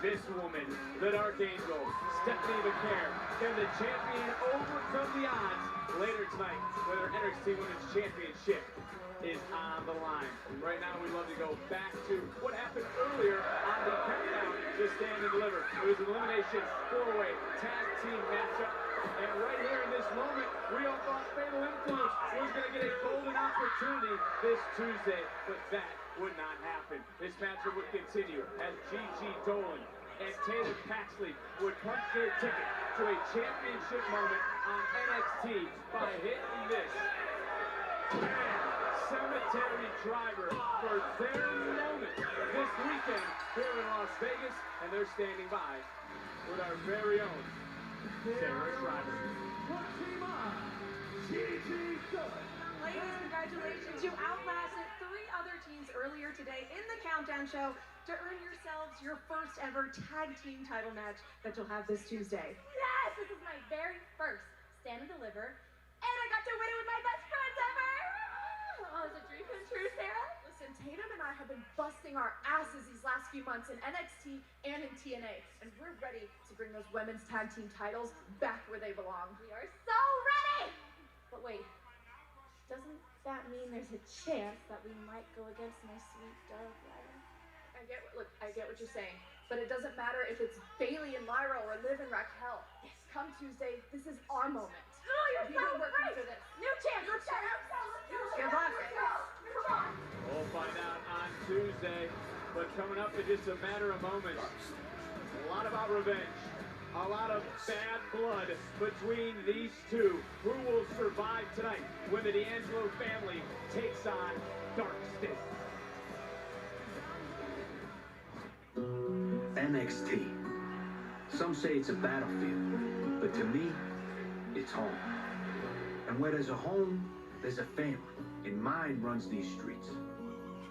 this woman, the Dark Angel, Stephanie McMahon. Can the champion overcome the odds later tonight when her NXT Women's Championship is on the line? Right now, we'd love to go back to what happened earlier on the countdown to Stand and Deliver. It was an elimination 4-way tag team matchup. And right here in this moment, we all thought Fatal Influence was going to get a golden opportunity this Tuesday, but that would not happen. This matchup would continue as Gigi Dolan and Taylor Paxley would punch their ticket to a championship moment on NXT by hitting this. Cemetery Driver for their moment this weekend here in Las Vegas, and they're standing by with our very own Sarah Driver. Ladies, congratulations. You outlasted 3 other teams earlier today in the Countdown Show to earn yourselves your first ever tag team title match that you'll have this Tuesday. Yes, this is my very first Stand and Deliver, and I got to win it with my best friends ever. Oh, it's a dream come true, Sarah. Listen, Tatum and I have been busting our asses these last few months in NXT and in TNA, and we're ready to bring those women's tag team titles back where they belong. We are so ready. But wait, Doesn't that mean there's a chance that we might go against my sweet dove, Lyra? I get what you're saying, but it doesn't matter if it's Bailey and Lyra or Liv and Raquel. Yes. Come Tuesday, this is our moment. Oh, you're We've been working right. for this. New chance. Let's go. Good luck. We'll find out on Tuesday, but coming up in just a matter of moments, a lot about revenge, a lot of bad blood between these two. Who will survive tonight when the D'Angelo family takes on Dark State? NXT. Some say it's a battlefield, but to me, it's home. And where there's a home, there's a family, and mine runs these streets.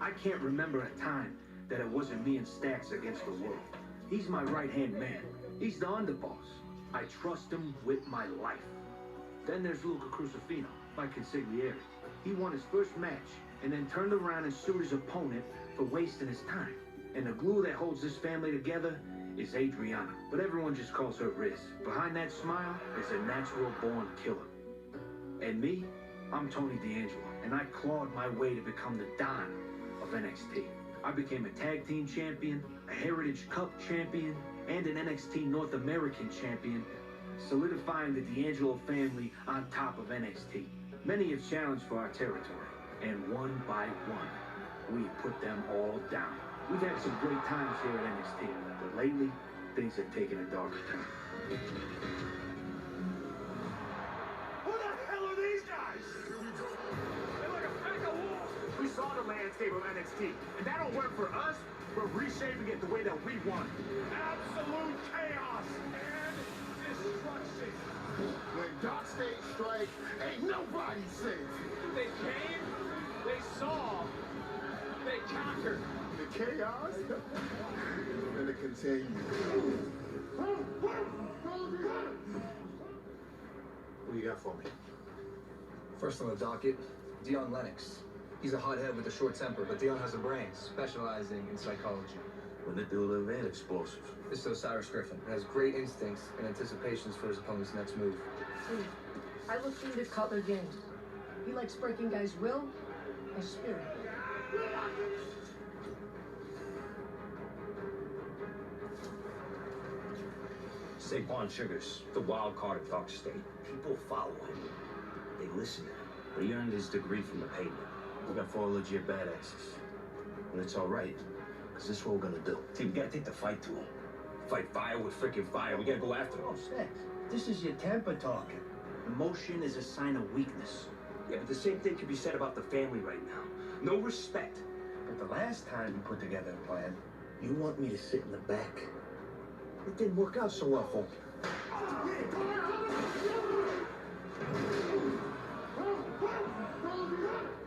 I can't remember a time that it wasn't me and Stacks against the world. He's my right-hand man. He's the underboss. I trust him with my life. Then there's Luca Crucifino, my consigliere. He won his first match, and then turned around and sued his opponent for wasting his time. And the glue that holds this family together is Adriana, but everyone just calls her Riz. Behind that smile is a natural-born killer. And me, I'm Tony D'Angelo, and I clawed my way to become the Don of NXT. I became a tag team champion, a Heritage Cup champion, and an NXT North American champion, solidifying the D'Angelo family on top of NXT. Many have challenged for our territory, and one by one, we put them all down. We've had some great times here at NXT, but lately, things have taken a darker turn. Who the hell are these guys? They're like a pack of wolves. We saw the landscape of NXT, and that don't work for us. We're reshaping it the way that we want. Absolute chaos and destruction. When Dark State strike, ain't nobody safe. They came, they saw, they conquered. The chaos and it continues. What you got for me? First on the docket, Dion Lennox. He's a hothead with a short temper, but Dion has a brain, specializing in psychology. Manipulative and explosive. This is Osiris Griffin. Has great instincts and anticipations for his opponent's next move. I looked into Cutler games. He likes breaking guys' will and spirit. Saquon Sugars, the wild card of Dark State. People follow him. They listen to him. But he earned his degree from the pavement. We got 4 legit badasses. And it's all right, because this is what we're gonna do. See, we gotta take the fight to him. Fight fire with freaking fire. We gotta go after him. Oh, Stacks, this is your temper talking. Emotion is a sign of weakness. Yeah, but the same thing could be said about the family right now. No respect. But the last time we put together a plan, you want me to sit in the back. It didn't work out so well for me.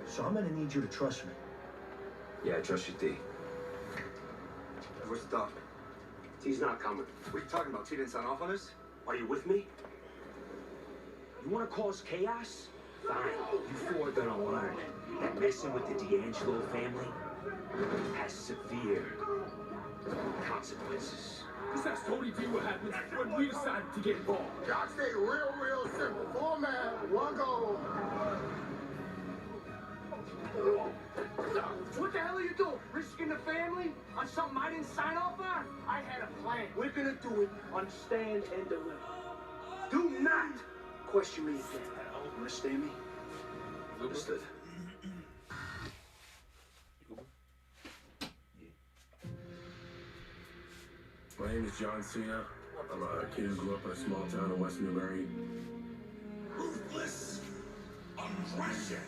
So I'm gonna need you to trust me. Yeah, I trust you, D. Where's the doc? T's not coming. What are you talking about? T didn't sign off on this? Are you with me? You wanna cause chaos? Fine. You four are gonna learn that messing with the D'Angelo family has severe consequences. This has Tony D what happens when we decide to get involved. Y'all stay real simple. 4 man, 1 goal. What the hell are you doing? Risking the family on something I didn't sign off on? I had a plan. We're gonna do it on Stand and Deliver. Do not question me again. Understand me? Understood. My name is John Cena. I'm a kid who grew up in a small town in West Newbury. Ruthless aggression.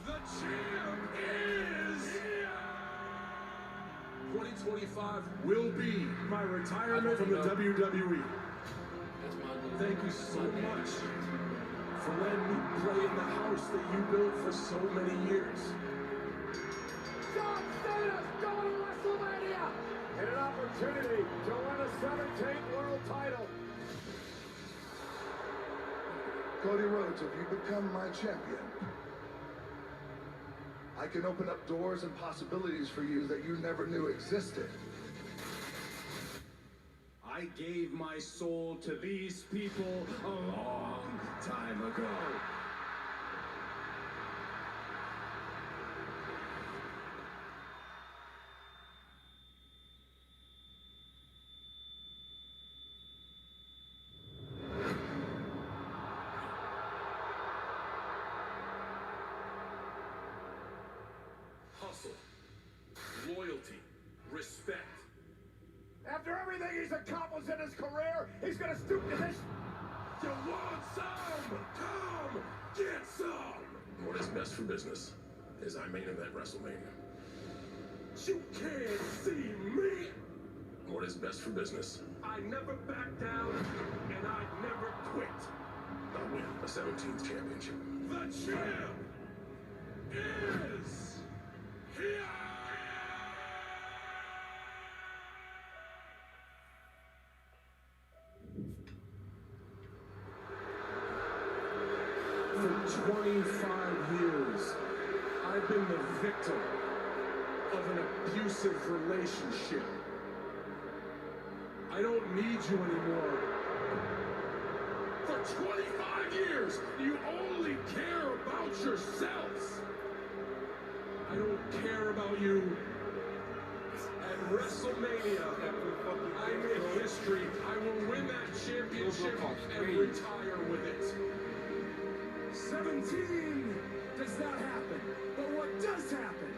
The champ is 2025 will be my retirement from the WWE. Thank you so much for letting me play in the house that you built for so many years. John Cena's going to WrestleMania! And an opportunity to win a 17th world title. Cody Rhodes, if you become my champion, I can open up doors and possibilities for you that you never knew existed. I gave my soul to these people a long time ago. he's accomplished in his career, he's gonna stoop to this. You want some? Come get some. What is best for business is our main event WrestleMania. You can't see me. What is best for business? I never back down, and I never quit. I win a 17th championship. The champ is here. For 25 years, I've been the victim of an abusive relationship. I don't need you anymore. For 25 years, you only care about yourselves. I don't care about you. At WrestleMania, I make history. I will win that championship and retire with it. 17 does not happen. But what does happen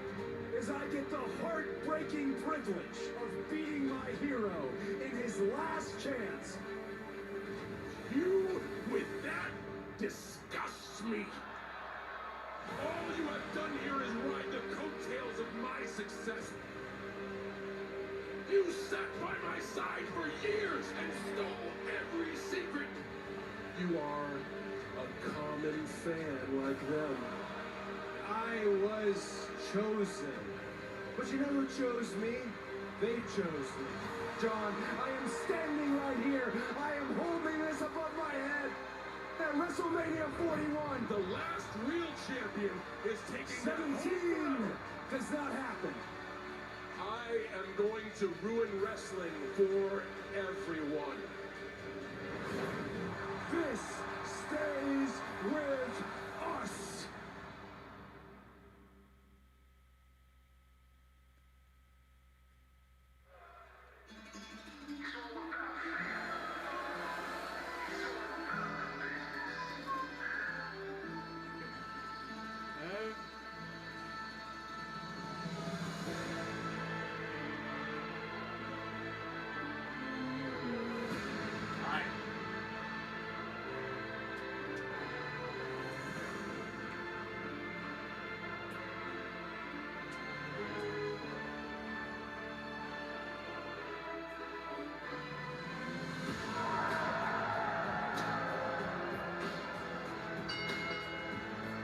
is I get the heartbreaking privilege of beating my hero in his last chance. You with that disgusts me. All you have done here is ride the coattails of my success. You sat by my side for years and stole every secret. You are a common fan like them. I was chosen. But you know who chose me? They chose me. John, I am standing right here. I am holding this above my head. At WrestleMania 41, the last real champion is taking 17 does not happen. I am going to ruin wrestling for everyone. This stays with us.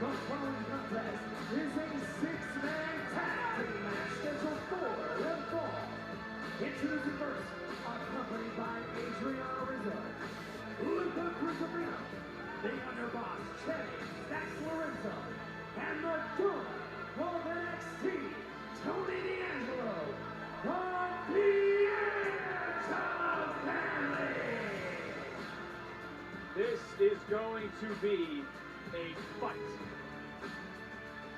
The following contest is a six-man tag team match scheduled for one fall. Introducing first, accompanied by Adriana Rizzo, Luca Cruzarino, the Underboss Chevy Stax Lorenzo, and the Dawn of NXT, Tony D'Angelo, the D'Angelo family. This is going to be a fight.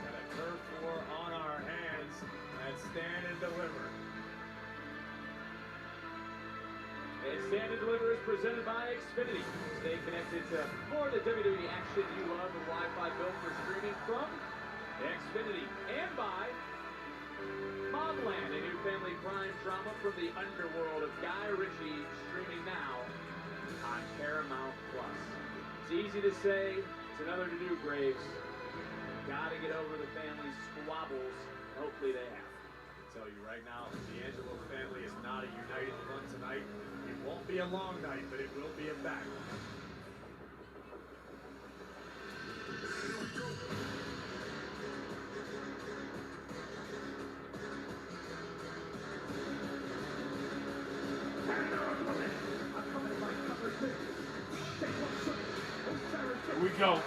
Got a turf war on our hands at Stand and Deliver. And Stand and Deliver is presented by Xfinity. Stay connected to more of the WWE action you love with Wi-Fi built for streaming from Xfinity. And by Mobland, a new family crime drama from the underworld of Guy Ritchie, streaming now on Paramount+. It's easy to say, it's another to do, Graves. Gotta get over the family squabbles. Hopefully they have. I can tell you right now, the D'Angelo family is not a united front tonight. It won't be a long night, but it will be a battle. Here we go.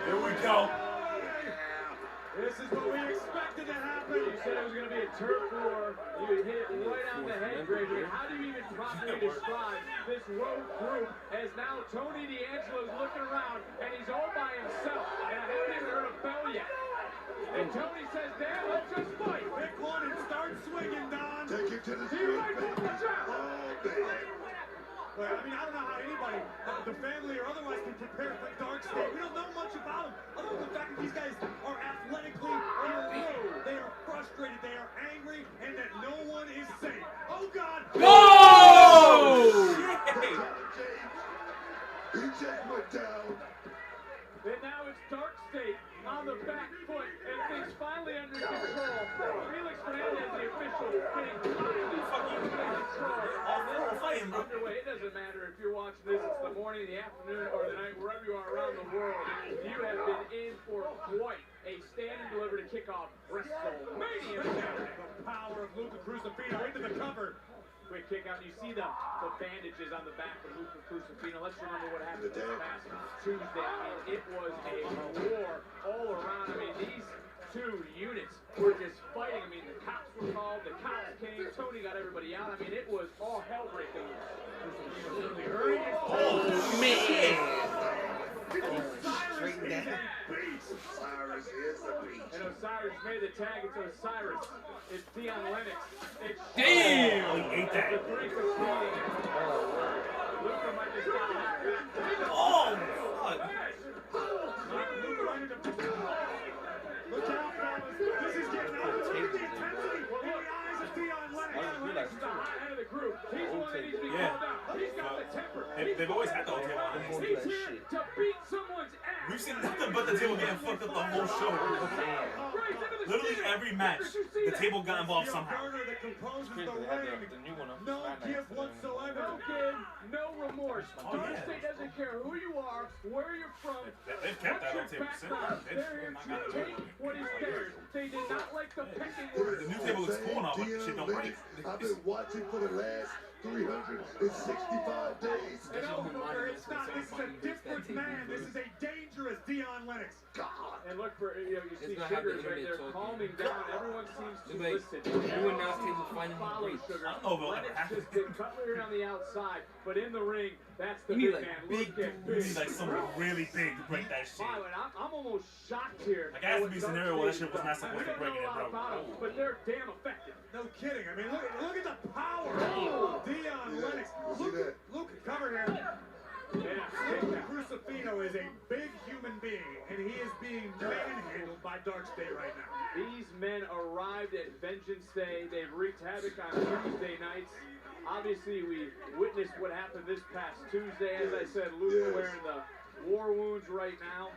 Here we go. This is what we expected to happen. You said it was going to be a turf war. You hit it right on the head, Gregory. How do you even properly describe this road group as now Tony D'Angelo's looking around and he's all by himself? And I haven't even heard a bell yet. And Tony says, Dan, let's just fight. Pick one and start swinging, Don. Take it to the See you right for the job. Well, I mean, I don't know how anybody, the family or otherwise, can prepare for Dark State. We don't know much about them, other than the fact that these guys are athletically low. They are frustrated, they are angry, and that no one is safe. Oh, God! Go! State on the back foot, and things finally under control. Felix Fernandez, the official, getting finally fucking control. Underway. It doesn't matter if you're watching this, it's the morning, the afternoon, or the night, wherever you are around the world. You have been in for quite a stand and deliver to kick off WrestleMania Saturday. The power of Luca Crucifino into the cover. Quick kick out. You see the bandages on the back of Luca Crucifino. Let's remember what happened this past Tuesday. I mean, it was a war all around. I mean, these two units were just fighting. I mean, the cops were called, the cops came, Tony got everybody out. I mean, it was all hell breaking loose. Oh, man! Osiris is a beast. Osiris is a beast. And Osiris made the tag. It's Osiris. It's Dion Lennox. It's damn! He ate that. The brink of beating. Luca might just got that. Oh, fuck. Look out, fellas. This is getting out of the intensity. Well, in the eyes of Dion Lennox. Lennox is the hot end of the group. He's the one that needs to be called out. He's got the temper. They've always had the OT line. He's here to beat someone's ass. We've seen nothing but the table getting fucked up the whole show. Literally every match, the table got involved somehow. That composes the ring. No give whatsoever. No give, no remorse. Oh, Dark yeah. State doesn't care who you are, where you're from. They've kept that on table since. They're here to take what is theirs. They did not like the pecking order. The new table looks cool now, but shit don't break. I've been watching for the last 365 days. And no, Booker, it's not. This is a different man. This is a dangerous Dion Lennox. God. And look for, you see Sugars right there calming down. Everyone seems to listen. Everyone now table finding follow breaks. Sugar. I don't know if it'll ever Lennox happen. just did Cutler on the outside, but in the ring, that's the You need, big like, man. big Look at You need like something really big to break that shit. Wow, and I'm almost shocked here. Like, it has to be a scenario where that shit was not supposed to break it, bro. But they're damn effective. No kidding. I mean, look at the power. Dion Lennox. Luke, cover here. Yeah, Crucifino is a big human being, and he is being manhandled by Dark State right now. These men arrived at Vengeance Day. They've wreaked havoc on Tuesday nights. Obviously, we witnessed what happened this past Tuesday. As I said, Luke wearing the war wounds right now.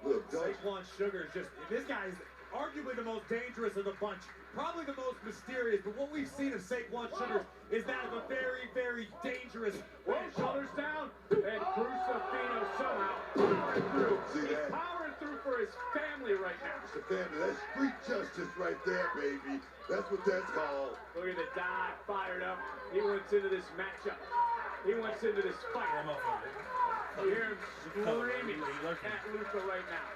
Look, Saquon Sugar is just, this guy is arguably the most dangerous of the bunch. Probably the most mysterious, but what we've seen of Saquon Sugar is that of a very, very dangerous. Well, shoulders down, and Crucifino somehow powering through. He's powering through for his family right now. It's the family. That's street justice right there, baby. That's what that's called. Look at the Don fired up. He went into this matchup. He went into this fight. You hear him screaming at Luca right now.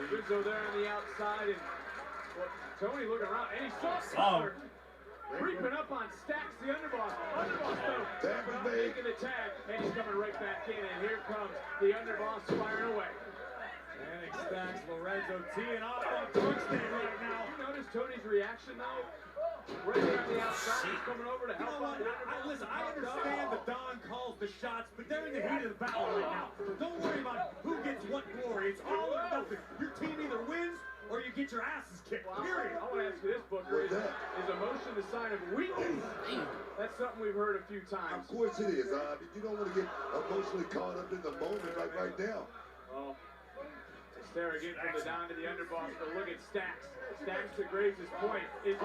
Rizzo there on the outside, and Tony looking around, and he saw Cutler creeping up on Stacks, the underboss. Underboss, though, making the tag, and he's coming right back in, and here comes the underboss firing away. And Stacks, Lorenzo teeing off on Dark State right now. You notice Tony's reaction, though? Right there on the outside, he's coming over to help out. Listen, I understand that Don calls the shots, but they're in the heat of the battle right now. Don't worry about who gets what glory. It's all or nothing. Your team either wins or you get your asses kicked. Period. I want to ask you this, Booker. Is emotion the sign of weakness? That's something we've heard a few times. Of course it is. You don't want to get emotionally caught up in the moment like right now. Well, it's there again from the Don to the underboss, but look at Stacks. Stacks to Graves' point. Is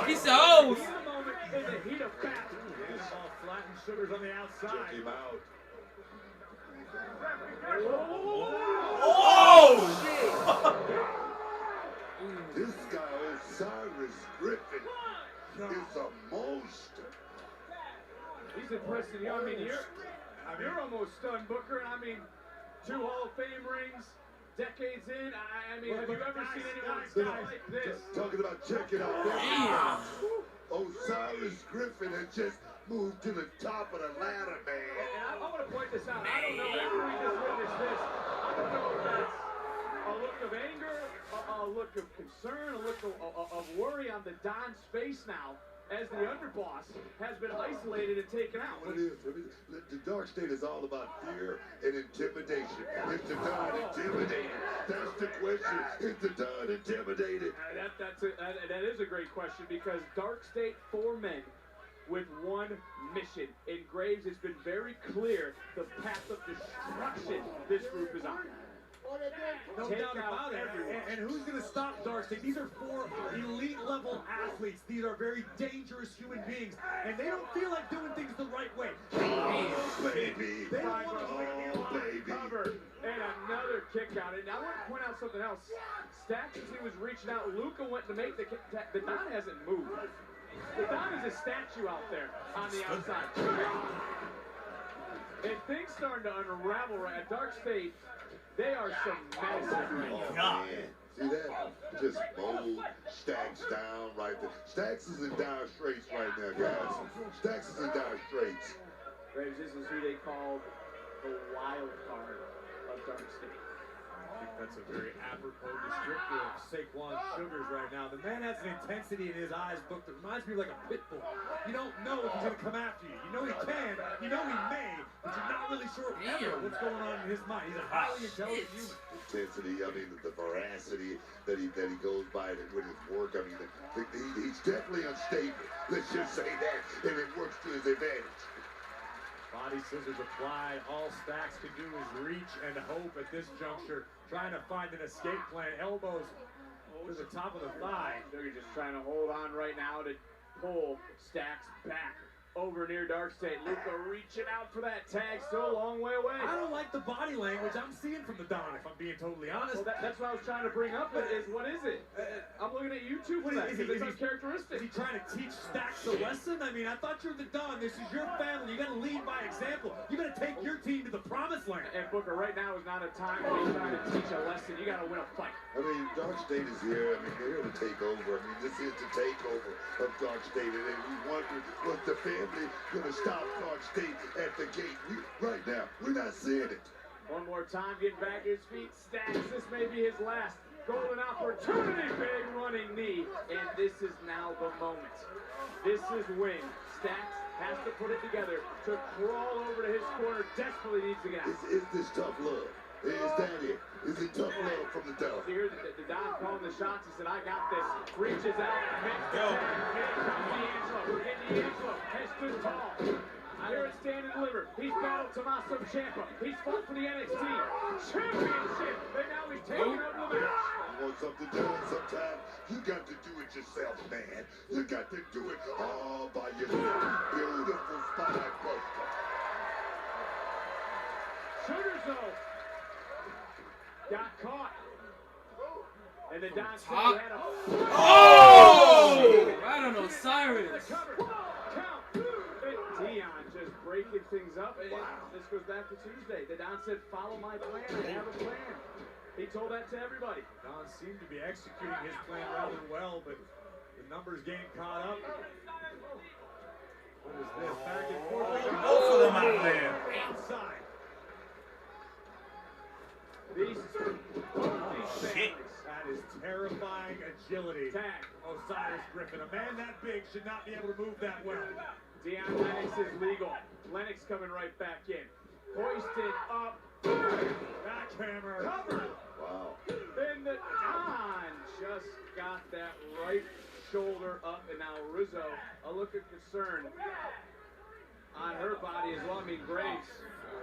He's out. In the moment, in the heat of battle. Ball flattened, Sugars on the outside. Check him out. This guy, Osiris Griffin, is a monster. He's impressing you. I mean, you're almost stunned, Booker. And I mean, 2 Hall of Fame rings, decades in. I mean, have you ever seen anyone like this? Talking about checking out. Damn. Osiris Griffin had just moved to the top of the ladder, man. And I want to point this out. I don't know, after we just witnessed this, I don't know if that's a look of anger, a look of concern, a look of worry on the Don's face now, as the underboss has been isolated and taken out. What it is, the Dark State is all about fear and intimidation. Is the Don intimidated? That's the question. Is the Don intimidated? That is a great question, because Dark State 4 men with one mission. In Graves, it's been very clear the path of destruction this group is on. No doubt about it. And who's going to stop Dark State? These are 4 elite-level athletes. These are very dangerous human beings. And they don't feel like doing things the right way. Oh, baby. They don't want to Cover and another kick out. And I want to point out something else. Stacks, as he was reaching out, Luka went to make the Don hasn't moved. The Don is a statue out there on the outside. And things starting to unravel right at Dark State. They are some medicine right now. See that? Just bold Stacks down right there. Stacks is in dire straits right now, guys. Stacks is in dire straits. Graves, this is who they call the wild card of Dark State. I think that's a very apropos descriptor of Saquon Sugars right now. The man has an intensity in his eyes book that reminds me of like a pit bull. You don't know if he's going to come after you. You know he can, you know he may, but you're not really sure ever what's going on in his mind. He's a highly intelligent human. Intensity, I mean, the veracity that he goes by with his work. I mean, he's definitely unstable. Let's just say that, and it works to his advantage. Body scissors applied. All Stacks can do is reach and hope at this juncture, trying to find an escape plan. Elbows to the top of the thigh. They're just trying to hold on right now to pull Stacks back over near Dark State. Luka reaching out for that tag, still a long way away. I don't like the body language I'm seeing from the Don, if I'm being totally honest. Well, that's what I was trying to bring up, but what is it? I'm looking at YouTube for that, because it's uncharacteristic. Is he trying to teach Stacks a lesson? I mean, I thought you're the Don. This is your family. You got to lead by example. You got to take your team to the promised land. And Booker, right now is not a time when he's trying to teach a lesson. You got to win a fight. I mean, Dark State is here. I mean, they're here to take over. I mean, this is the takeover of Dark State. And then we wonder, was the family going to stop Dark State at the gate? Right now, we're not seeing it. One more time, getting back to his feet. Stacks, this may be his last golden opportunity. Big running knee. And this is now the moment. This is when Stacks has to put it together to crawl over to his corner. Desperately needs to get out. Is this tough love? Is that it? Is it tough love from the Don? So here's the Don calling the shots. He said, I got this. Reaches out, makes the tag. Here comes D'Angelo. And D'Angelo has stood tall. Here at Stand&Deliver. He's battled Tommaso Ciampa. He's fought for the NXT Championship. And now he's taking over the match. You want something done sometime? You got to do it yourself, man. You got to do it all by yourself. Beautiful spine buster. Sugars, though, got caught. And the Don said he had a... Oh! Right on Osiris. Dion just breaking things up. And this goes back to Tuesday. The Don said, follow my plan. I have a plan. He told that to everybody. Don seemed to be executing his plan rather well, but the numbers getting caught up. What is this? Back and forth. Both of them out there. Outside. These families. That is terrifying agility. Tag. Osiris Griffin. A man that big should not be able to move that well. Deion Lennox is legal. Lennox coming right back in. Hoisted up. Backhammer. Covered. Wow. And the Don just got that right shoulder up. And now Rizzo, a look of concern on her body as well. I mean, Graves.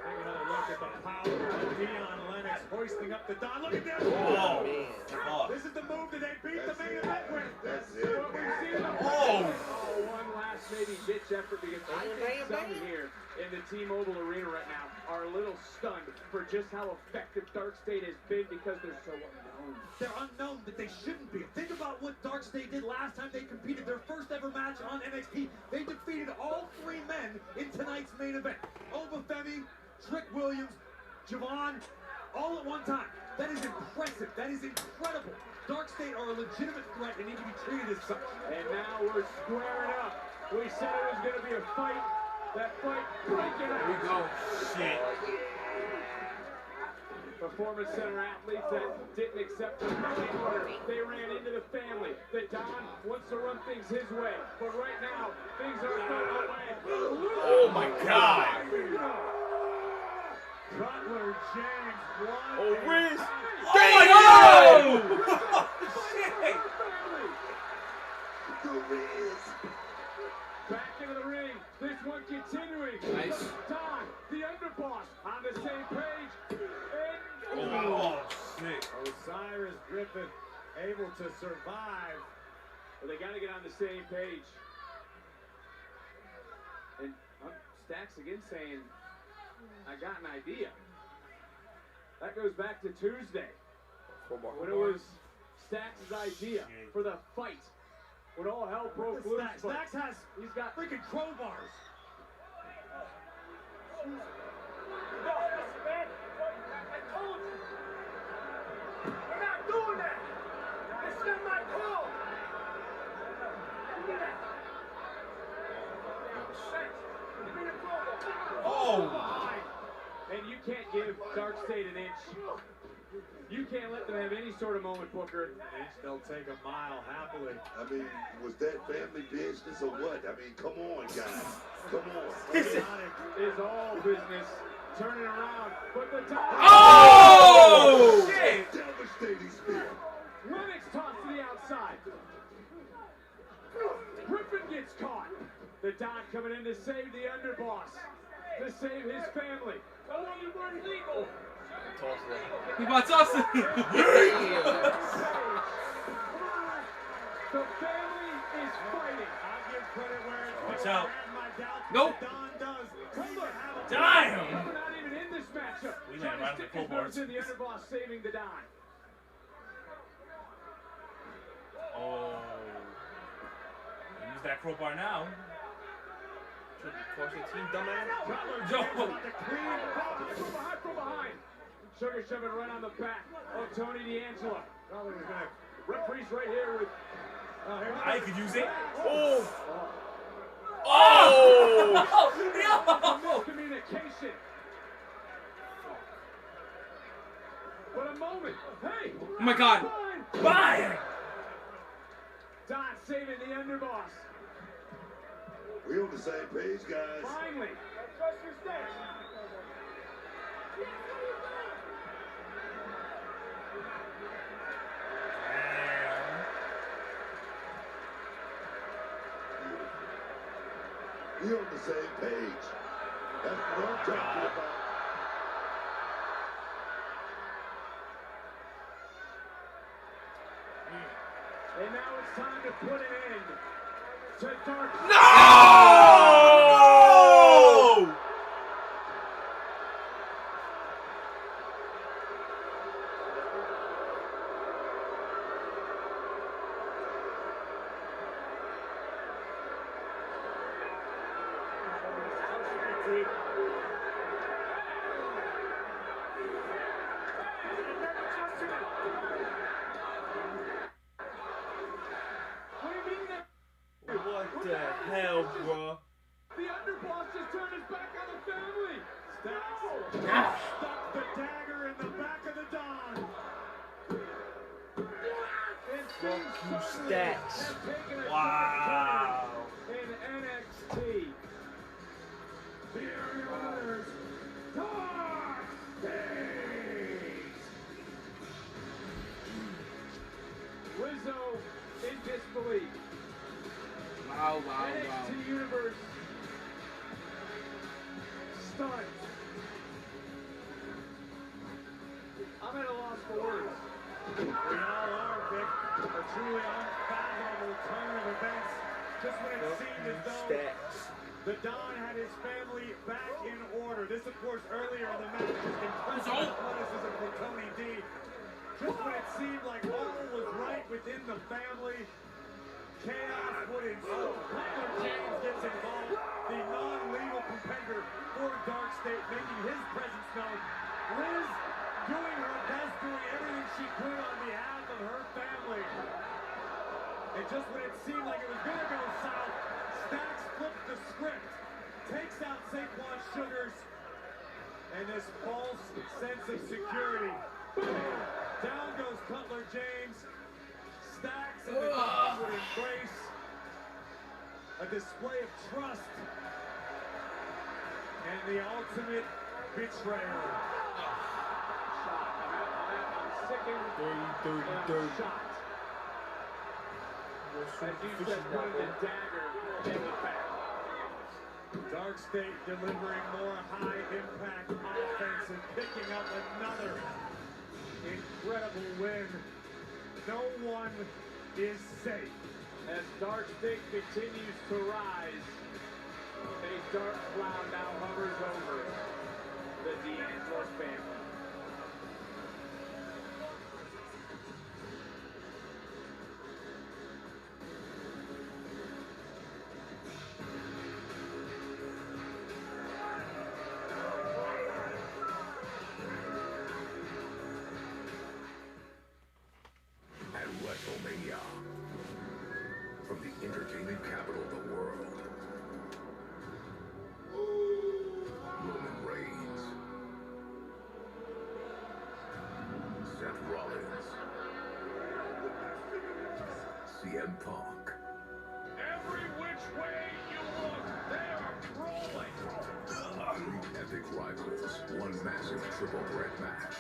Take another look at the power of Deion Lennox hoisting up the Don. Look at this. Oh, this is the move that they beat the main event with. That's it. What we've seen. One last maybe ditch effort, because I think some here in the T-Mobile Arena right now are a little stunned for just how effective Dark State has been, because they're so unknown. They're unknown, but they shouldn't be. Think about what Dark State did last time they competed. Their first ever match on NXT. They defeated all 3 men in tonight's main event. Obafemi, Trick Williams, Javon, all at one time. That is impressive. That is incredible. Dark State are a legitimate threat and need to be treated as such. And now we're squaring up. We said it was going to be a fight. That fight breaking out. Here we go. Shit. Performance Center athletes that didn't accept the pecking order. They ran into the family. The Don wants to run things his way. But right now, things are going away. Oh my God. Cutler James won. Oh, Riz. Oh my God! Shit! The Riz. Back into the ring. This one continuing. Nice. Don, the underboss, on the same page. And Oh, shit. Osiris Griffin able to survive. But they got to get on the same page. And Stacks again saying, I got an idea. That goes back to Tuesday. When it was Stacks' idea for the fight. When all hell broke loose. Stacks has, he's got freaking crowbars. No, listen, man. I told you. We're not doing that. It's not my call. Oh! And you can't give Dark State an inch. You can't let them have any sort of moment, Booker. They'll take a mile happily. I mean, was that family business or what? I mean, come on, guys. Come on. Is all business. Turning around, but the time. Oh! Shit! Devastating spear. Lennox tossed to the outside. Griffin gets caught. The Don coming in to save the underboss. To save his family. Oh, you weren't legal. He wants us. The family is fighting. I'll give credit where it's Watch due. out. I have my doubts, Nope. but Don does. Damn. We're not even in this matchup. We Trying land right on to the stick his crowbars. nose in the underboss, saving the Don. Oh. Use that crowbar now. Caution team, dumbass. From behind. Sugar shoving right on the back of Tony D'Angelo. Probably was gonna. Referee's right here with. I could use it. Oh! Oh! Miscommunication. But a moment. Hey! Oh my God! Bye! Don saving the underboss. We on the same page, guys. Finally. Trust your steps. We on the same page. That's what I'm talking about. And now it's time to put an end to Dark. No! What the hell, bro? The underboss just turned his back on the family. Stacks stuck the dagger in the back of the Don. Fuck you, Stacks. Wow. In NXT. Here yours, Dark Days. Rizzo in disbelief. Wow, wow, wow. NXT Universe stunned. I'm at a loss for words. We all are, Vic. A truly unfathomable turn of events. Just when it seemed as though Stacks. the Don had his family back in order. This, of course, earlier in the match was impressive athleticism from Tony D. Just when it seemed like all was right within the family, chaos would ensue. Cutler James gets involved, the non-legal competitor for Dark State, making his presence known. Liz doing her best, doing everything she could on behalf of her family. And just when it seemed like it was going to go south, Stacks flips the script, takes out Saquon Sugars, and this false sense of security. Boom! Down goes Cutler James. Stacks and the Don would embrace a display of trust and the ultimate betrayal. Dirty. Shot. As you said, putting the dagger in the back. Dark State delivering more high-impact offense and picking up another incredible win. No one is safe. As Dark State continues to rise, a dark cloud now hovers over the D'Angelo family. At WrestleMania, from the entertainment capital of the world, Roman Reigns, Seth Rollins, CM Punk. Every which way you look, they are rolling. Three epic rivals, one massive triple threat match.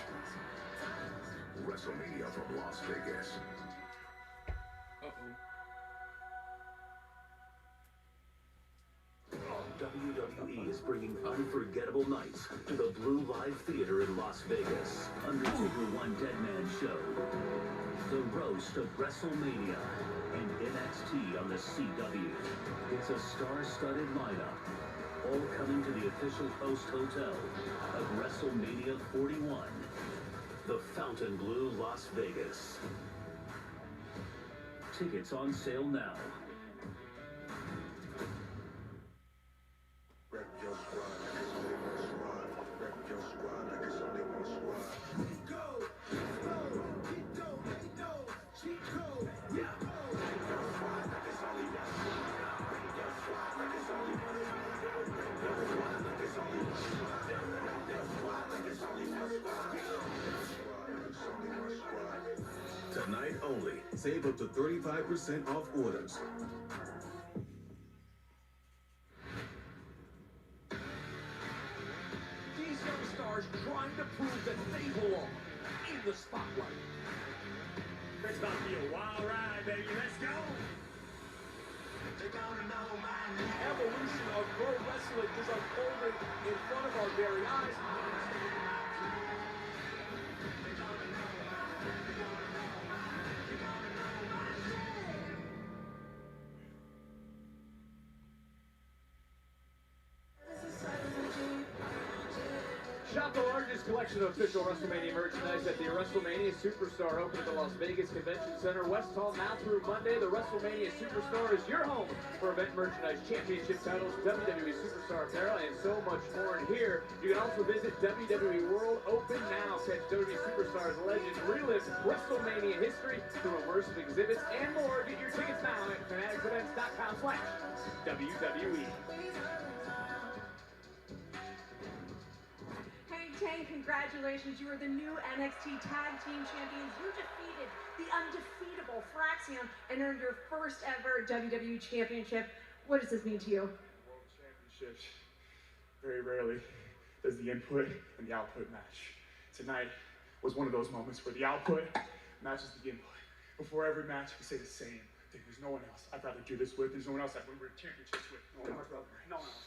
WrestleMania from Las Vegas. WWE is bringing unforgettable nights to the Blue Live Theater in Las Vegas. Undertaker One Dead Man Show, the roast of WrestleMania, and NXT on the CW. It's a star-studded lineup, all coming to the official host hotel of WrestleMania 41, the Fontainebleau, Las Vegas. Tickets on sale now. Rep your squad like it's only one squad. Rep your squad like it's only one squad. Go, go, keep go, keep go, cheat code, yeah. Rep your squad like it's only one squad. Rep your squad like it's only one squad. Rep your squad like it's only one squad. Rep your squad like it's only one squad. Rep your squad like it's only one squad. Tonight only, save up to 35% off orders. These young stars trying to prove that they belong in the spotlight. It's about to be a wild ride, baby. Let's go. Evolution of pro wrestling is unfolding in front of our very eyes. Shop the largest collection of official WrestleMania merchandise at the WrestleMania Superstore, open at the Las Vegas Convention Center, West Hall, now through Monday. The WrestleMania Superstore is your home for event merchandise, championship titles, WWE Superstar apparel, and so much more. And here, you can also visit WWE World Open now. Catch WWE Superstars, legends, relive WrestleMania history through immersive exhibits and more. Get your tickets now at fanaticsevents.com/WWE. Tang, congratulations. You are the new NXT Tag Team Champions. You defeated the undefeatable Fraxium and earned your first ever WWE Championship. What does this mean to you? World Championships, very rarely does the input and the output match. Tonight was one of those moments where the output matches the input. Before every match, we say the same thing. There's no one else I'd rather do this with. There's no one else I'd win championships with. No one else, brother. No one else.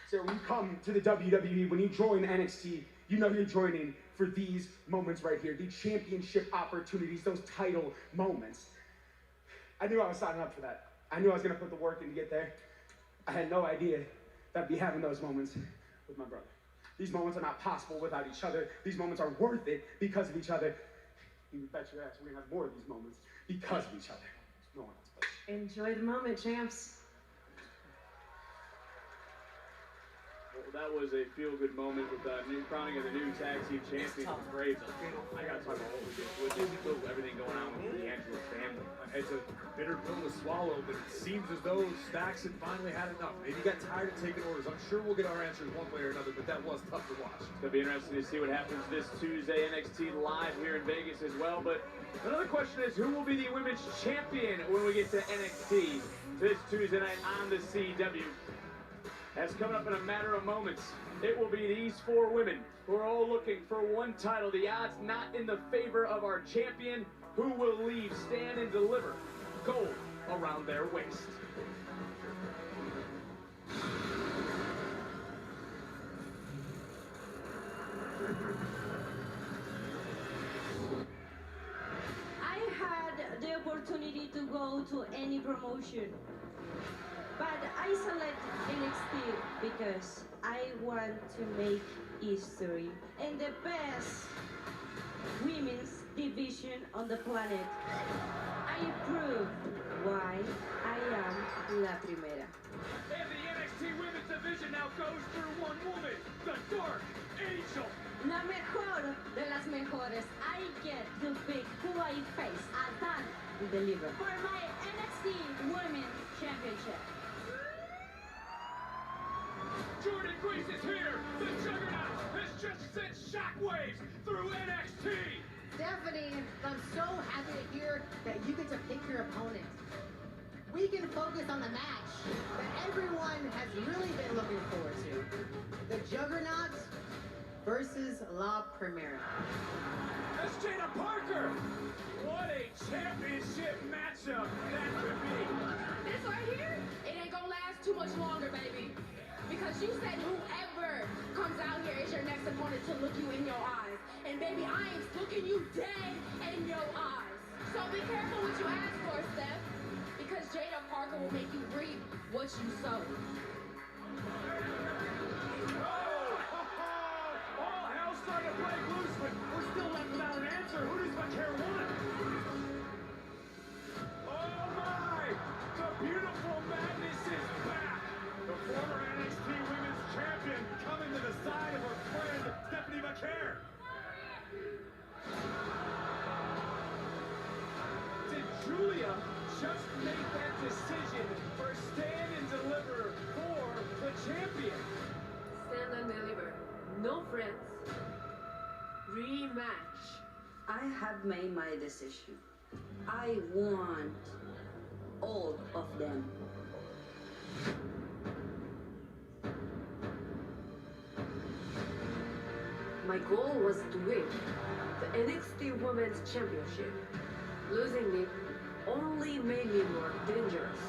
So when you come to the WWE, when you join NXT, you know you're joining for these moments right here, the championship opportunities, those title moments. I knew I was signing up for that. I knew I was going to put the work in to get there. I had no idea that I'd be having those moments with my brother. These moments are not possible without each other. These moments are worth it because of each other. You bet your ass we're going to have more of these moments because of each other. No one else but. Enjoy the moment, champs. Well, that was a feel-good moment with the new crowning of the new tag team champions. It was great. I got to talk about everything going on with the D'Angelo family. It's a bitter pill to swallow, but it seems as though Stacks had finally had enough. Maybe he got tired of taking orders. I'm sure we'll get our answers one way or another, but that was tough to watch. It's going to be interesting to see what happens this Tuesday. NXT live here in Vegas as well. But another question is, who will be the women's champion when we get to NXT this Tuesday night on the CW? That's coming up in a matter of moments. It will be these four women who are all looking for one title. The odds not in the favor of our champion, who will leave Stand and Deliver gold around their waist. to any promotion. But I select NXT because I want to make history and the best women's division on the planet. I prove why I am la primera. And the NXT Women's Division now goes through one woman, the Dark Angel. La mejor de las mejores. I get to pick who I face at Stand&Deliver for my NXT Women's Championship. Jordan Grace is here. The Juggernaut has just sent shockwaves through NXT. Stephanie, I'm so happy to hear that you get to pick your opponent. We can focus on the match that everyone has really been looking forward to. The Juggernaut versus La Primera. That's Jada Parker. What a championship matchup that could be. This right here, it ain't gonna last too much longer, baby. Because you said whoever comes out here is your next opponent to look you in your eyes. And baby, I ain't looking you dead in your eyes. So be careful what you ask for, Steph. Because Jada Parker will make you reap what you sow. All hell's starting to break loose, but we're still left without an answer. Who does Vaquer want? Oh my! The beautiful madness is back. The former NXT Women's Champion coming to the side of her friend Stephanie Vaquer. Did Julia just make that decision for Stand&Deliver for the champion? Stand&Deliver. No friends. Rematch. I have made my decision. I want all of them. My goal was to win the NXT Women's Championship. Losing it only made me more dangerous.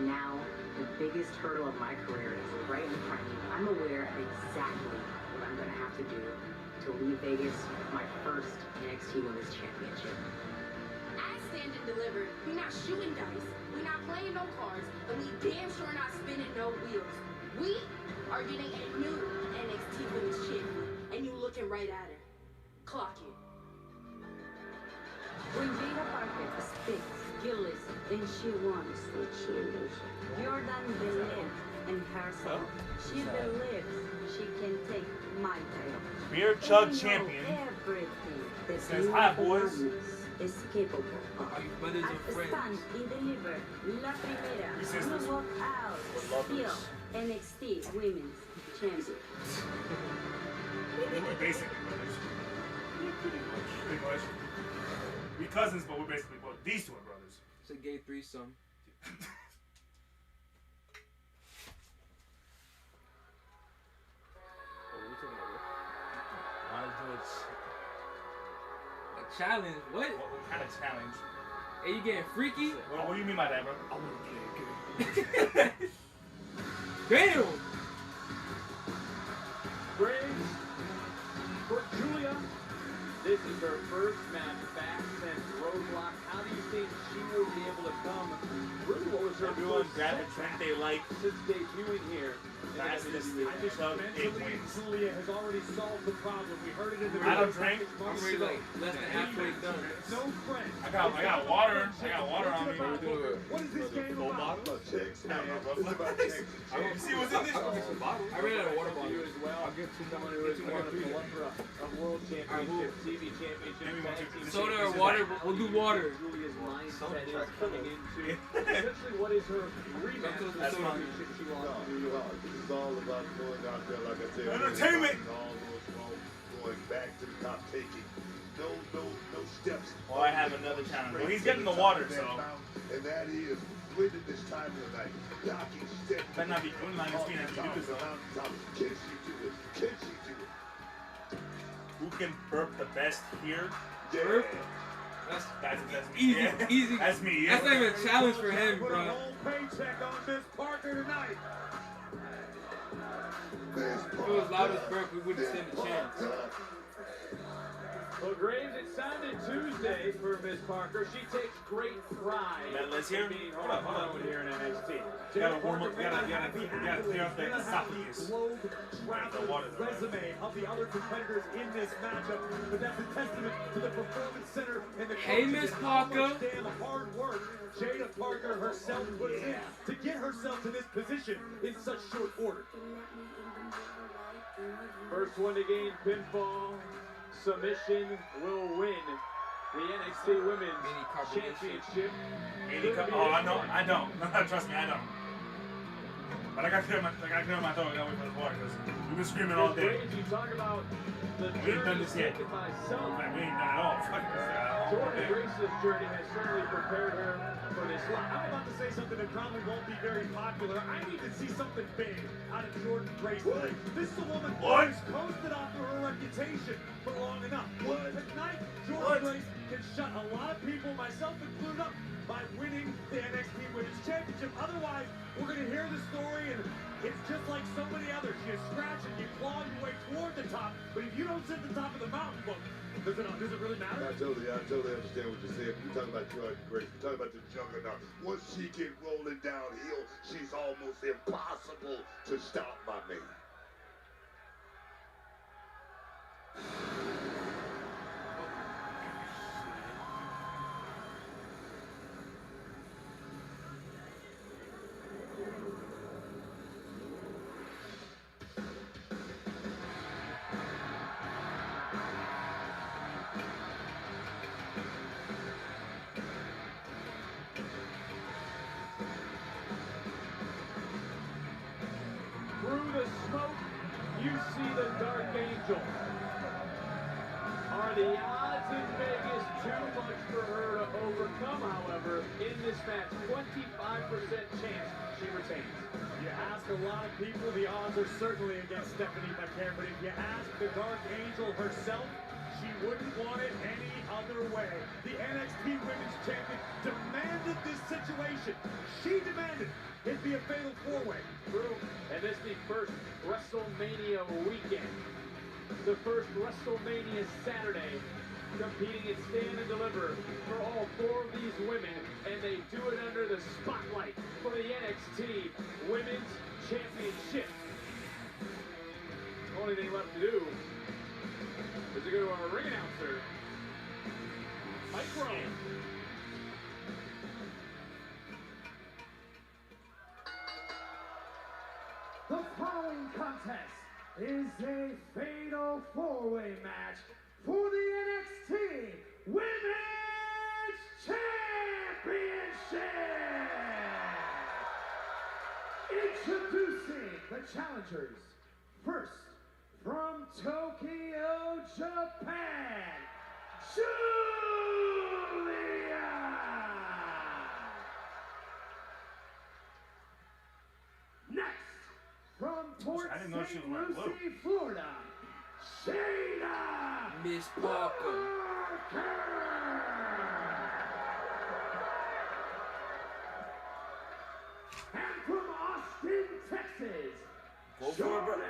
Now, the biggest hurdle of my career is right in front of me. I'm aware of exactly what I'm going to have to do to leave Vegas with my first NXT Women's Championship. At Stand&Deliver, we're not shooting dice, we're not playing no cards, and we damn sure not spinning no wheels. We are getting a new NXT Women's Champion, and you looking right at her. Clock it. When Jada Parker speaks, you listen, and she wants to choose. Jordan believes in herself. She believes she can take my title. Beer Chug We know Champion. Everything that Says, you "Hi, boys." is capable of. brothers and At friends? Stand&Deliver, La Primera He says will this. walk out We're lovers. still NXT Women's Champion. We're basically brothers. Pretty much. We cousins, but we're basically both. These two are brothers. It's a gay threesome. A challenge? What? What kind of challenge? Hey, you getting freaky? What do you mean by that, bro? I want to get good. Damn! Graves, for Julia, this is her first match back since Roadblock. How do you think she will be able to come? Really, what was her Everyone first grab a drink they like. since debuting here? Fastest Chug, it wins. Julia has already solved the problem. We heard it in the I don't video. drink. I'm already like less than halfway done. No friend. I got water. I got water on me. What is this game about? Checks. No, bro. It's about checks. You see what's in this? I ran out of water bottle. You as well. I'll get two Someone more. who has Two more. won a plethora of world championships, TV championships, tag team Soda or championships. water? We'll do water. Julia's mindset is coming into essentially what is her rematch for the That's fine. championship she No, lost. this is all about going out there, like I said. Entertainment. All those wrong, going back to the top, taking no steps. Well, I have another challenge. Well, he's getting the water, so. And that is winning this time of the night. Docking step. Better not be doing my screen after you do this, though. Can she do it? Can she do it? Who can burp the best here? Yeah. That's That's easy, yeah. easy. That's me, yeah. That's not even a challenge for him, Put a bro. whole paycheck on Miss Parker tonight. Miss If it was loud as burp, we wouldn't stand a chance. Well, Graves, it sounded Tuesday for Miss Parker. She takes great pride in being homegrown here in NXT. You gotta warm up. You gotta clear up the esophagus. Globe travel resume of the other competitors in this matchup, but that's a testament to the Performance Center and the Hey, Miss Parker. damn hard work Jada Parker herself puts in to get herself to this position in such short order. First one to gain pinfall submission will win the NXT Women's Championship. Oh, I know. I don't. Trust me, I don't. But I gotta clear my throat. I gotta wait for the water because we've been screaming all day. You talk about the We ain't done this yet. myself. We ain't done it all. Fuck this. Jordan Grace's journey has certainly prepared her for this. I'm about to say something that probably won't be very popular. I need to see something big out of Jordan Grace tonight. This is a woman who's coasted off of her reputation for long enough. Tonight, Jordan Grace can shut a lot of people, myself included, up by winning the NXT Women's Championship. Otherwise, we're going to hear the story, and it's just like so many others. You scratch and you claw your way toward the top, but if you don't sit at the top of the mountain, look, does it really matter? I totally understand what you're saying. We're talking about Jordan Grace. We're talking about the juggernaut. Once she get rolling downhill, she's almost impossible to stop, my man. Through the smoke, you see the Dark Angel. Are the odds in Vegas too much for her to overcome, however, in this match? 25% chance she retains. You ask a lot of people, the odds are certainly against Stephanie McCare, but if you ask the Dark Angel herself, she wouldn't want it any other way. The NXT Women's Champion demanded this situation. She demanded it be a fatal four-way. True. And this is the first WrestleMania weekend. The first WrestleMania Saturday, competing at Stand and Deliver for all four of these women, and they do it under the spotlight for the NXT Women's Championship. Only thing left to do is to go to our ring announcer, Mike Rome. The following contest is a fatal four-way match for the NXT Women's Championship. Introducing the challengers. First, from Tokyo, Japan, Julia. Next, from Port St. Lucie, Florida, Shayna Miss Parker. And from Austin, Texas, Go for it, Jordan brother.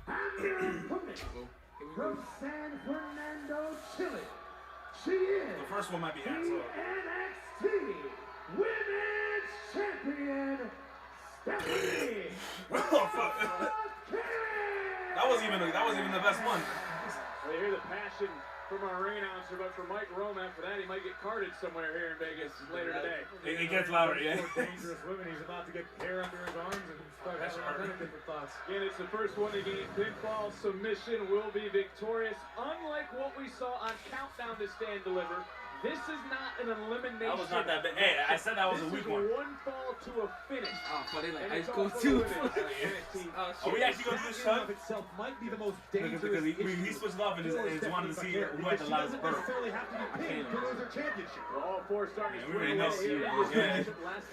And their opponent from San Fernando, Chile, she is The first one might be the hands up. NXT Women's Champion, Stephanie. Oh, fuck. That wasn't even the best one. Well, you hear the passion from our ring announcer, but for Mike Rome after that, he might get carded somewhere here in Vegas later today. It gets louder, yeah. More dangerous women. He's about to get hair under his arms and start having all kind of different thoughts. Again, it's the first one to gain pinfall submission, will be victorious. Unlike what we saw on Countdown to Stand Deliver, this is not an elimination. That was not that bad. Hey, I said that was a weak one. This is one fall to a finish. Oh, but they like And ice it's cold all for too. the women. Are we actually going to do this, That in son? of itself might be the most Because dangerous he switched it off and just wanted to see who had the loudest burp. necessarily have to be pinned to lose her championship. Well, all four starting We already know. Yeah.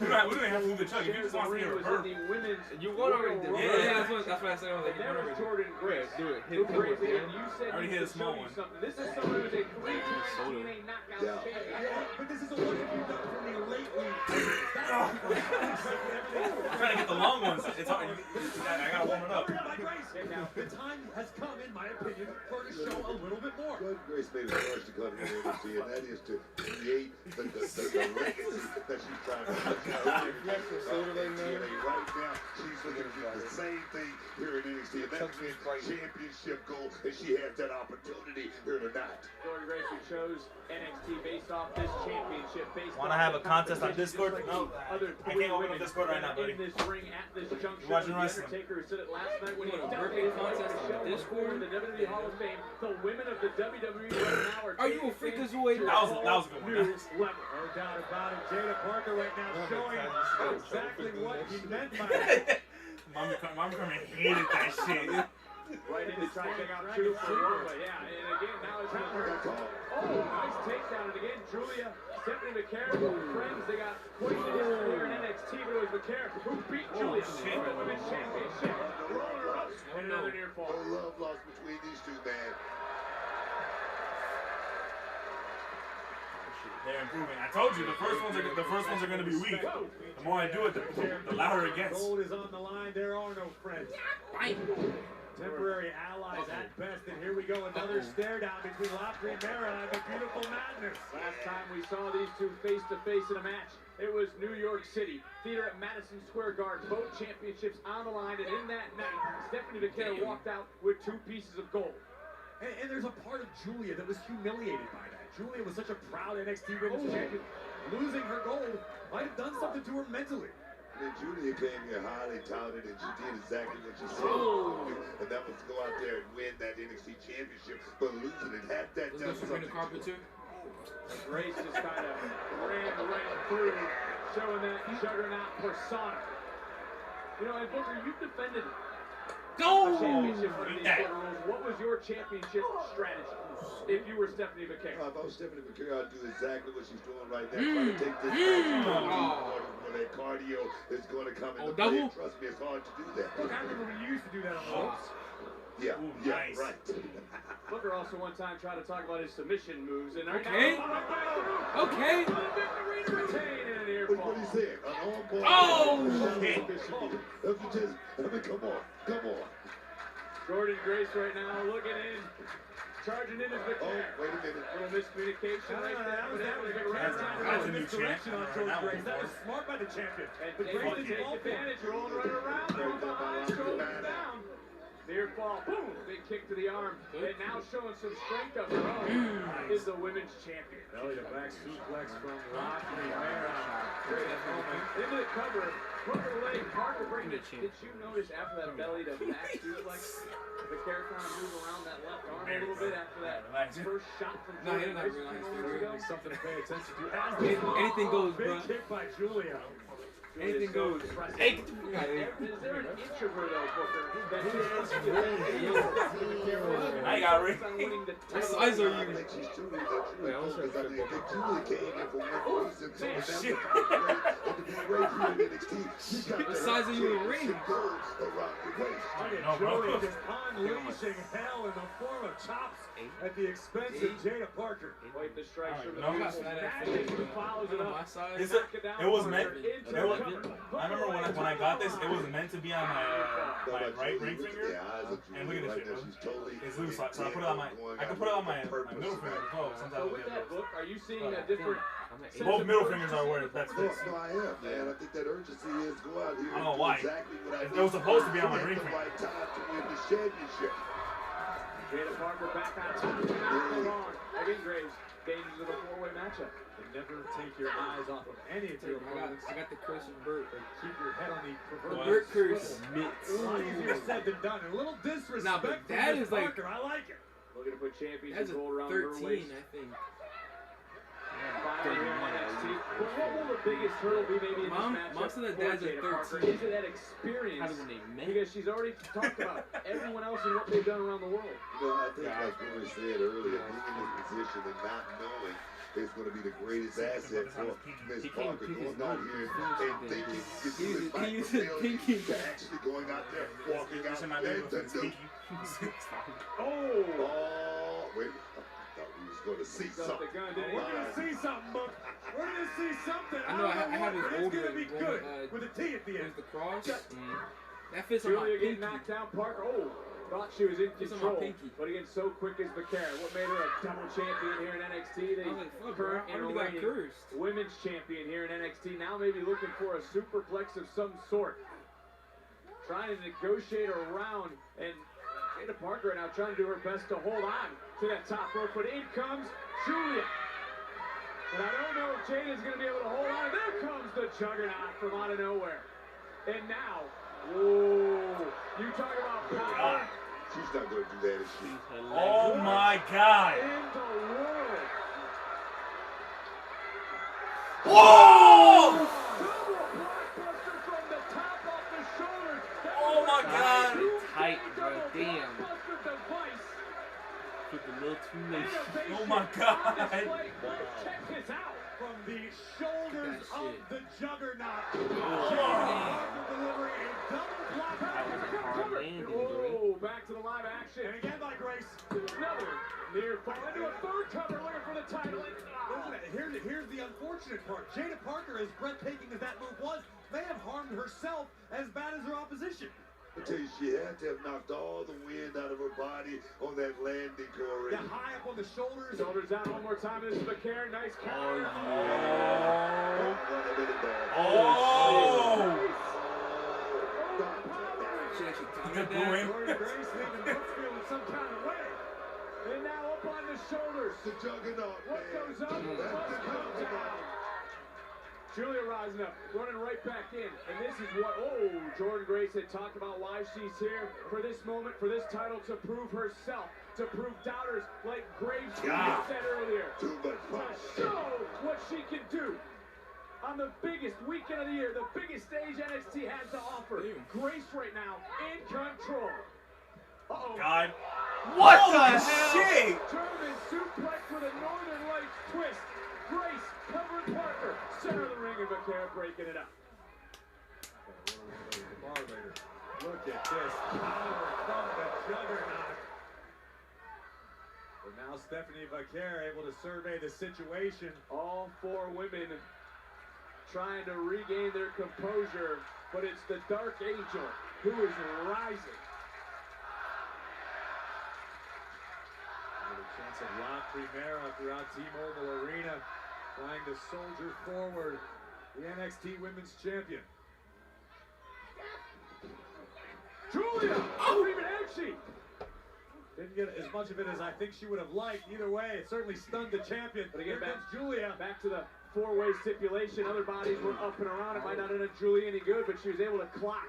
We don't have to move the chuck. If you just want to hear a burp. You won already. Yeah. That's what I said. I was like, you won already. Jordan Grace. Do it. Who bravely, and you said I already he hit a could small show you one. something. This is someone who's a three-time TNA knockout champion. But this is a what have you done for me lately? That's what people I'm trying to get the long ones. It's hard. I gotta warm it up. Now, the time has come, in my opinion, for her to show a little bit more. Judge Grace made a choice to come here and see, and that is to create the legacy that she's trying to do. Right now, she's looking to do the same thing here in NXT, and that's win championship goal, and she has that opportunity here tonight. Jordan Grace, who chose NXT based off this championship. Want to have a contest on Discord? No, I can't open up Discord right now, buddy. In this ring at this juncture, You're watching the wrestling. Undertaker said it last night when he What, a dealt birthday with contest Michelle on Discord? in the WWE Hall of Fame. The women of the WWE right now Are you a freakazoid? That was a good one. New level. No doubt about it. Jada Parker right now showing exactly what he meant by it. Mom Carmen hated that shit. Right in to try to take out two for one, but yeah, and again, now it's nice takedown, and again, Julia, Stephanie McCare, friends, they got quite the history here in NXT, but it was McCare who beat Julia for the Women's Championship, rolling her up, and another near fall. No love lost between these two, man. They're improving. I told you the first ones are going to be weak. The more I do it, the louder it gets. Gold is on the line. There are no friends. Temporary allies at best, and here we go, another stare down between Lashley and Mara and the beautiful madness. Last time we saw these two face to face in a match, it was New York City, theater at Madison Square Garden, both championships on the line, and in that night, Stephanie McCare walked out with 2 pieces of gold. And there's a part of Julia that was humiliated by that. Julia was such a proud NXT Women's Champion. Losing her gold might have done something to her mentally. And Julia came here highly touted, and she did exactly what she said she would do, and that was to go out there and win that NXT Championship. But losing it had that done something to her. Grace just kind of ran right through, showing that juggernaut persona. You know, and Booker, you've defended a championship under these sort of rules. What was your championship strategy if you were Stephanie McCare? If I was Stephanie McCare, I'd do exactly what she's doing right now. Try to take this back where that cardio is going to come into play. Trust me, it's hard to do that. Look, I remember when you used to do that on the ropes. Yeah, nice. Right. Booker also one time tried to talk about his submission moves, and Okay. Okay. Victory to retain in an ear What he said? An on-ball. Oh! Shit. Come on. Jordan Grace right now looking in. Charging in his McCare. Oh, wait a minute. Little miscommunication right there. That was a misdirection on Jordan Grace. That was smart by the champion. And But Grace didn't take fall for it. advantage, rolling right around, going behind, shoulders down. Near fall, boom, big kick to the arm. And now showing some strength of her own is the women's champion. Belly to back suplex from Lashley Mara. Great moment. Into the cover, hook her leg, Parker bringing it. Did you notice after that belly to back suplex, the character kind of moved around that left arm a little bit after that first shot from No, he Jordan didn't Grace realize a few moments ago? Something to pay attention to. Anything goes, bro. Big kick by Julia. Anything goes. Hey, is there an inch of her though, Booker? That I got Rick. What size are you? I think she's truly because I think Julia came in for one reason, so that was shit. to be great here in NXT. What size are you in the ring? Around the waist. No, bro. Julia just unleashing hell in the form of chops at the expense of Jada Parker. Quite the strikes from the No, beautiful Magic who follows it up. It was meant. I remember when I got this, it was meant to be on my right ring finger. And look at this shit, bro. It's loose, so I put it on my. I can put it on my middle finger as well. Sometimes So with that book, are you seeing a different? both middle fingers are where that's No, fixed. I am, man. I think that urgency is go out here I don't know and why. do exactly what I It was supposed to be on my ring at the finger. right time to win the championship. Jada Parker back on top. Not for long. Again, Graves, dangers of a four-way matchup. And never take your eyes off of any of your opponents. I got the curse of Bert. But keep your head on the proverbial Bert curse. swivel. A lot easier said than done. A little disrespect Nah, but from that Miss is like- Parker. I like it. Looking to put championship That's a gold around her 13, waist. I think. Finally here in NXT. But what will the biggest hurdle be maybe in this matchup? Mom said that for dad's a Jada Parker? 13. Is it that experience? How did when they met? Because she's already talked about everyone else and what they've done around the world. You know, I think like Willie said earlier, being in this position and not knowing is going to be the greatest asset for Miss Parker. Going out here and thinking you do it by failure to actually going out there, walking out there. Oh, wait. I thought we was gonna see something. We're gonna see something, Buck. We're gonna see something. I know I don't have what, his but it's older gonna be one, good with a T at the end. the cross. That fits on my Julia getting pinky. knocked down. Parker, thought she was in Fits on my control. pinky. But again, so quick is Becerra. What made her a double champion here in NXT? I was like, fuck, bro, Current I and already got reigning cursed. women's champion here in NXT. Now maybe looking for a superplex of some sort. Trying to negotiate around, and Jada Parker now trying to do her best to hold on to that top rope. But in comes Julia. And I don't know if Jada's going to be able to hold on. There comes the Juggernaut from out of nowhere. And now, whoa, you talk about power. She's not gonna do that, is she? Oh my God! In the world. Whoa! Double blockbuster from the top off the shoulders. Oh my God! Tight, bro. Damn. Blockbuster device. Took a little too late. Oh my God! Check this out. From the shoulders That of shit. the Juggernaut. Damn. Delivering a double block. That was a hard landing, bro. Oh, back to the live action. And again by Grace. Another near fall into a third cover looking for the title. Here's the unfortunate part. Jada Parker, as breathtaking as that move was, may have harmed herself as bad as her opposition. I tell you, she had to have knocked all the wind out of her body on that landing, Corey. The high up on the shoulders. Shoulders down one more time. This is Becerra. Nice counter. Oh! She actually Good countered booing. that. Jordan Grace leaving Brooksville in some kind of way. And now up on the shoulders. The Juggernaut, What man. goes up must come down. Julia rising up, running right back in. And this is what, Jordan Grace had talked about why she's here for this moment, for this title, to prove herself, to prove doubters like Graves said earlier. Too much To fun. show what she can do. On the biggest weekend of the year, the biggest stage NXT has to offer. Grace right now in control. Uh-oh. God. What Holy the hell? shit! German suplex with a Northern Lights twist. Grace covered Parker. Center of the ring and Becerra breaking it up. Look at this power from the Juggernaut. But now Stephanie Becerra able to survey the situation. All four women trying to regain their composure, but it's the Dark Angel who is rising. With a chance of La Primera throughout T-Mobile Arena, trying to soldier forward the NXT Women's Champion. Julia! Oh, even Archie! Didn't get as much of it as I think she would have liked. Either way, it certainly stunned the champion. But again, Here comes Julia. Back to the four-way stipulation. Other bodies were up and around. It might not have done Julia any good, but she was able to clock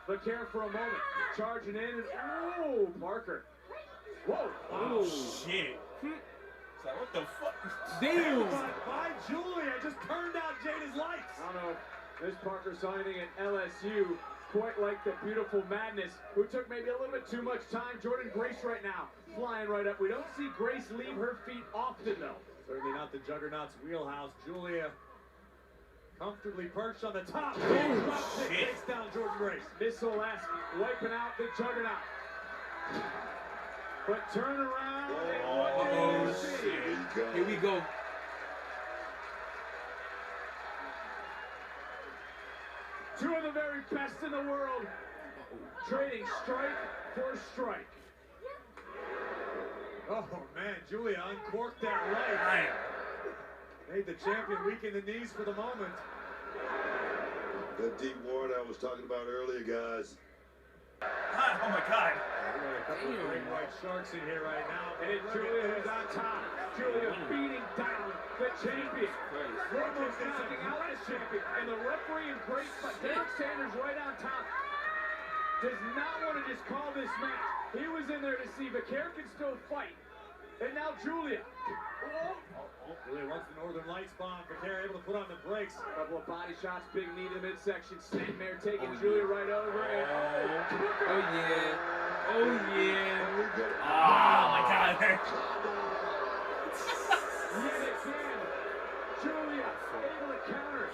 Becerra for a moment. Charging in, and Parker. Whoa! Oh shit! It's like, what the fuck? Damn! By Julia just turned out Jada's lights. I don't know if this Parker saw anything at LSU quite like the beautiful Madness, who took maybe a little bit too much time. Jordan Grace right now, flying right up. We don't see Grace leave her feet often, though. Certainly not the Juggernaut's wheelhouse. Julia comfortably perched on the top. Oh, shit. Takes down Jordan Grace. Missile-esque, wiping out the Juggernaut. But turn around, and what do you see? Here we go. Two of the very best in the world, trading strike for strike. Oh man, Julia uncorked that right. Made the champion weaken the knees for the moment. That deep ward I was talking about earlier, guys. Oh my God! We got a couple of great white sharks in here right now. And it's Julia who's on top. Julia beating down the champion. Almost knocking out the champion. And the referee in great spot. Derek Sanders right on top. Does not want to just call this match. He was in there to see Becerra can still fight. And now Julia. Julia wants the Northern Lights bomb. Becerra able to put on the brakes. Couple of body shots, big knee to the midsection. Snapmare taking Julia right over. And Oh yeah. Oh yeah. Oh my God! Yet again, Julia able to counter.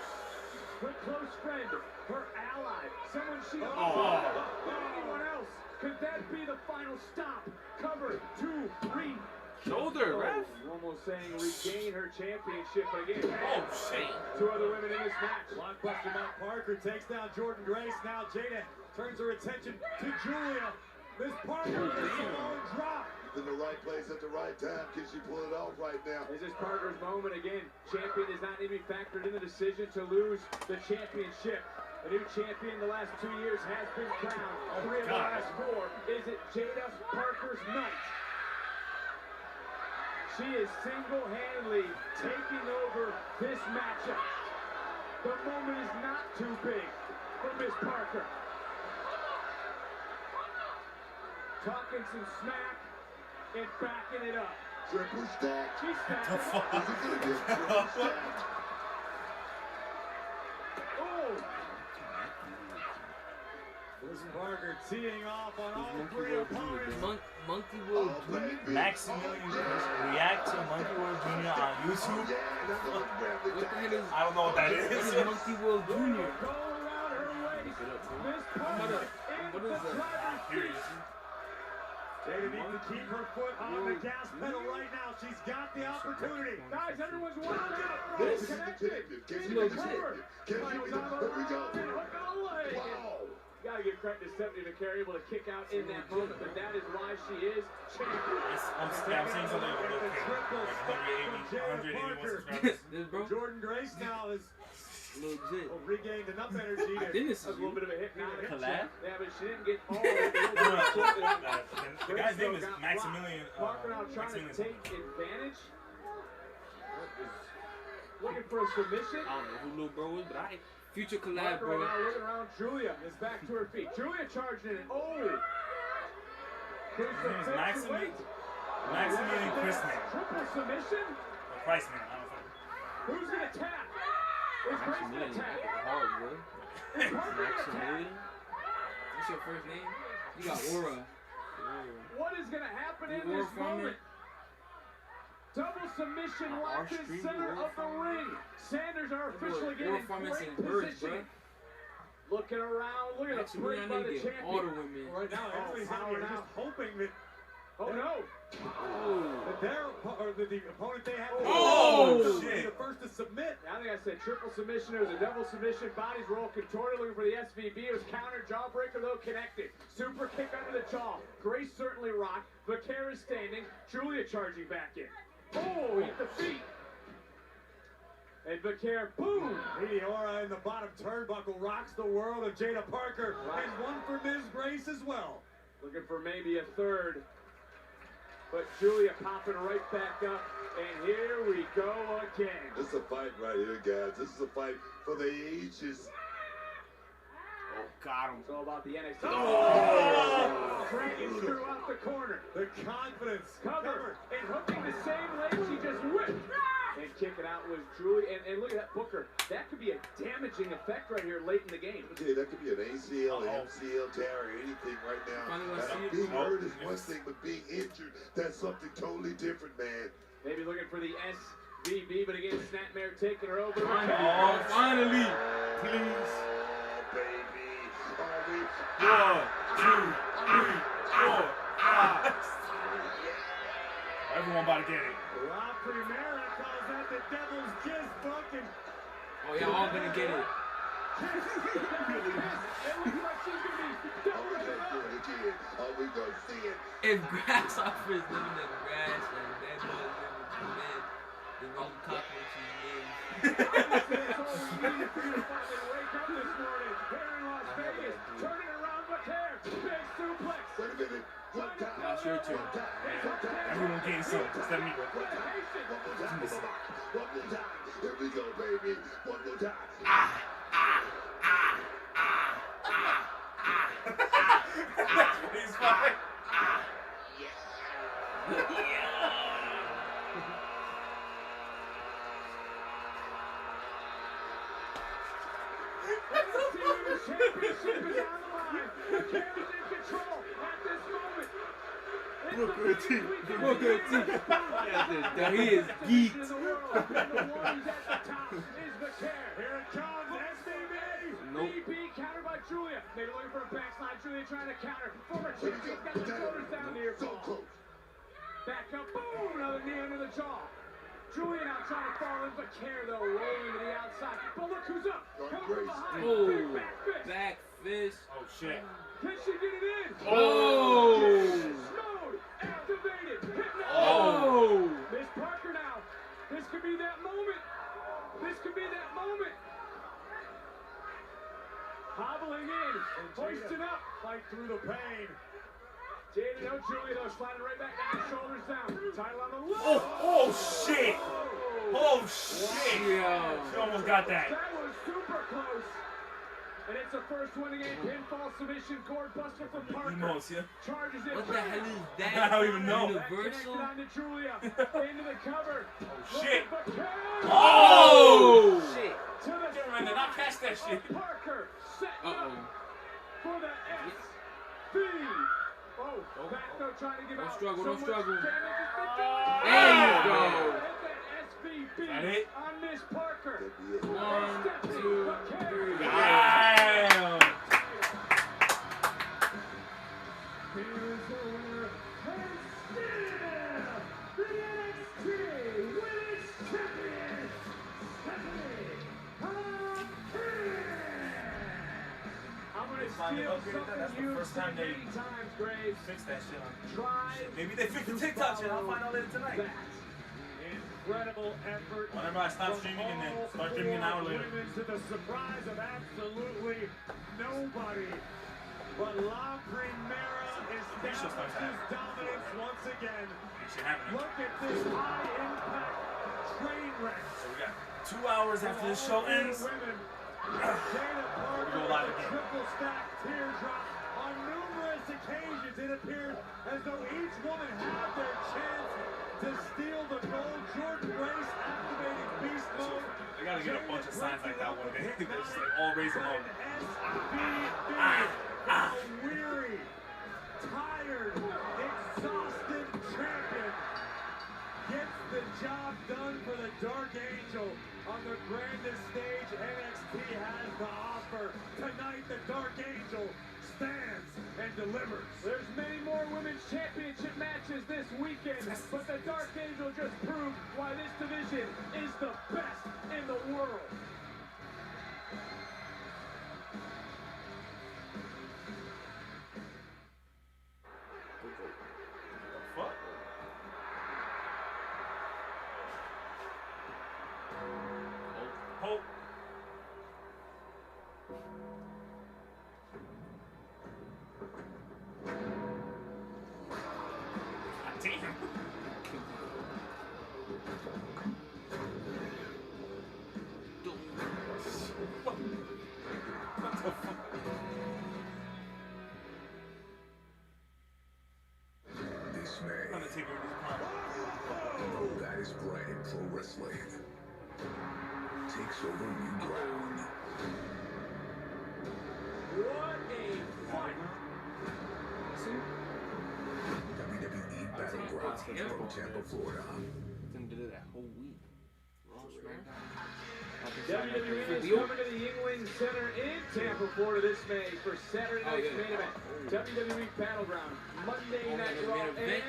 Her close friend, her ally, someone she anyone else. Could that be the final stop? Cover 2, 3. Shoulder, ref. Almost saying regain her championship, but again, Oh, shit. two other women in this match. Blockbuster Matt Parker takes down Jordan Grace. Now Jada turns her attention to Julia. Miss Parker with a long drop. In the right place at the right time. Can she pull it off right now? This is Parker's moment again. Champion does not need to be factored in the decision to lose the championship. The new champion the last 2 years has been crowned. 3 of the last 4. Is it Jada Parker's night? She is single-handedly taking over this matchup. The moment is not too big for Miss Parker. Talking some smack and backing it up. Triple stack. She's stacking. Is it gonna be a triple stack? Oh! Miss Parker teeing off on all 3 opponents. Monkey World Jr. Maximilian react to Monkey World Jr. on YouTube. What the hell is? I don't know what that What is. is Monkey World Jr.? What is Curious. Jada needs to keep her foot on the gas pedal right now. She's got the opportunity. Guys, everyone's working out. This is Connected. Can In you the be cover. Can you be Here we go. Hook on the leg. Wow. Gotta give credit to Stephanie McCary, able to kick out in that moment, but that is why she is champion. I'm seeing something a little like 181 subscribers. This bro. Jordan Grace now has Legit. regained enough energy to Dennis That's a little bit of a hypnotic. collab. Yeah, but she didn't get all of it. The guy's name is Maximilian. Parker now trying to Maximilian take advantage. Looking for a submission. I don't know who little bro is, but I future collab, Parker bro. now looking around. Julia is back to her feet. Julia charging in. Oh! His name is Maximilian Christman. Triple submission. Or Christman, I don't know. Who's gonna tap? Is Grace gonna Maximilian, tap? hard, bro. Is Parker gonna tap? Maximilian. What's your first name? You got Aura. What is gonna happen in You this are from moment? Double submission Our locked in stream, center you are of the from- ring. Sanders are officially You are getting from great St. Birds, position. bro. Looking around, look at the break Maximilian, by I the need to get all the champion. women. right now. Everybody's out here just hoping that Oh no! the opponent they have Oh, will be shit. the first to submit. I think I said triple submission. It was a double submission. Bodies roll contorted, looking for the SVB. It was counter jawbreaker though connected. Super kick under the jaw. Grace certainly rocked. Vaquera is standing. Julia charging back in. Oh, hit the feet. And Vaquera, boom! Meteora in the bottom turnbuckle rocks the world of Jada Parker, and one for Ms. Grace as well. Looking for maybe a third. But Julia popping right back up. And here we go again. This is a fight right here, guys. This is a fight for the ages. Oh, got him. It's all about the NXT. Oh! Dragon screw out the corner. The confidence. Cover. And hooking the same leg she just whipped. And kicking out was Julia. And look at that Booker. That could be a damaging effect right here late in the game. Okay, that could be an ACL, MCL tear, or anything right now. Being hurt is one thing, but being injured, that's something totally different, man. Maybe looking for the SVB, but again, Snapmare taking her over. Oh, finally. Please. Oh, baby. Are we... 1, 2, 3, 4, 5. Everyone about to get it. La Primera calls that the devil's kiss, fucking. Oh, y'all all gonna get it. Are we gonna see it? If grasshoppers live in the grass and that boy live in the bed, then all the cockroaches live. Wait a minute. One time. Now it's your turn. Everyone getting some. Instead of me. One more time. Here we go, baby. One more time. That's what he's fine. Championship is on the line. The camera's in control at this moment. Booker T. Booker T. Yeah, he is geeked. And the one who's at the top is Vaquera. Here it comes, SVB. Nope. BB countered by Julia. Maybe looking for a backslide. Julia trying to counter. Former champion got the shoulders down near So ball. close. Back up, boom, another knee under the jaw. Julia now trying to fall in, but Care though rolling to the outside. But look who's up, coming from behind. Big back fist. Back fist. Oh shit. Can she get it in? Oh! Mode activated. Hypnosis. Oh! Miss Parker now. This could be that moment. This could be that moment. Hobbling in, hoisting up, fight through the pain. Jada, no Julia though, sliding right back down, shoulders down. Title on the low. Oh shit! Oh shit! Yeah. She almost got that. That was super close. And it's a first win again. Pinfall submission, cord buster from Parker. Emotion. Charges in. What the hell is that? I don't even know. Universal? Connected onto Julia. Into the cover. Oh shit! Oh! Shit. To the Cameron did not catch that shit. Parker set up for the SV. Oh, back though trying to give Don't out. struggle, So don't much struggle. damage has been done. There you go. Hit that SVB That it? on Miss Parker. 1, 2, 3. Damn! Here is the winner, and still the NXT Women's Champion, Stephanie I'm gonna Finally steal upgraded that. That's something the you first time said they many times, Graves. fixed that shit on. Try Maybe they fixed the TikTok shit. I'll find out later tonight. that. Incredible effort. Whenever I stop from streaming and then all start streaming an hour four later. women to the surprise of absolutely nobody. But La Primera establishes dominance once again. Shit happening. Look at this high-impact train wreck. So we got 2 hours after this show ends. Women. We Jada Parker go live again. triple stack teardrop. On numerous occasions, it appeared as though each woman had their chance to steal the gold. Jordan Grace activating beast mode. They gotta get a bunch of signs like that one day. They're just like all raising up. A weary, tired, exhausted champion gets the job done for the Dark Angel on the grandest stage NXT has to offer. Tonight, the Dark Angel stands and delivers. There's many more women's championship matches this weekend, but the Dark Angel just proved why this division is the best in the world. Fuck. Hope. Damn. What the fuck? This May, Undertaker with his prime. Baddest brand in pro wrestling takes over new ground. What a fight! WWE Battlegrounds from Tampa, Florida. Them did it that whole week. Raw, SmackDown. WWE is coming to the Yingling Center in Tampa, Florida this May for Saturday night's main event. WWE Battleground, Monday Night Raw, and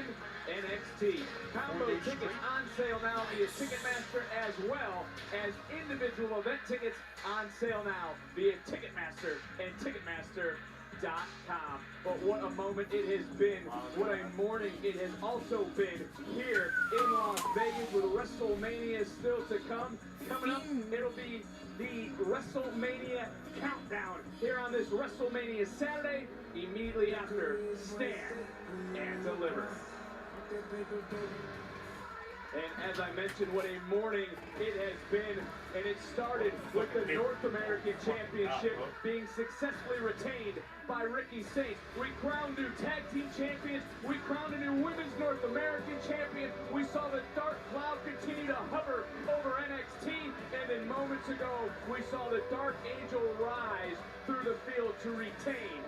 NXT. Combo tickets on sale now via Ticketmaster, as well as individual event tickets on sale now via Ticketmaster and Ticketmaster.com. But what a moment it has been. What a morning it has also been here in Las Vegas with WrestleMania still to come. Coming up, it'll be the WrestleMania countdown here on this WrestleMania Saturday, immediately after Stand and Deliver. And as I mentioned, what a morning it has been. And it started with the North American Championship being successfully retained by Ricky Saints. We crowned new tag team champions. We crowned a new women's North American champion. We saw the dark cloud continue to hover over NXT. And then moments ago, we saw the Dark Angel rise through the field to retain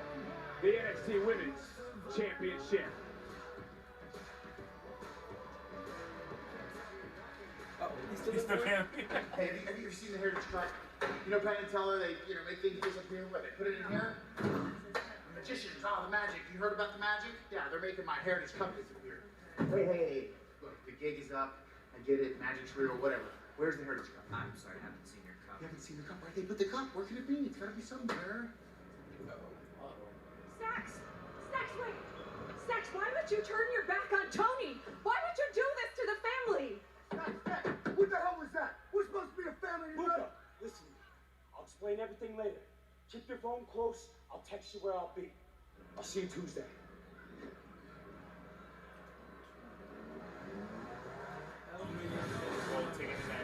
the NXT Women's Championship. He's still can. Hey, have you ever seen the Heritage Cup? You know, Penn and Teller, they make things disappear. What, they put it in here? The magicians, the magic. You heard about the magic? Yeah, they're making my Heritage Cup disappear. Hey. Look, the gig is up. I get it. Magic Trio, whatever. Where's the Heritage Cup? I'm sorry, I haven't seen your cup. You haven't seen the cup? Where they put the cup? Where can it be? It's gotta be somewhere. Stax, wait. Stax, why would you turn your back on Tony? Why would you do this to the family? Stax, what the hell was that? We're supposed to be a family, you know? Listen, I'll explain everything later. Keep your phone close. I'll text you where I'll be. I'll see you Tuesday.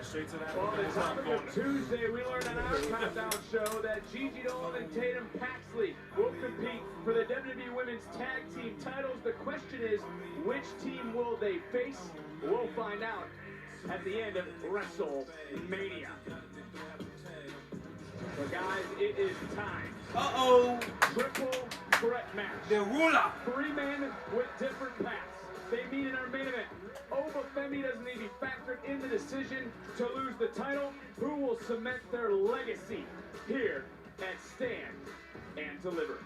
Straight to that. On the topic of Tuesday, we learned on our countdown show that Gigi Dolan and Tatum Paxley will compete for the WWE Women's Tag Team titles. The question is, which team will they face? We'll find out at the end of WrestleMania. So guys, it is time. Triple threat match. The ruler. 3 men with different paths. They meet in our main event. Oba Femi doesn't need to be factored in the decision to lose the title. Who will cement their legacy here at Stand and Deliver?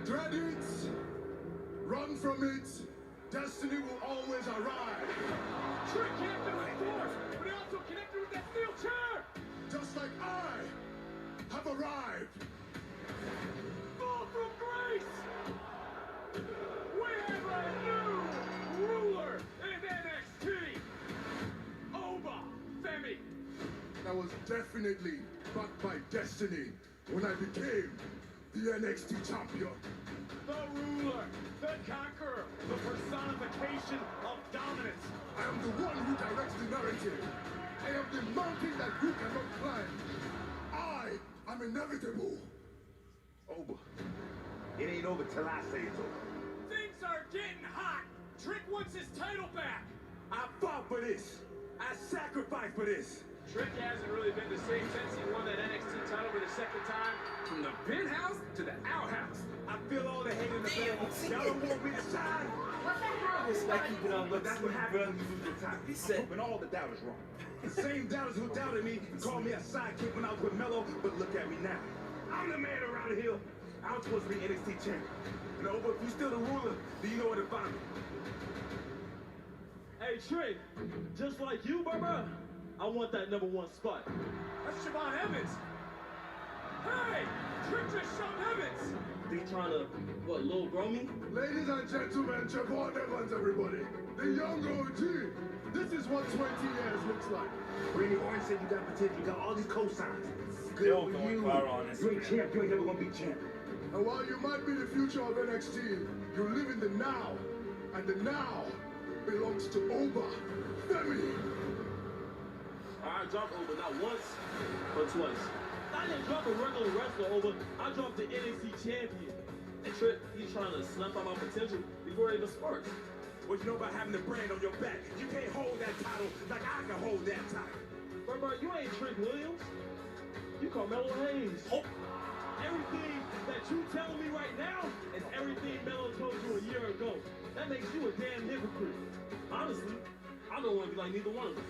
Dread it, run from it, destiny will always arrive. Trick connected with force, but he also connected with that steel chair. Just like I have arrived. Fall from grace. We have a new ruler in NXT. Oba Femi. I was definitely backed by destiny when I became the NXT champion. The ruler, the conqueror, the personification of dominance. I am the one who directs the narrative. I am the mountain that you cannot climb. I am inevitable. Over. It ain't over till I say it's over. Things are getting hot. Trick wants his title back. I fought for this. I sacrificed for this. Trick hasn't really been the same since he won that NXT title for the second time. From the penthouse to the outhouse. I feel all the hate in the back. Y'all don't want me to shine. What the hell? It's like keeping on But that's what happened. He said, when all the doubters wrong. The same doubters who doubted me called me a sidekick when I was with Mello, but look at me now. I'm the man around here. I'm supposed to be NXT champion. You know, but if you still the ruler, then you know where to find me. Hey, Trick, just like you, brother, I want that #1 spot. That's Siobhan Evans. Hey, Trick just shot Evans. They trying to, what, little grow me? Ladies and gentlemen, Javon Evans, everybody. The young OG. This is what 20 years looks like. Randy Orton said you got potential. You got all these cosigns. Still going viral on You ain't champ. You ain't never gonna be champ. And while you might be the future of NXT, you live in the now. And the now belongs to Oba Femi. I dropped Oba not once, but twice. I didn't drop a regular wrestler Oba. I dropped the NXT champion. And Trick, he's trying to snuff out my potential before it even sparks. What you know about having the brand on your back? You can't hold that title like I can hold that title. Bro, you ain't Trick Williams. You Carmelo Hayes. Oh. Everything that you telling me right now is everything Melo told you a year ago. That makes you a damn hypocrite. Honestly, I don't want to be like neither one of us.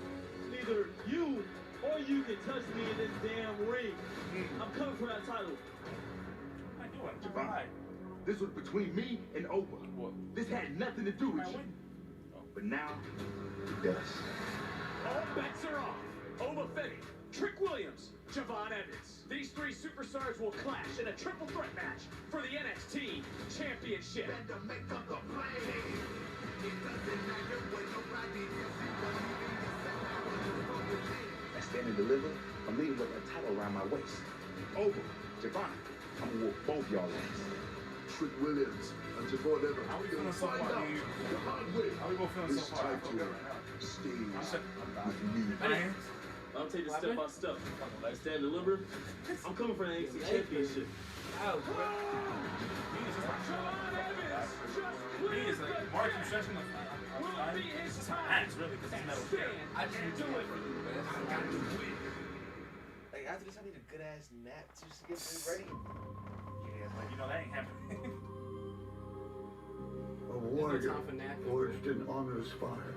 Neither you or you can touch me in this damn ring. I'm coming for that title. I do it. Javon. This was between me and Oba. This had nothing to do with you. But now, it does. All bets are off. Oba Femi, Trick Williams, Javon Evans. These 3 superstars will clash in a triple threat match for the NXT Championship. I stand and deliver. I'm leaving with a title around my waist. Over. Javon. I'm gonna whoop both y'all ass. Trick Williams and Javon Evans. How we feeling so far? The hard way. How we both feeling so far? Stay with me. I'll take it step by step. Like Stand and Deliver, I'm coming for the NXT Championship. He is like Mark stretching the it's just hands really because it's metal chair. I just need to do it for you, man. I got to win. Like after this, I need a good ass nap just to get this ready. Yeah, but you know that ain't happening. A warrior forged in honor's fire.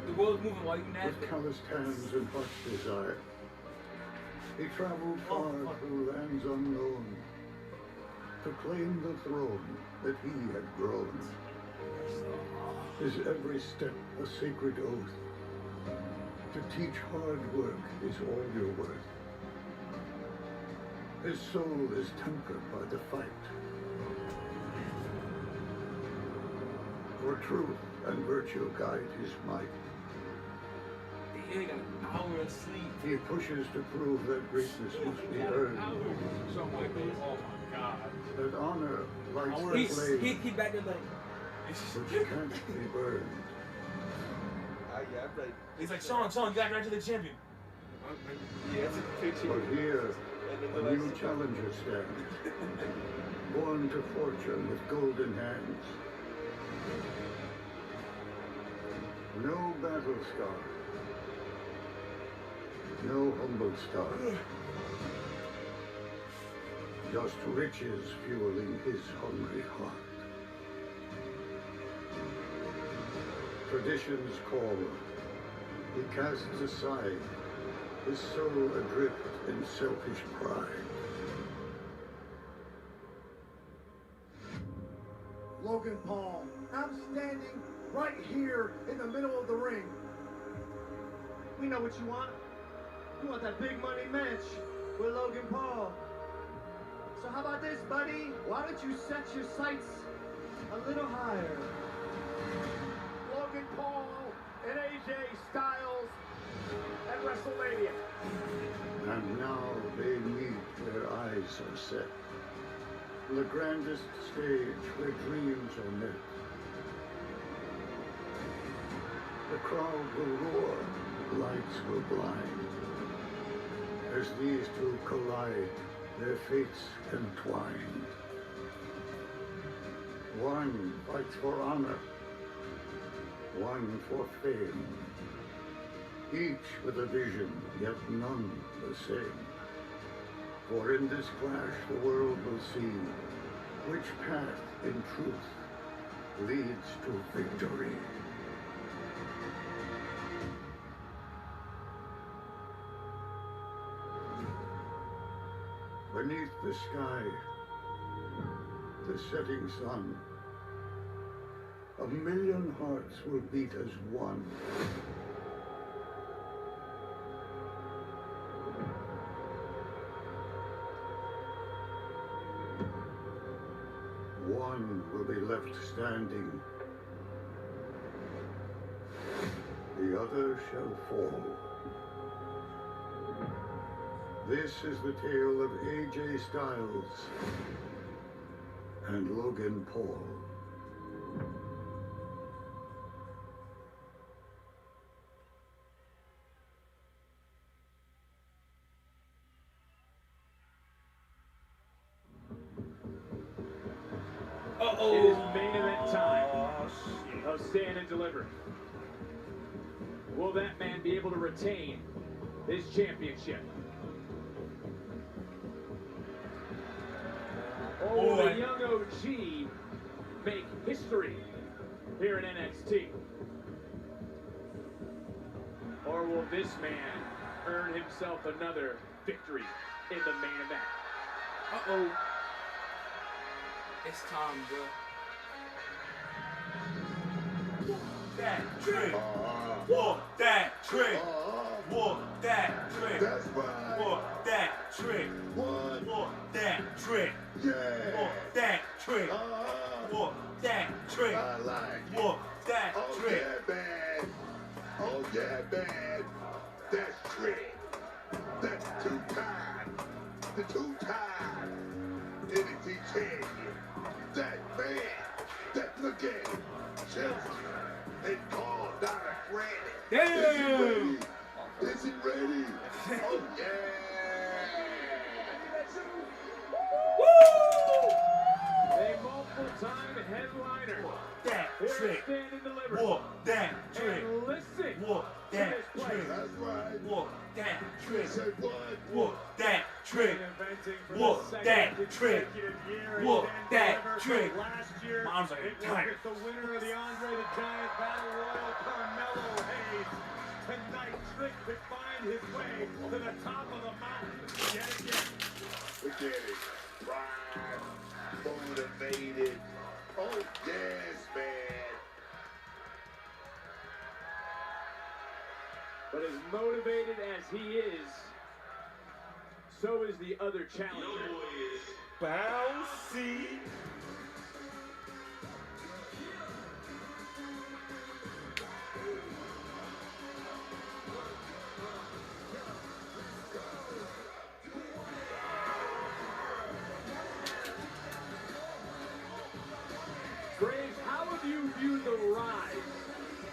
The world's moving while you nap. With calloused hands and much desire, he traveled far through lands unknown to claim the throne that he had grown. His every step a sacred oath. To teach hard work is all your worth. His soul is tempered by the fight. For truth and virtue guide his might. He got an hour of sleep. He pushes to prove that greatness must be earned. Oh my god. That honor lights the flame, He back in like. which can't be burned. He's like, Sean, you gotta graduate the champion. Yeah, that's a picture. But here, a new challenger stands, born to fortune with golden hands. No battle scar, no humble star, just riches fueling his hungry heart. Traditions call, he casts aside, his soul adrift in selfish pride. Logan Paul, I'm standing right here in the middle of the ring. We know what you want. You want that big money match with Logan Paul. So how about this, buddy? Why don't you set your sights a little higher? Logan Paul and AJ Styles at WrestleMania. And now they meet, their eyes are set. The grandest stage where dreams are met. The crowd will roar, lights will blind. As these two collide, their fates entwine. One fights for honor, one for fame. Each with a vision, yet none the same. For in this clash the world will see which path in truth leads to victory. Beneath the sky, the setting sun, a million hearts will beat as one. One will be left standing, the other shall fall. This is the tale of AJ Styles and Logan Paul. It is main event time of Stand and Deliver. Will that man be able to retain his championship? Or will the young OG make history here in NXT? Or will this man earn himself another victory in the main event? Uh-oh. It's time, bro. That trick. Walk that trick. Walk that trick. That's right. Walk that trick. One. Walk that trick. Yeah. Walk that trick. Walk that trick. I like it. Walk that Oh trick. yeah, man. Oh yeah, man. That's trick. That's two-time. The two-time NXT champion. That man. That look at him. Chelsea. They called Donna Granny. Damn. Is he ready? Oh yeah. A multiple-time headliner. That Here trick. at Stand and Deliver. Walk that trick. And listen Walk to that this place. trick. That's right. Walk that trick. Say what? Walk that trick. Inventing for Walk the second that trick. consecutive year Walk in Stand that and Deliver. trick. Last year, My arms are it was tired. with the winner of the Andre the Giant Battle Royal, Carmelo Hayes. Tonight, Trick could find his way to the top of the mountain yet again. Look at it. Pride. motivated. Oh, yes, man. But as motivated as he is, so is the other challenger. Bouncy. Graves, how have you viewed the rise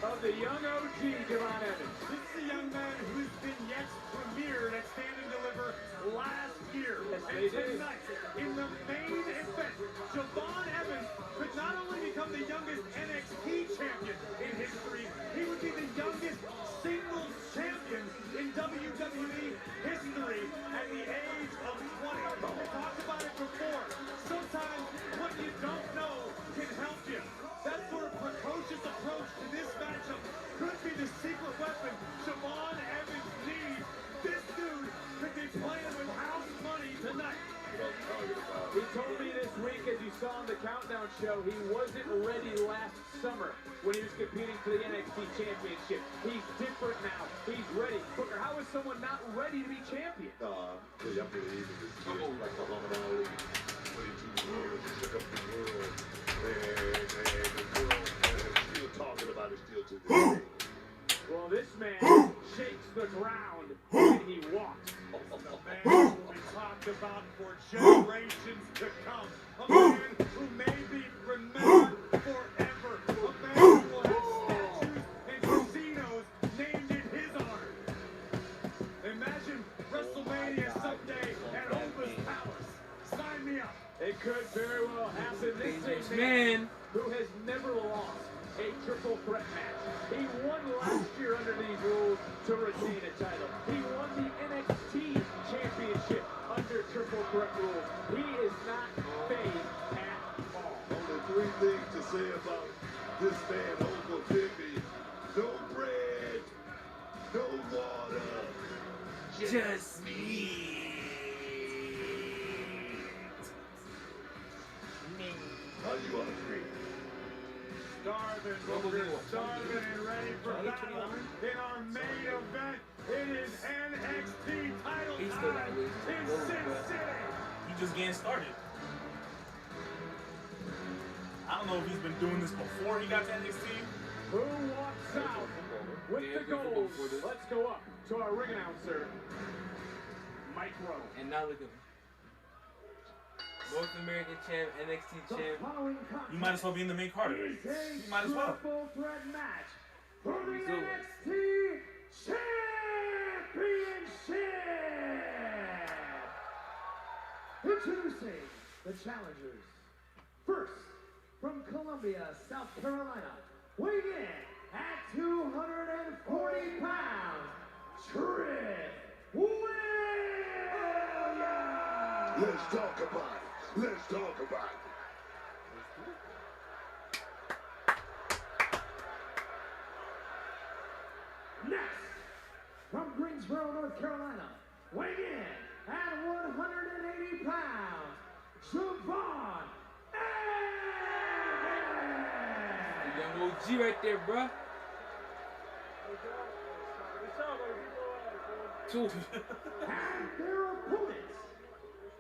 of the young OG, Javon Evans? This is a young man whose vignettes premiered at Stand&Deliver last year. Yes, And they did. tonight, in the main event, Javon Evans could not only become the youngest NXT champion in history, he would be the youngest singles champion in WWE history at the age of 20. We talked about it before. Sometimes what you don't know can help you. That's where a precocious approach to this matchup could be the secret weapon Javon Evans needs. This dude could be playing with house money tonight. He told me this week, as you saw on the Countdown show, he wasn't ready last summer when he was competing for the NXT Championship. He's different now. He's ready. Booker, how is someone not ready to be champion? I believe in this kid like Muhammad Ali. 22 years, he took up the world. And the world is still talking about it still to this day. Well, this man shakes the ground when he walks. A man who will be talked about for generations to come. A man who may be remembered forever. A man who will have statues and casinos named in his honor. Imagine WrestleMania someday at Oba's Palace. Sign me up. It could very well happen. This is a Man. man who has never lost a triple threat match. He won last year under these rules to retain a title. He won the NXT Championship under triple threat rules. He is not fazed at all. Only three things to say about this man, Oba Pimby. No bread, no water, Just me. How you hungry? Starving, Booker, starving and ready for battle in our main event. It is NXT title time in Sin City. He just getting started. I don't know if he's been doing this before he got to NXT. Who walks out with the gold? Let's go up to our ring announcer, Mike Rowe. And now look at him. North American champ, NXT champ. You might as well be in the main card already. You might as well. Triple threat match for the He's doing NXT Championship. Introducing the challengers. First, from Columbia, South Carolina, weighing in at 240 pounds, Trip Williams. Let's talk about it. Let's talk about it. Next, from Greensboro, North Carolina, weighing in at 180 pounds, Javon Evans. Young OG right there, bruh. Two. And their opponents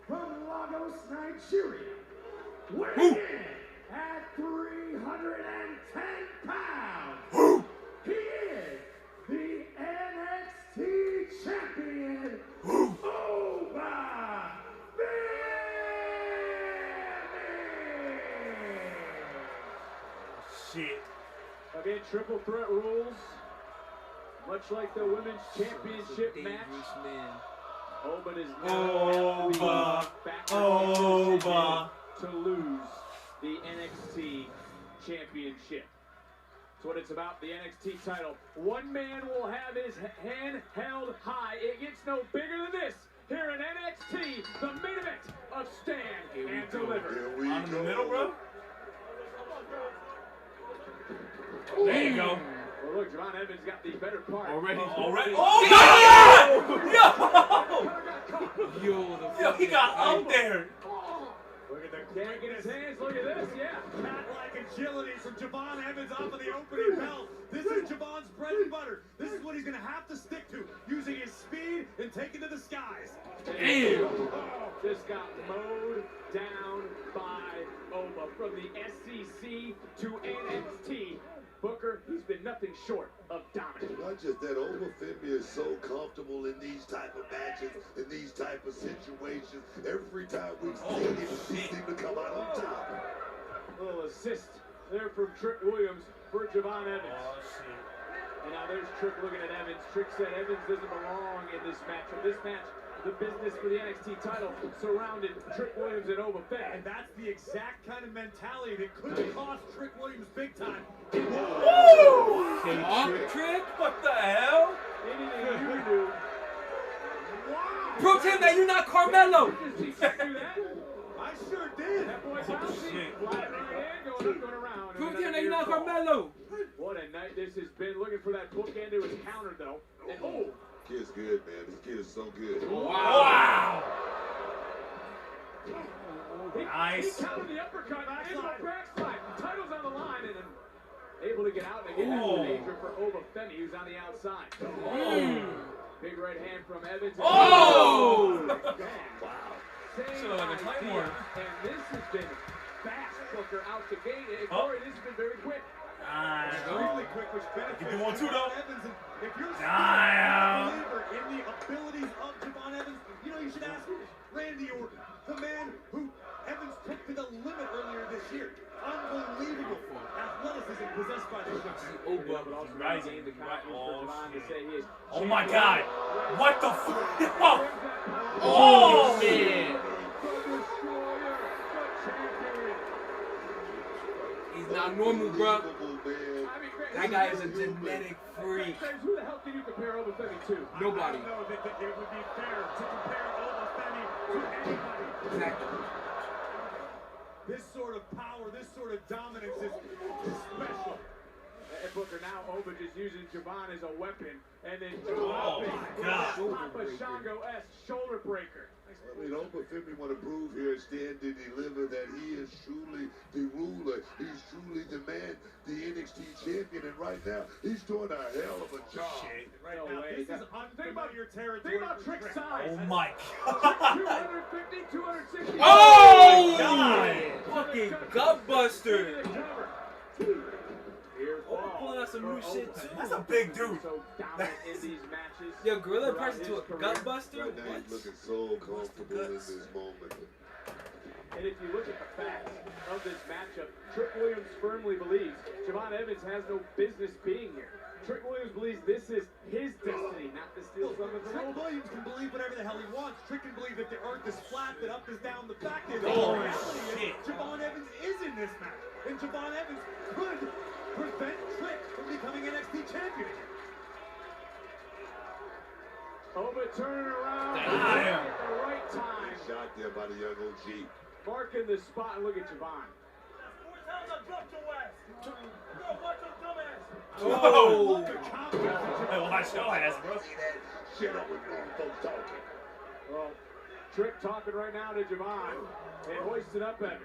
from Lagos, Nigeria, weighing in at 310 pounds. He is the NXT champion, Bois. Shit. Again, triple threat rules. Much like the women's championship match. Oba is now back to lose the NXT championship. That's what it's about, the NXT title. One man will have his hand held high. It gets no bigger than this. Here in NXT, the main event of Stand and Deliver. On the middle, bro. There you go. Well, look, Javon Evans got the better part. Already. Yo, Yo, he got up there. Look at the can't get his hands. Look at this, yeah. Cat-like agility from Javon Evans off of the opening bell. This is Javon's bread and butter. This is what he's going to have to stick to, using his speed and taking to the skies. Damn. Just got mowed down by Oba from the SEC to NXT. Booker, he's been nothing short of dominant. Not just that, Obafemi is so comfortable in these type of matches, in these type of situations. Every time we've seen him, he seems to come out on top. Little assist there from Trick Williams for Javon Evans. Oh, shit. And now there's Trick looking at Evans. Trick said Evans doesn't belong in this matchup. This match, the business for the NXT title surrounded Trick Williams and Obafemi. And that's the exact kind of mentality that could have cost Trick Williams big time. Woo! Trick? What the hell? Anything you do. Wow! Prove to him that you're not Carmelo! I sure did. That boy bouncy, flying right in, going up, going around. Prove to him that you're not Carmelo! What a night this has been. Looking for that bookend to his counter, though. And Kid's good, man. This kid is so good. Wow! Nice. He countered the uppercut into a backslide. Title's on the line and able to get out and again. That's the danger for Obafemi, who's on the outside. Big right hand from Evans. Oh! Wow. Should have let the Claymore. And this has been fast, Booker out the gate. And Corey, this has been very quick. Extremely quick, which benefits You can one too, though. Evans. And if you're a Damn. believer in the abilities of Javon Evans, you know you should ask Randy Orton, the man who Evans took to the limit earlier this year. Unbelievable athleticism possessed by this guy. Rising. Oh my God! What the fuck? Oh man! He's not normal, bro. That guy is a genetic freak. Who the hell can you compare Obafemi to? Nobody. I don't know that it would be fair to compare Obafemi to anybody. Exactly. This sort of power, this sort of dominance is special. And Booker now Oba just using Javon as a weapon, and then Javon Papa Shango-esque shoulder breaker. I mean, Obafemi want to prove here, Stand&Deliver, that he is truly the ruler. He's truly the man, the NXT champion, and right now he's doing a hell of a job. Right now, this is think about your territory. Think about Trick size. Oh my God! 250, 260. Oh God! Fucking gutbuster. Pulling out some new shit too. That's a big dude. So dominant in these matches. Yo, gorilla person to a gutbuster? Right now he's looking so comfortable in this moment. And if you look at the facts of this matchup, Trick Williams firmly believes Javon Evans has no business being here. Trick Williams believes this is his destiny, not to steal something from Trick Williams can believe whatever the hell he wants. Trick can believe that the earth is flat, that up is down. The fact is, the reality is, Javon Evans is in this match. And Javon Evans could prevent Trick from becoming NXT champion. Oba turning around at the right time. Shot there by the young OG. Marking the spot, and look at Javon. Oh! Hey, watch your ass, bro. Shut up with normal folks talking. Well, Trick talking right now to Javon and hoisted up Evans.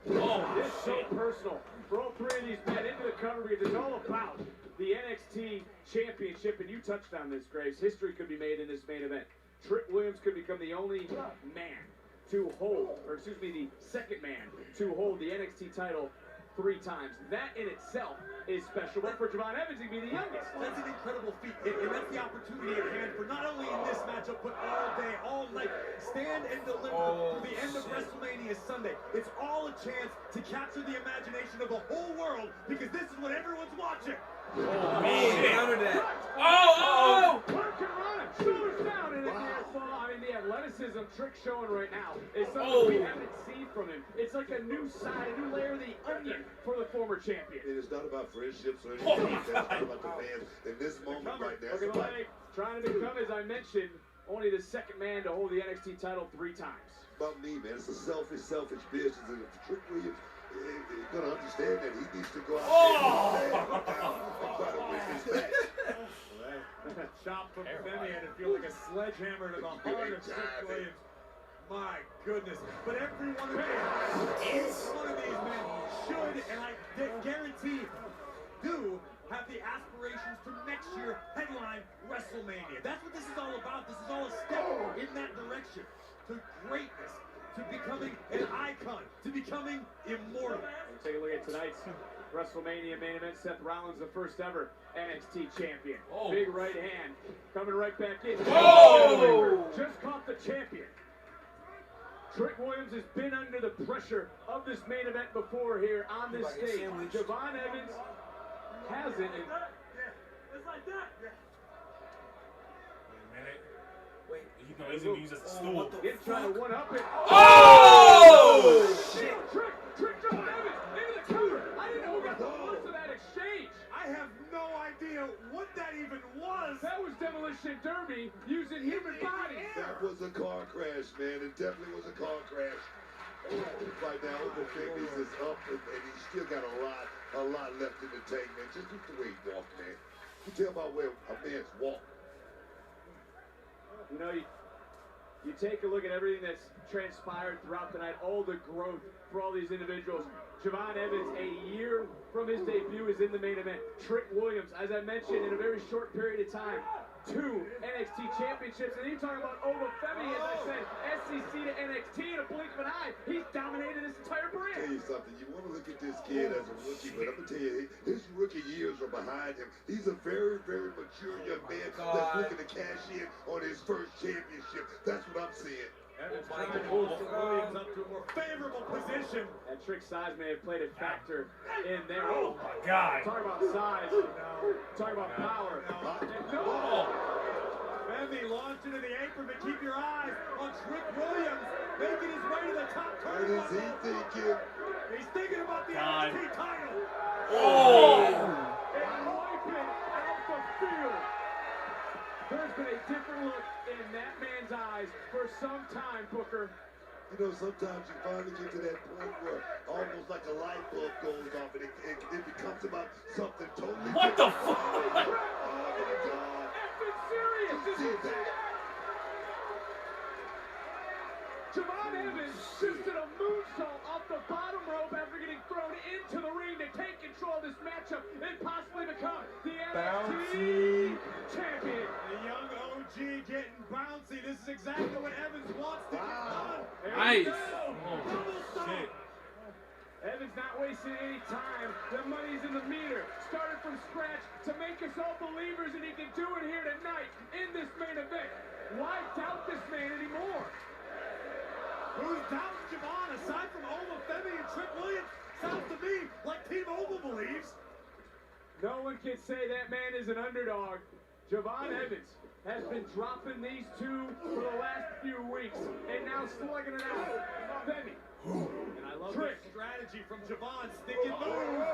Oh, this is so personal for all three of these men into the cover because it's all about the NXT Championship, and you touched on this, Graves. History could be made in this main event. Trick Williams could become the only man to hold, or excuse me, the second man to hold the NXT title 3 times. That in itself is special, but for Javon Evans, he'd be the youngest. That's an incredible feat, and that's the opportunity at hand for not only in this matchup, but all day, all night. Stand and deliver to the end of WrestleMania Sunday. It's all a chance to capture the imagination of the whole world, because this is what everyone's watching. Oh, man, counter that. Oh! Working running, shoulders down, and I mean, the athleticism Trick showing right now is something we haven't seen from him. It's like a new side, a new layer of the onion for the former champion. And it's not about friendships or anything like that. It's not about the fans. In this moment right now, look at the leg, trying to become, as I mentioned, only the second man to hold the NXT title 3 times. About me, man. It's a selfish business. And if Trick Williams is going to understand that, he needs to go out there and try to win this match. Chop from Femi, and it feels like a sledgehammer to the heart of Trick Williams. My goodness. But every one of these men should, and I guarantee, do have the aspirations to next year headline WrestleMania. That's what this is all about. This is all a step in that direction to greatness, to becoming an icon, to becoming immortal. We'll take a look at tonight's WrestleMania main event. Seth Rollins, the first ever NXT champion. Big right hand coming right back in. Just caught the champion. Trick Williams has been under the pressure of this main event before here on this stage. Javon Evans hasn't. It's like that. Wait a minute. Wait, he's gonna use as a stool. He's trying to one-up it. Shit! Trick Javon Evans into the cover. I didn't know who got the most of that exchange. I have no idea what that even was. That was Demolition Derby using human bodies. That was a car crash, man. It definitely was a car crash. Right now, Overfamily's is up, and he's still got a lot left in the tank, man. Just look the way he walked, man. You tell about where a man's walk. You know, you take a look at everything that's transpired throughout the night, all the growth for all these individuals. Javon Evans, a year from his debut, is in the main event. Trick Williams, as I mentioned, in a very short period of time, 2 NXT championships. And you're talking about Overfemi, as I said, SEC to NXT in a blink of an eye. He's dominated this entire I'll tell brand. you something. You want to look at this kid as a rookie, but I'm going to tell you, his rookie years are behind him. He's a very, very mature young man that's looking to cash in on his first championship. That's what I'm seeing. Evans trying to move Williams up to a more favorable position. And Trick's size may have played a factor in there. Oh my God. Talk about size. Talk about power. Femi launched into the apron, but keep your eyes on Trick Williams making his way to the top What is he thinking? He's thinking about the NXT title. And wiping out the field. There's been a different look in that man's eyes for some time, Booker. You know, sometimes you finally get to that point where almost like a light bulb goes off and it becomes about something totally What the different. fuck? Oh my God. Effing serious. You see that? Javon Evans just did a moonsault off the bottom rope after getting thrown into the ring to take control of this matchup and possibly become the NXT champion. The young OG getting bouncy. This is exactly what Evans wants to get done. Nice. Shit. Evans not wasting any time. The money's in the meter. Started from scratch to make us all believers, and he can do it here tonight in this main event. Why doubt this man anymore? Who's doubting Javon aside from Overfemi and Trick Williams? Sounds to me like Team Oval believes. No one can say that man is an underdog. Javon Evans has been dropping these two for the last few weeks, and now slugging it out. Femi. And I love Trick. This strategy from Javon. Stick and move.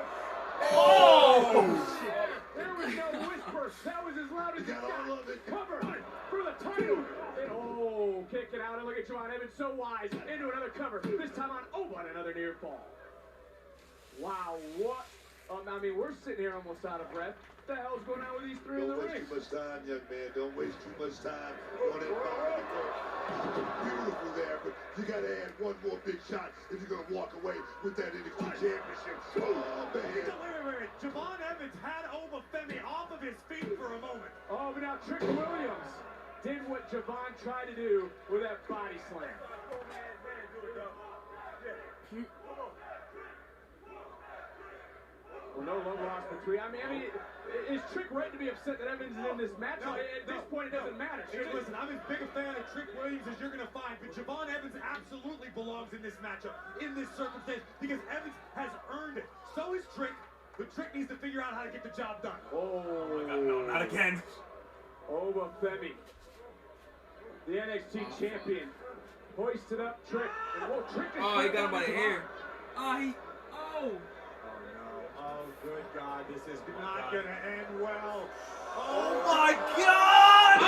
Shit. There was no whisper. That was as loud as it got. Cover for the title. And kick it out. And look at Javon Evans, so wise. Into another cover. This time on another near fall. Wow, what? I mean, we're sitting here almost out of breath. What the hell's going on with these three in the Don't ring? waste too much time, young man. Don't waste too much time on that body work. Beautiful there, but you got to add one more big shot if you're going to walk away with that NXT championship. Oh, man. Wait. Javon Evans had Overfemi off of his feet for a moment. Oh, but now Trick Williams did what Javon tried to do with that body slam. Well, no love lost between. I mean, is Trick right to be upset that Evans is in this match? No, At this point, it doesn't matter. Hey, listen, I'm as big a fan of Trick Williams as you're going to find, but Javon Evans absolutely belongs in this matchup, in this circumstance, because Evans has earned it. So is Trick, but Trick needs to figure out how to get the job done. Oh my God, no, not again. Overfemi, the NXT champion, hoisted up Trick. And Trick is he got him by the hair. Oh, good God, this is not going to end well. Oh my God!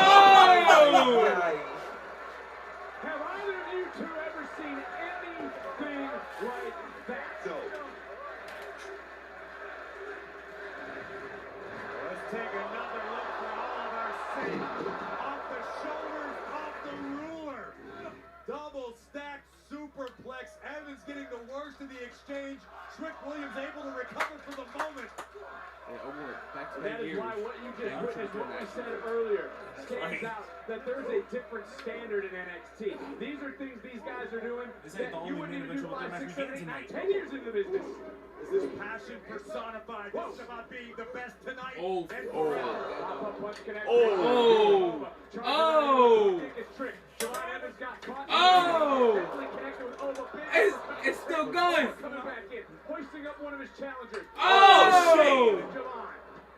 Have either of you two ever seen anything like that? No. Let's take another look for all of our sake. Off the shoulders, off the ruler. Double stacked superplex. Evans getting the worst of the exchange. Trick Williams able to recover from the moment. That is why what you just witnessed, what we said earlier, stands out, that there's a different standard in NXT. These are things these guys are doing that you wouldn't even do 5, 6, 7, 8, 9, 10 years into the business. This is passion personified. This is about being the best tonight. Oh, and oh, pop-up punch connect. oh, oh, oh, it's still going. Coming back in, hoisting up one of his challengers. Oh, shit.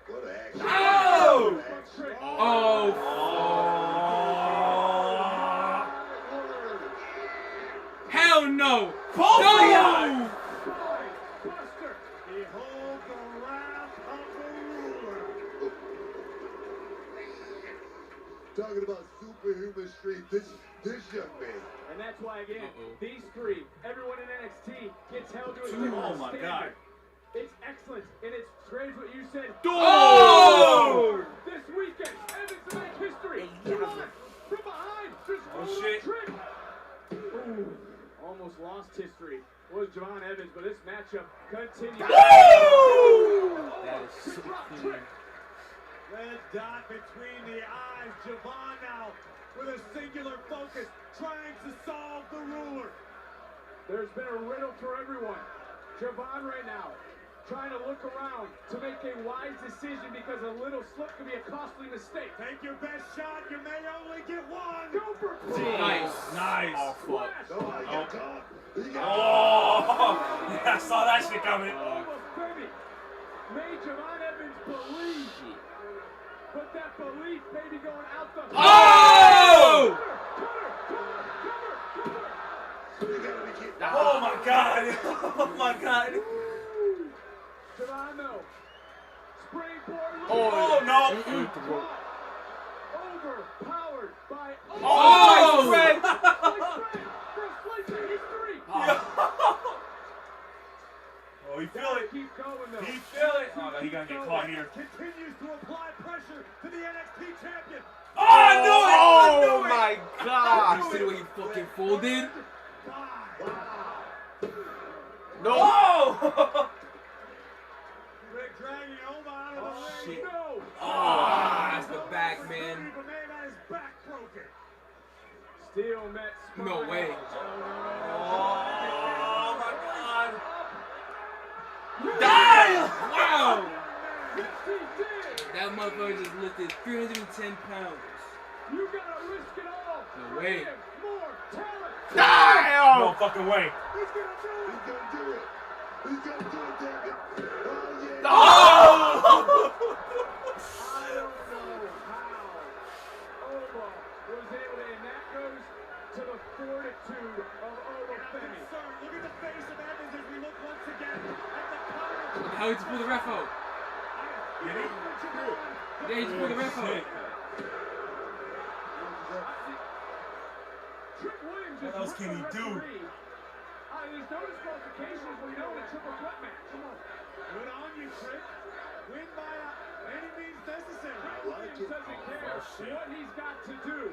What an action. Oh, oh, hell no. No. Talking about superhuman strength, this young man. And that's why, again, these three, everyone in NXT gets held to a different Oh my standard. God. It's excellent, and it's strange what you said. Oh! This weekend, Evans to make history. Come on, from behind, just roll shit. Trick. Ooh, almost lost history. Was Javon Evans, but this matchup continues. That is so clean. Red dot between the eyes. Javon now with a singular focus, trying to solve the ruler. There's been a riddle for everyone. Javon right now, trying to look around to make a wise decision because a little slip could be a costly mistake. Take your best shot. You may only get one. Go for Nice. Nice. Oh, fuck. Oh, he got caught. He got Oh, yeah, I saw that shit coming. Made Javon Evans believe. But that belief may be going out the... Oh! Oh my God. Oh my God. Javon, springboard. Oh, no. Overpowered by... Oh, Fred. Oh, he feel it. Keep going, though. He feel it. Oh, no, he gonna get caught here. Continues to apply pressure to the NXT champion. Oh, I knew it. Oh my God. You see the way he fucking folded? No. Oh! Rick dragging Oma out of the ring. Shit. No. Oh, that's the back, man. His back broken. Steel met spine. No way. Oh my God. Die! Wow! That motherfucker just lifted 310 pounds. You gotta risk it all. No way. More talent. Die! No fucking way. He's gonna do it. He's gonna do it. He's gonna do it, damn it. Oh, yeah. Oh! I don't know how Oma was able to, and that goes to the fortitude of Oma Femi. Look at the face of Evans as we look once again at the counter. How he just pulled the ref out? Get it? Yeah, he just pulled the ref out. Trick Williams What else can he do? There's no disqualifications we know in a triple threat match. Come on. Good on you, Trick. Win by any means necessary. Williams doesn't care what he's got to do.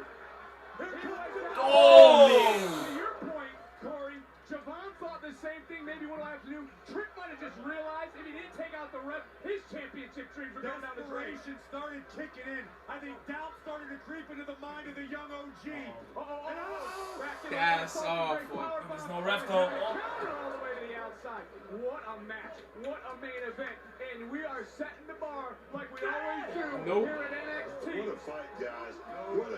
Oh! To your point, Corey, Javon thought the same thing. Maybe what do I have to do? Trick might have just realized if he didn't take out the ref, his championship dreams were going down the drain. Desperation started kicking in. I think doubt started to creep into the mind of the young OG. That's awful. There's no ref though. All the way to the outside. What a match. What a main event. And we are setting the bar like we always do here at NXT. What a fight, guys. What a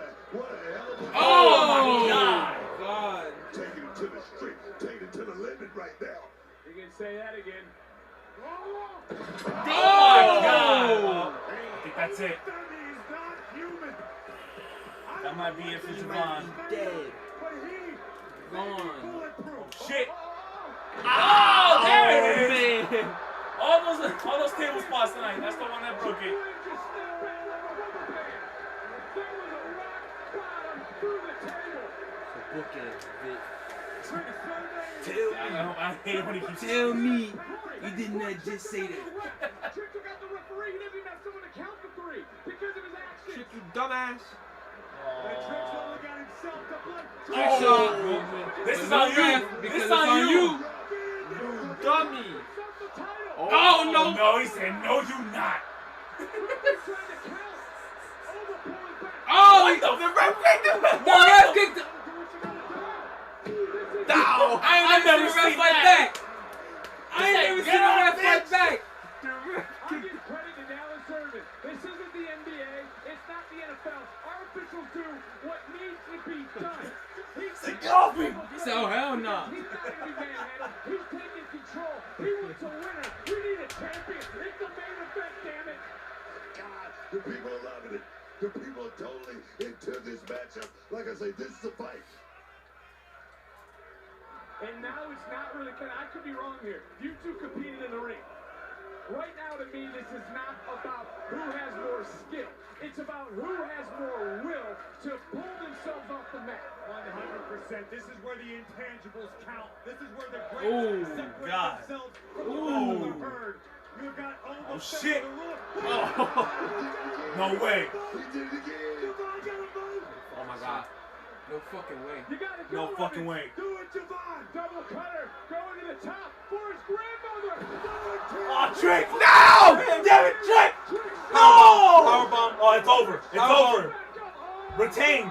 hell of a fight. Oh my God. Taking it to the street. Taking it to the limit right now. You can say that again. Oh my God. I think that's it. That might be it for Javon. Dead. Gone. Shit. Oh, there it is. Man. All those table spots tonight. That's the one that broke it. I hate it when he keeps Tell me you did not just say that. Trick took out the referee. He doesn't even have someone to count the three because of his action. Shit, you dumbass. Oh, this is on you. This is on you. You dummy. Oh, no. No, he said, no, you not. Oh, the ref kicked him. The ref kicked him. No, I ain't never seen that. I ain't never seen a ref fight back. I give credit to Dallas Irvin. This isn't the NBA. It's not the NFL. Our officials do what needs to be done. He said, oh, hell no. He's not going to be manhandled. He's taking control. He wants a winner. We need a champion. It's the main event, damn it. God, the people are loving it. The people are totally into this matchup. Like I say, this is a fight. And now it's not really, I could be wrong here. You two competed in the ring. Right now, to me, this is not about who has more skill. It's about who has more will to pull themselves off the mat. 100%. This is where the intangibles count. This is where the greats separate themselves from the rest of the herd. You've got Oh, shit. Oh. No way. Oh, my God. No fucking way. You gotta go, No fucking way. Do it, Javon. Double cutter. Going to the top for his grandmother. Oh, Trick. No! Damn it, Trick. No! Powerbomb. Oh, it's over. It's over. Retained.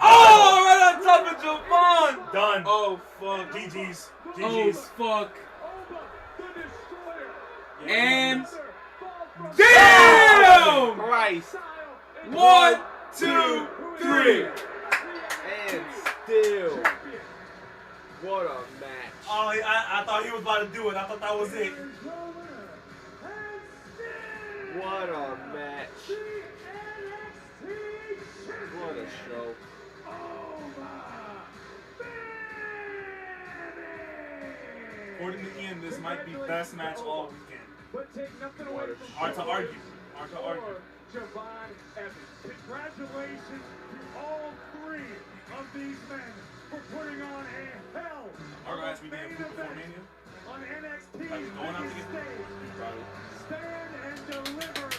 Oh, right on top of Javon. Done. Oh, fuck. GG's. Oh, GG's. fuck. Yeah. And damn! Christ. 1, 2, 3. And still. What a match. Oh, I thought he was about to do it. I thought that was it. What a match. What a show. According to Ian, this might be best match all weekend. But take nothing away from Hard to argue. Hard to argue. Javon Evans. Congratulations to all three of these men for putting on a hell Our guys, we main need a before event Mania. on NXT Like, going out to get stage. Stand and deliver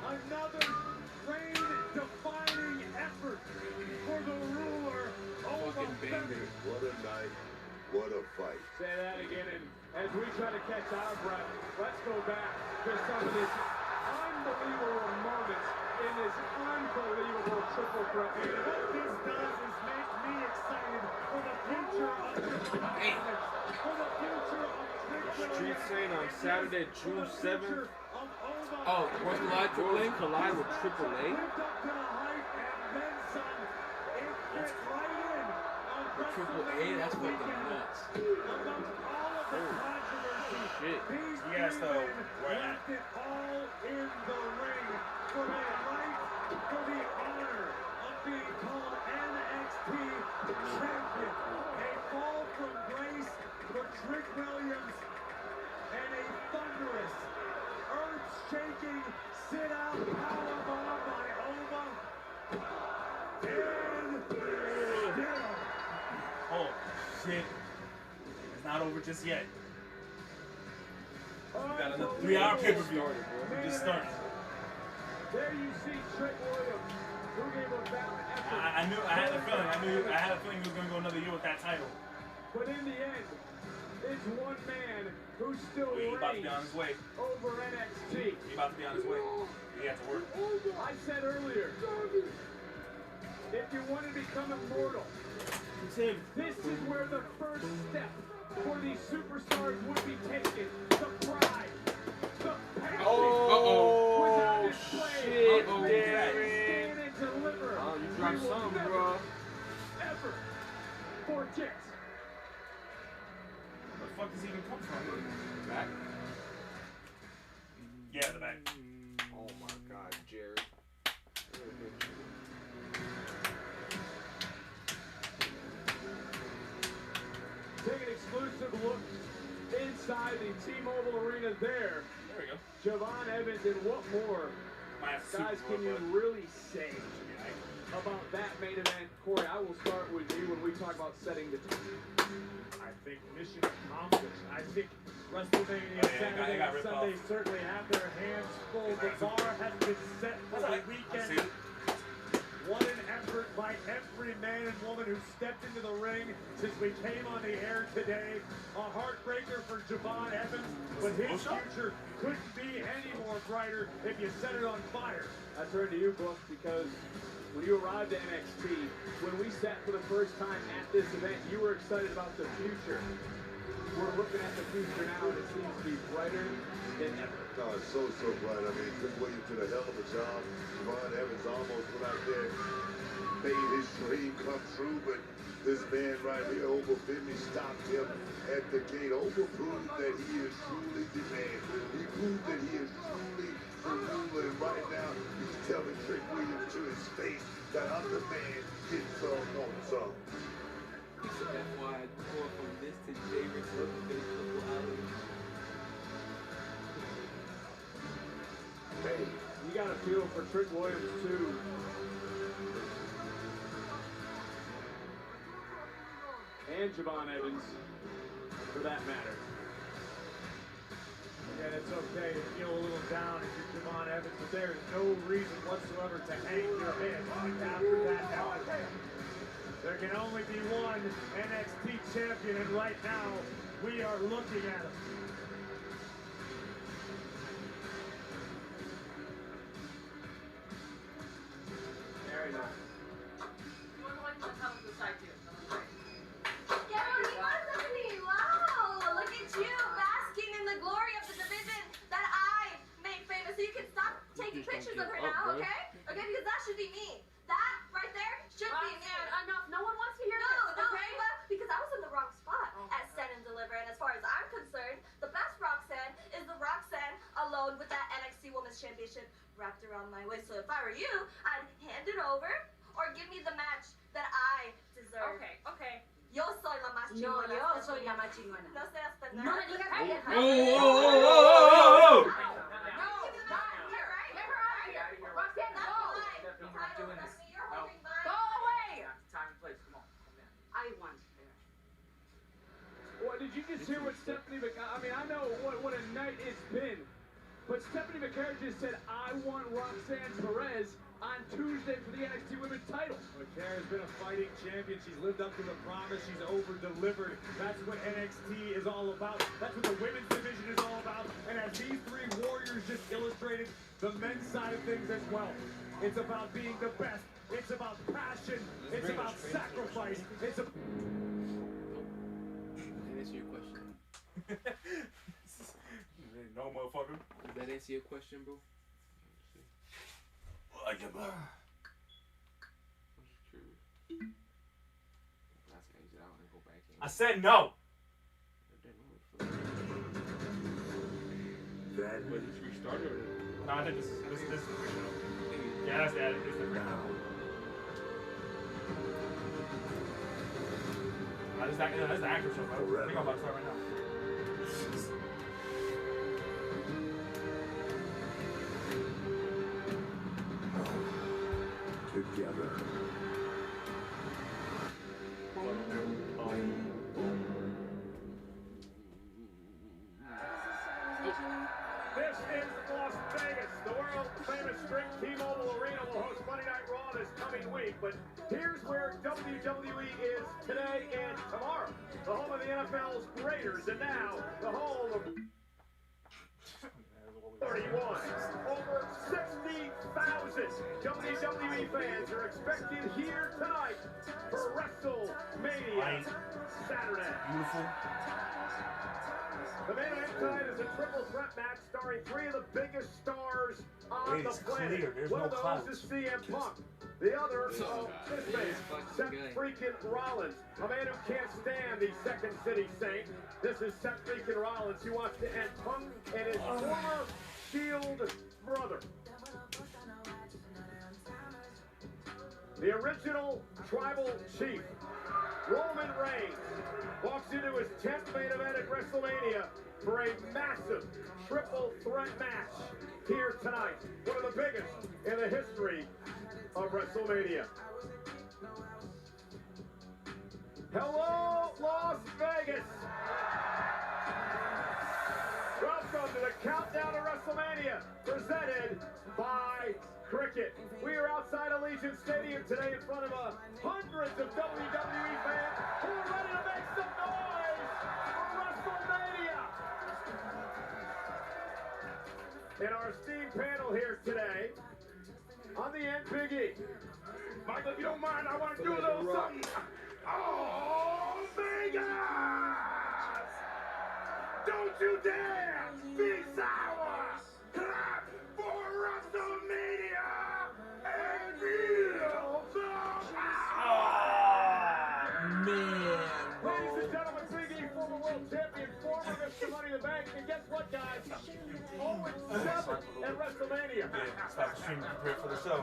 another reign-defining effort for the ruler over Memphis. What a night. What a fight. Say that again, and as we try to catch our breath, let's go back to some of this unbelievable moments in this unbelievable triple threat. And what this does is make me excited for the future of this tournament, for the future of Street Saint on Saturday, June 7th. Oh, Worlds Collide, Triple A? Collide with Triple A. Triple A, that's fucking nuts. Shit. Yes, though. Where at? It all in the ring for the right, for the honor of being called NXT champion. A fall from grace for Trick Williams and a thunderous, earth-shaking sit-out powerbomb by Ova. And still. Oh, shit. It's not over just yet. We got another 3-hour pay-per-view. We just started. There you see Trick Williams, who gave a valiant effort. I had a feeling he was gonna go another year with that title. But in the end, it's one man who still He about to reigns be on his way. over NXT. He about to be on his way. He has to work. I said earlier, if you want to become immortal, this is where the first step for these superstars would be taken. The pride, the passion was on display. Shit, Stand and deliver. Oh, you dropped some, bro. Ever forget. Where the fuck does he even come from? Back? Yeah, the back. Oh my God, Jared. Take an exclusive look inside the T-Mobile Arena there. There we go. Javon Evans, and what more, guys, can you really say about that main event? Corey, I will start with you when we talk about setting the tone. I think mission accomplished. I think WrestleMania Saturday and Sunday certainly have their hands full. The bar has been set for the weekend. What an effort by man and woman who stepped into the ring since we came on the air today. A heartbreaker for Javon Evans, but his future couldn't be any more brighter if you set it on fire. I turn to you, Bois, because when you arrived at NXT, when we sat for the first time at this event, you were excited about the future. We're looking at the future now, and it seems to be brighter than ever. No, it's so bright. I mean, Chris Williams did a hell of a job. Javon Evans almost went out there, made his dream come true, but this man right here, Oba Finley, stopped him at the gate. Oba proved that he is truly the man. He proved that he is truly the ruler, and right now, he's telling Trick Williams to his face that I'm the man, get some, want some. FYI, going from this to Davis looking for a couple hours. Hey, you got to feel for Trick Williams, too. And Javon Evans, for that matter. And it's okay to feel a little down if you're Javon Evans, but there is no reason whatsoever to hang your head after that element. There can only be one NXT champion, and right now, we are looking at him. Very nice. Wow, look at you, basking in the glory of the division that I made famous. So you can stop taking pictures of her now, okay? Okay, because that should be me. That right there should be me. Enough. No one wants to hear this. No, okay? Because I was in the wrong spot at Stand&Deliver, and as far as I'm concerned, the best Roxanne is the Roxanne alone with that NXT Women's Championship wrapped around my waist. So if I were you, I'd hand it over or give me the match that I deserve. Okay. Yo soy la más chingona. No, yo soy la más chingona. No seas pendeja. No me digas pendeja. Oh. Did you just hear what Stephanie McCarr, I mean, I know what a night it's been, but Stephanie McCarr just said, I want Roxanne Perez on Tuesday for the NXT Women's title. McCarr has been a fighting champion. She's lived up to the promise. She's over-delivered. That's what NXT is all about. That's what the women's division is all about. And as these three warriors just illustrated, the men's side of things as well. It's about being the best. It's about passion. It's about sacrifice. It's a... Answer your question. No, motherfucker. Does that answer your question, bro? I give up. I said no. That was it restarted? No, I think this is original. Yeah, that's the original. That's the actual show, bro. I think I'm about to start right now. together. This is Las Vegas. The world-famous T-Mobile Arena will host Monday Night Raw this coming week. But here's where WWE is today and tomorrow. The home of the NFL's Raiders, and now the home of 31. Over 60,000 WWE fans are expected here tonight for WrestleMania Saturday. Beautiful. The main event tonight is a triple threat match starring three of the biggest stars on the planet. One of those is CM Punk. The other, this man, Seth freaking Rollins, a man who can't stand the Second City Saint. This is Seth freaking Rollins, who wants to end Punk and his former Shield brother. The original tribal chief, Roman Reigns, walks into his 10th main event at WrestleMania for a massive triple threat match here tonight. One of the biggest in the history of WrestleMania. Hello, Las Vegas! Welcome to the Countdown to WrestleMania, presented by cricket. We are outside Allegiant Stadium today in front of hundreds of WWE fans who are ready to make some noise for WrestleMania. In our esteemed panel here today, on the end, Big E. Michael, if you don't mind, I want to do a little something. Oh, Vegas! Don't you dare be sour! Clap for WrestleMania and feel the power! Man. Ladies and gentlemen, Big E, former world champion, former Mr. Money in the Bank, and guess what, guys? 0-7 at WrestleMania. Slip.stream prepared for the show.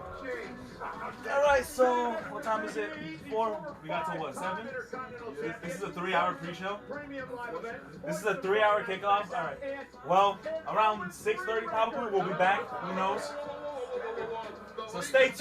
Alright, so what time is it? 4? We got to what, 7? This is a 3-hour pre-show. This is a 3-hour kickoff. Alright. Well, around 6:30 probably we'll be back. Who knows? So stay tuned.